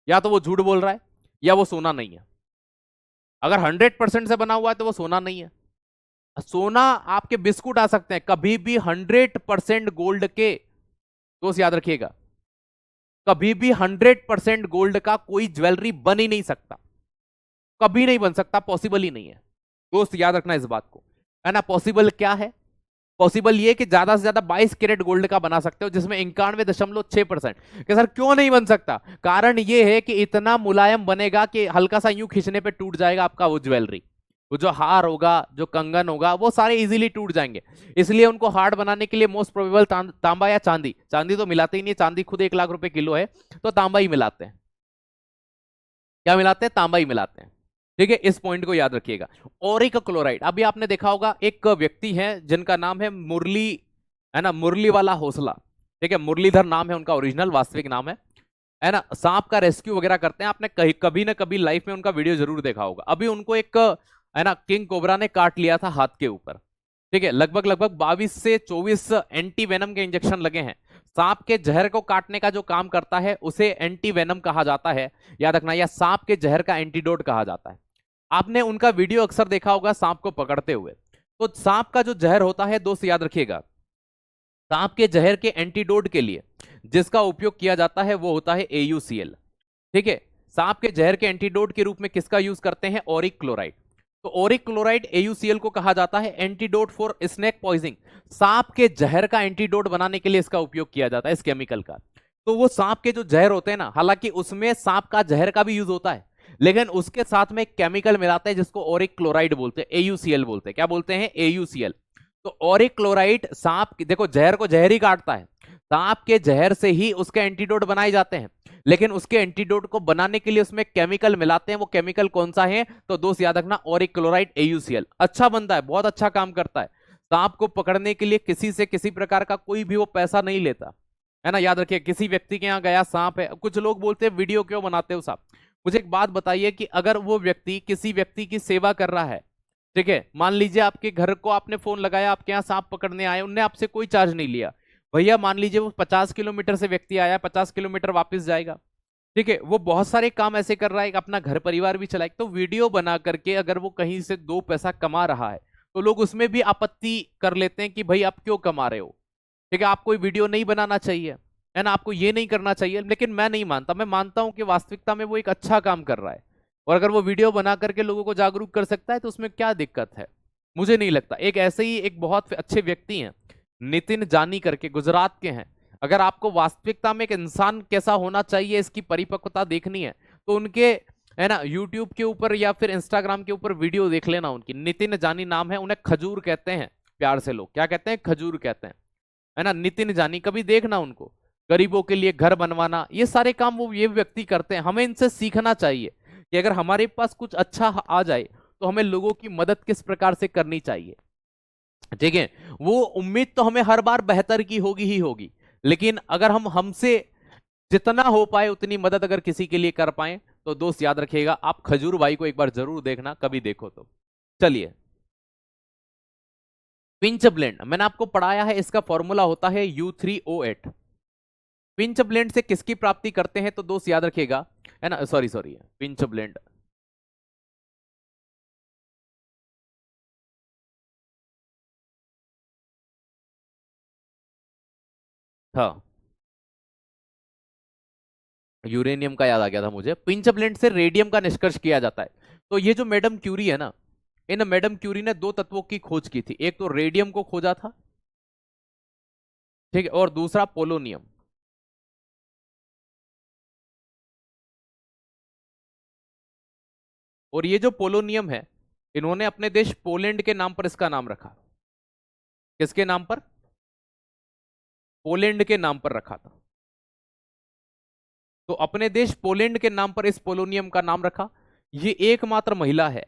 या तो वो झूठ बोल रहा है, या वो सोना नहीं है। अगर 100% से बना हुआ है तो वो सोना नहीं है। सोना आपके बिस्कुट आ सकते हैं, कभी भी 100% गोल्ड के, दोस्त याद रखिएगा, कभी भी 100% गोल्ड का कोई ज्वेलरी बन ही नहीं सकता, कभी नहीं बन सकता, पॉसिबल ही नहीं है। दोस्त याद रखना इस बात को, है ना। पॉसिबल क्या है? पॉसिबल ये कि ज्यादा से ज्यादा 22 कैरेट गोल्ड का बना सकते हो, जिसमें 91.6%। कि सर क्यों नहीं बन सकता? कारण ये है कि इतना मुलायम बनेगा कि हल्का सा यूं खींचने पे टूट जाएगा आपका वो ज्वेलरी, वो जो हार होगा, जो कंगन होगा, वो सारे इजीली टूट जाएंगे। इसलिए उनको हार्ड बनाने के लिए मोस्ट प्रोबेबल तांबा या चांदी, चांदी तो मिलाते ही नहीं, चांदी खुद 1 लाख रुपए किलो है, तो तांबा ही मिलाते हैं। क्या मिलाते हैं? तांबा ही मिलाते हैं, ठीक है। इस पॉइंट को याद रखिएगा। ऑरिक क्लोराइड, अभी आपने देखा होगा एक व्यक्ति है जिनका नाम है मुरली, है ना, मुरली वाला हौसला, ठीक है। मुरलीधर नाम है उनका, ओरिजिनल वास्तविक नाम है ना। सांप का रेस्क्यू वगैरह करते हैं, आपने कहीं कभी ना कभी लाइफ में उनका वीडियो जरूर देखा होगा। अभी उनको एक, है ना, किंग कोबरा ने काट लिया था हाथ के ऊपर, ठीक है। लगभग 22 से 24 एंटी वेनम के इंजेक्शन लगे हैं। सांप के जहर को काटने का जो काम करता है उसे एंटी वेनम कहा जाता है, याद रखना, या सांप के जहर का एंटीडोट कहा जाता है। आपने उनका वीडियो अक्सर देखा होगा सांप को पकड़ते हुए। तो सांप का जो जहर होता है, दोस्त याद रखिएगा, सांप के जहर के एंटीडोट के लिए जिसका उपयोग किया जाता है वो होता है AuCl, ठीक है। सांप के जहर के एंटीडोट के रूप में किसका यूज करते हैं? ऑरिक क्लोराइड। तो ऑरिक क्लोराइड AuCl को कहा जाता है एंटीडोट फॉर स्नेक पॉइजनिंग। सांप के जहर का एंटीडोट बनाने के लिए इसका उपयोग किया जाता है, इस केमिकल का। तो वो सांप के जो जहर होते हैं ना, हालांकि उसमें सांप का जहर का भी यूज होता है, लेकिन उसके साथ में एक केमिकल मिलाते हैं जिसको ऑरिक क्लोराइड बोलते हैं, AuCl बोलते हैं। क्या बोलते हैं? AuCl। तो ऑरिक क्लोराइड सांप, देखो जहर को जहर ही काटता है, सांप के जहर से ही उसके एंटीडोट बनाए जाते हैं। लेकिन उसके एंटीडोट को बनाने के लिए उसमें केमिकल मिलाते हैं। वो केमिकल कौन सा है? तो दोस्त याद रखना, ऑरिक क्लोराइड AuCl। अच्छा बंदा है, बहुत अच्छा काम करता है। सांप को पकड़ने के लिए किसी से किसी प्रकार का कोई भी वो पैसा नहीं लेता है ना। याद रखिए, किसी व्यक्ति के यहाँ गया, सांप है, कुछ लोग बोलते हैं वीडियो क्यों बनाते हो साहब। मुझे एक बात बताइए कि अगर वो व्यक्ति किसी व्यक्ति की सेवा कर रहा है, ठीक है, मान लीजिए आपके घर को आपने फोन लगाया, आपके यहाँ सांप पकड़ने आए, उनने आपसे कोई चार्ज नहीं लिया, भैया मान लीजिए वो 50 किलोमीटर से व्यक्ति आया, 50 किलोमीटर वापस जाएगा, ठीक है, वो बहुत सारे काम ऐसे कर रहा है, अपना घर परिवार भी चलाए, तो वीडियो बना करके अगर वो कहीं से 2 पैसा कमा रहा है तो लोग उसमें भी आपत्ति कर लेते हैं कि भाई आप क्यों कमा रहे हो, ठीक है, आपको वीडियो नहीं बनाना चाहिए, है ना, आपको ये नहीं करना चाहिए। लेकिन मैं नहीं मानता, मैं मानता हूं कि वास्तविकता में वो एक अच्छा काम कर रहा है, और अगर वो वीडियो बना करके लोगों को जागरूक कर सकता है तो उसमें क्या दिक्कत है? मुझे नहीं लगता। एक ऐसे ही एक बहुत अच्छे व्यक्ति हैं, नितिन जानी करके, गुजरात के हैं। अगर आपको वास्तविकता में एक इंसान कैसा होना चाहिए इसकी परिपक्वता देखनी है तो उनके, है ना, यूट्यूब के ऊपर या फिर इंस्टाग्राम के ऊपर वीडियो देख लेना उनकी। नितिन जानी नाम है, उन्हें खजूर कहते हैं, प्यार से लोग क्या कहते हैं? खजूर कहते हैं, है ना। नितिन जानी, कभी देखना उनको। गरीबों के लिए घर बनवाना, ये सारे काम वो ये व्यक्ति करते हैं। हमें इनसे सीखना चाहिए कि अगर हमारे पास कुछ अच्छा आ जाए तो हमें लोगों की मदद किस प्रकार से करनी चाहिए, ठीक है। वो उम्मीद तो हमें हर बार बेहतर की होगी ही होगी, लेकिन अगर हम हमसे जितना हो पाए उतनी मदद अगर किसी के लिए कर पाए तो दोस्त याद रखिएगा, आप खजूर भाई को एक बार जरूर देखना, कभी देखो तो। चलिए, पिंच ब्लेंड मैंने आपको पढ़ाया है, इसका फॉर्मूला होता है U3O8। पिंच ब्लेंड से किसकी प्राप्ति करते हैं तो दोस्त याद रखिएगा, है ना, सॉरी सॉरी, पिंच ब्लेंड, हाँ, यूरेनियम का याद आ गया था मुझे। पिंच ब्लेंड से रेडियम का निष्कर्ष किया जाता है। तो ये जो मैडम क्यूरी है ना, इन मैडम क्यूरी ने 2 तत्वों की खोज की थी, एक तो रेडियम को खोजा था, ठीक है, और दूसरा पोलोनियम। और ये जो पोलोनियम है, इन्होंने अपने देश पोलैंड के नाम पर इसका नाम रखा। किसके नाम पर? पोलैंड के नाम पर रखा था। तो अपने देश पोलैंड के नाम पर इस पोलोनियम का नाम रखा। ये एकमात्र महिला है,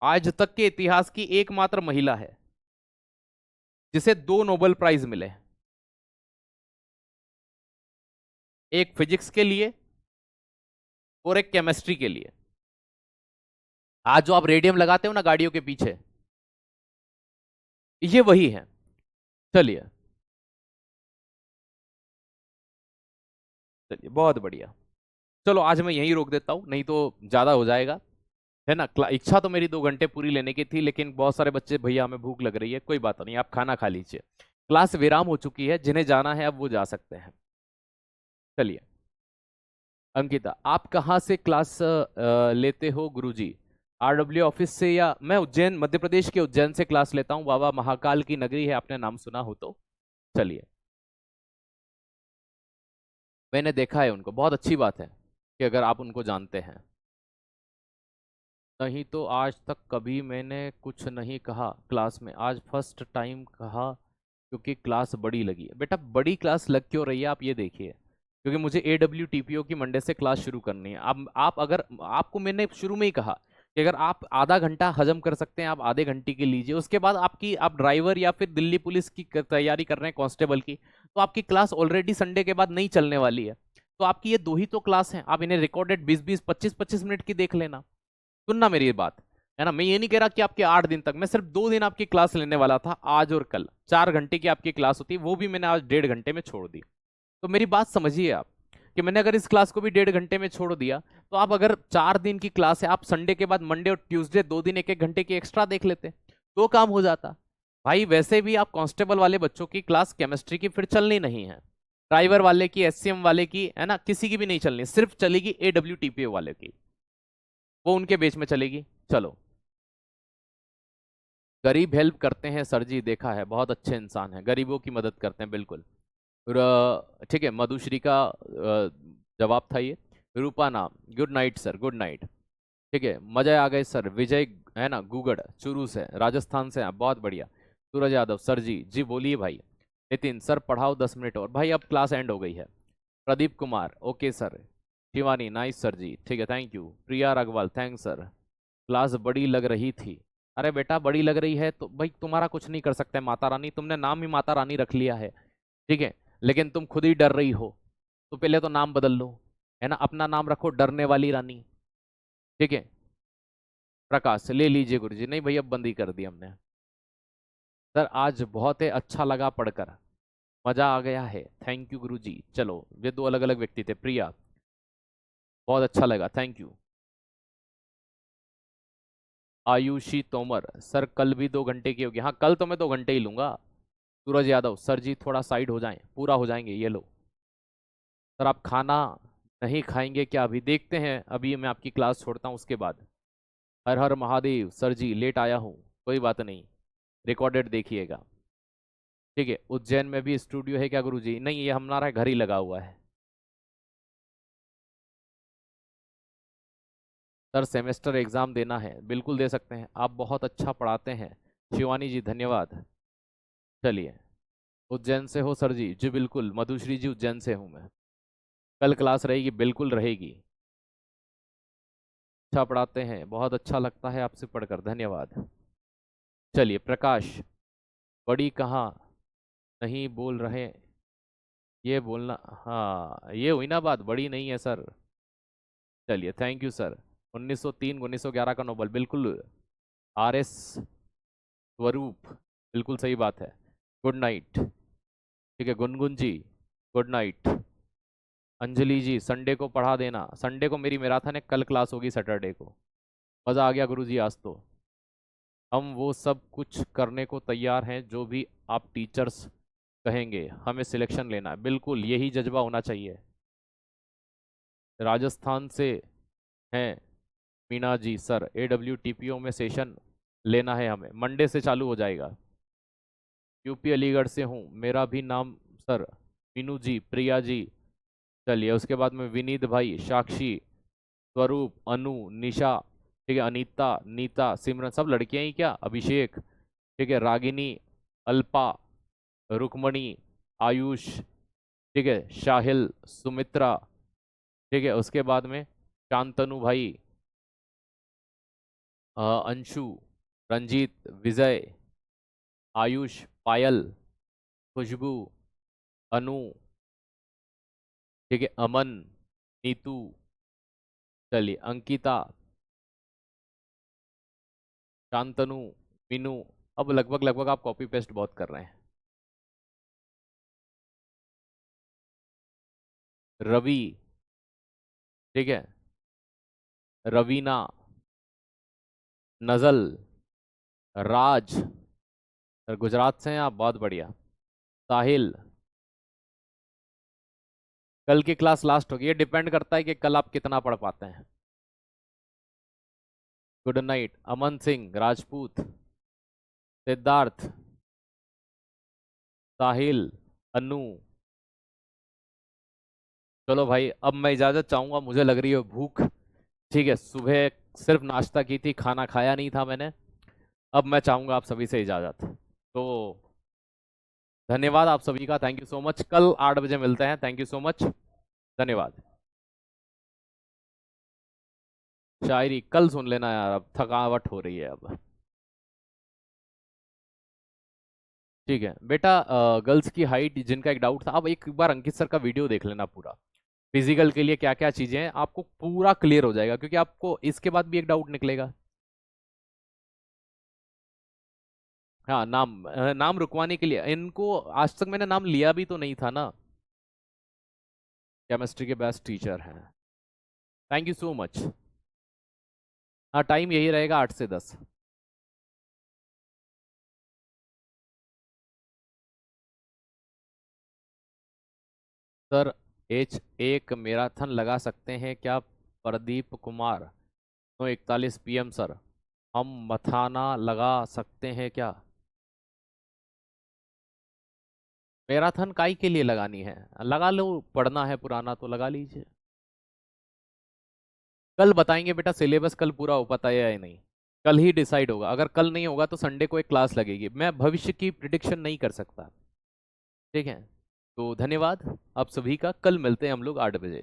आज तक के इतिहास की एकमात्र महिला है जिसे 2 नोबेल प्राइज मिले, एक फिजिक्स के लिए और एक केमिस्ट्री के लिए। आज जो आप रेडियम लगाते हो ना गाड़ियों के पीछे, ये वही है। चलिए चलिए, बहुत बढ़िया। चलो आज मैं यहीं रोक देता हूं, नहीं तो ज्यादा हो जाएगा, है ना। इच्छा तो मेरी 2 घंटे पूरी लेने की थी, लेकिन बहुत सारे बच्चे, भैया हमें भूख लग रही है, कोई बात नहीं, आप खाना खा लीजिए। क्लास विराम हो चुकी है, जिन्हें जाना है अब वो जा सकते हैं। चलिए, अंकिता आप कहाँ से क्लास लेते हो गुरुजी? RW ऑफिस से, या मैं उज्जैन, मध्य प्रदेश के उज्जैन से क्लास लेता हूँ। बाबा महाकाल की नगरी है, आपने नाम सुना हो तो। चलिए, मैंने देखा है उनको, बहुत अच्छी बात है कि अगर आप उनको जानते हैं। नहीं तो आज तक कभी मैंने कुछ नहीं कहा क्लास में, आज फर्स्ट टाइम कहा क्योंकि क्लास बड़ी लगी। बेटा बड़ी क्लास लग क्यों रही है आप ये देखिए, क्योंकि मुझे AWTPO की मंडे से क्लास शुरू करनी है। अब आप, अगर आपको मैंने शुरू में ही कहा कि अगर आप आधा घंटा हजम कर सकते हैं, आप आधे घंटे की लीजिए, उसके बाद आपकी, आप ड्राइवर या फिर दिल्ली पुलिस की तैयारी कर रहे हैं, कांस्टेबल की, तो आपकी क्लास ऑलरेडी संडे के बाद नहीं चलने वाली है। तो आपकी ये 2 ही तो क्लास हैं, आप इन्हें रिकॉर्डेड 20-20, 25-25 मिनट की देख लेना। सुनना मेरी ये बात, है ना, मैं ये नहीं कह रहा कि आपके 8 दिन तक, मैं सिर्फ 2 दिन आपकी क्लास लेने वाला था, आज और कल। 4 घंटे की आपकी क्लास होती, वो भी मैंने आज 1.5 घंटे में छोड़ दी। तो मेरी बात समझिए आप, कि मैंने अगर इस क्लास को भी 1.5 घंटे में छोड़ दिया, तो आप अगर 4 दिन की क्लास है, आप संडे के बाद मंडे और ट्यूसडे 2 दिन 1-1 घंटे की एक्स्ट्रा देख लेते, तो काम हो जाता। भाई वैसे भी आप कांस्टेबल वाले बच्चों की क्लास केमिस्ट्री की फिर चलनी नहीं है, ड्राइवर वाले की, SCM वाले की, है ना, किसी की भी नहीं चलनी, सिर्फ चलेगी AWTPO वाले की, वो उनके बेच में चलेगी। चलो, गरीब हेल्प करते हैं सर जी, देखा है, बहुत अच्छे इंसान हैं, गरीबों की मदद करते हैं, बिल्कुल। ठीक है, मधुश्री का जवाब था ये। रूपा नाम, good night sir, good night. ठीक है, मजा आ गए सर। विजय, है ना, गुगड़ चुरू से, राजस्थान से हैं, बहुत बढ़िया। सूरज यादव, सर जी, जी बोलिए भाई। नितिन सर पढ़ाओ 10 मिनट और। भाई अब क्लास एंड हो गई है, Pradeep Kumar okay sir. Shivani nice sir ji, ठीक है थैंक यू। प्रिया राघवाल थैंक्स सर। क्लास बड़ी लग रही थी। अरे बेटा बड़ी लग रही है तो भाई तुम्हारा कुछ नहीं कर सकते, माता रानी, तुमने नाम ही माता रानी रख लिया है, ठीक है, लेकिन तुम खुद ही डर रही हो, तो पहले तो नाम बदल लो, है ना, अपना नाम रखो डरने वाली रानी, ठीक है। प्रकाश ले लीजिए गुरुजी, नहीं भैया बंद ही कर दी हमने। सर आज बहुत ही अच्छा लगा पढ़कर, मजा आ गया है, थैंक यू गुरुजी। चलो ये दो अलग अलग व्यक्ति थे। प्रिया बहुत अच्छा लगा, thank you. Ayushi Tomar sir कल भी 2 घंटे की होगी, हाँ कल तो मैं 2 घंटे ही लूंगा। सूरज यादव सर जी थोड़ा साइड हो जाएं, पूरा हो जाएंगे ये लो। सर आप खाना नहीं खाएंगे क्या? अभी देखते हैं, अभी मैं आपकी क्लास छोड़ता हूँ उसके बाद। हर हर महादेव सर जी लेट आया हूँ, कोई बात नहीं, रिकॉर्डेड देखिएगा, ठीक है। उज्जैन में भी स्टूडियो है क्या गुरुजी? नहीं, ये हमारा घर ही लगा हुआ है। सर सेमेस्टर एग्जाम देना है, बिल्कुल दे सकते हैं, आप बहुत अच्छा पढ़ाते हैं। शिवानी जी धन्यवाद। चलिए, उज्जैन से हो सर जी? जी बिल्कुल, मधुश्री जी उज्जैन से हूँ मैं। कल क्लास रहेगी? बिल्कुल रहेगी। अच्छा पढ़ाते हैं, बहुत अच्छा लगता है आपसे पढ़कर, धन्यवाद। चलिए प्रकाश, बड़ी कहाँ नहीं बोल रहे, ये बोलना, हाँ ये हुई ना बात, बड़ी नहीं है सर। चलिए थैंक यू सर। 1903 1911 का नोबल, बिल्कुल। आर एस स्वरूप, बिल्कुल सही बात है। गुड नाइट, ठीक है। गुनगुन जी गुड नाइट। अंजलि जी संडे को पढ़ा देना, संडे को मेरी मैराथन है, कल क्लास होगी सैटरडे को। मज़ा आ गया गुरुजी आज तो, हम वो सब कुछ करने को तैयार हैं जो भी आप टीचर्स कहेंगे, हमें सिलेक्शन लेना है, बिल्कुल यही जज्बा होना चाहिए। राजस्थान से हैं मीना जी सर, AWTPO में सेशन लेना है हमें, मंडे से चालू हो जाएगा। यूपी अलीगढ़ से हूँ, मेरा भी नाम सर मीनू जी, प्रिया जी। चलिए उसके बाद में विनीत भाई, साक्षी, स्वरूप, अनु, निशा, ठीक है, अनीता, नीता, सिमरन, सब लड़कियां ही क्या? अभिषेक, ठीक है, रागिनी, अल्पा, रुक्मणी, आयुष, ठीक है, शाहिल, सुमित्रा, ठीक है, उसके बाद में शांतनु भाई, अंशु, रंजीत, विजय, आयुष, पायल, खुशबू, अनु, ठीक है, अमन, नीतू, चलिए अंकिता, शांतनु, मीनू। अब लगभग लगभग आप कॉपी पेस्ट बहुत कर रहे हैं। रवि, ठीक है, रवीना, नजल, राज, गुजरात से हैं आप, बहुत बढ़िया। साहिल, कल की क्लास लास्ट होगी, ये डिपेंड करता है कि कल आप कितना पढ़ पाते हैं। Good night. अमन सिंह राजपूत, सिद्धार्थ, साहिल, अनु। चलो भाई अब मैं इजाजत चाहूंगा, मुझे लग रही है भूख, ठीक है, सुबह सिर्फ नाश्ता की थी, खाना खाया नहीं था मैंने। अब मैं चाहूंगा आप सभी से इजाजत, तो धन्यवाद आप सभी का, थैंक यू सो मच, कल 8 बजे मिलते हैं, थैंक यू सो मच, धन्यवाद। शायरी कल सुन लेना यार, अब थकावट हो रही है अब। ठीक है बेटा, गर्ल्स की हाइट जिनका एक डाउट था, अब एक बार अंकित सर का वीडियो देख लेना पूरा, फिजिकल के लिए क्या क्या चीजें हैं, आपको पूरा क्लियर हो जाएगा, क्योंकि आपको इसके बाद भी एक डाउट निकलेगा। हाँ नाम, नाम रुकवाने के लिए, इनको आज तक मैंने नाम लिया भी तो नहीं था ना। केमिस्ट्री के बेस्ट टीचर हैं, थैंक यू सो मच। हाँ टाइम यही रहेगा 8 से 10। सर H1 मैराथन लगा सकते हैं क्या? प्रदीप कुमार, 9:41 PM सर, हम मथाना लगा सकते हैं क्या? मैराथन काई के लिए लगानी है? लगा लो, पढ़ना है पुराना तो लगा लीजिए। कल बताएंगे बेटा, सिलेबस कल पूरा हो पाता है या नहीं, कल ही डिसाइड होगा, अगर कल नहीं होगा तो संडे को एक क्लास लगेगी, मैं भविष्य की प्रिडिक्शन नहीं कर सकता, ठीक है। तो धन्यवाद आप सभी का, कल मिलते हैं हम लोग 8 बजे।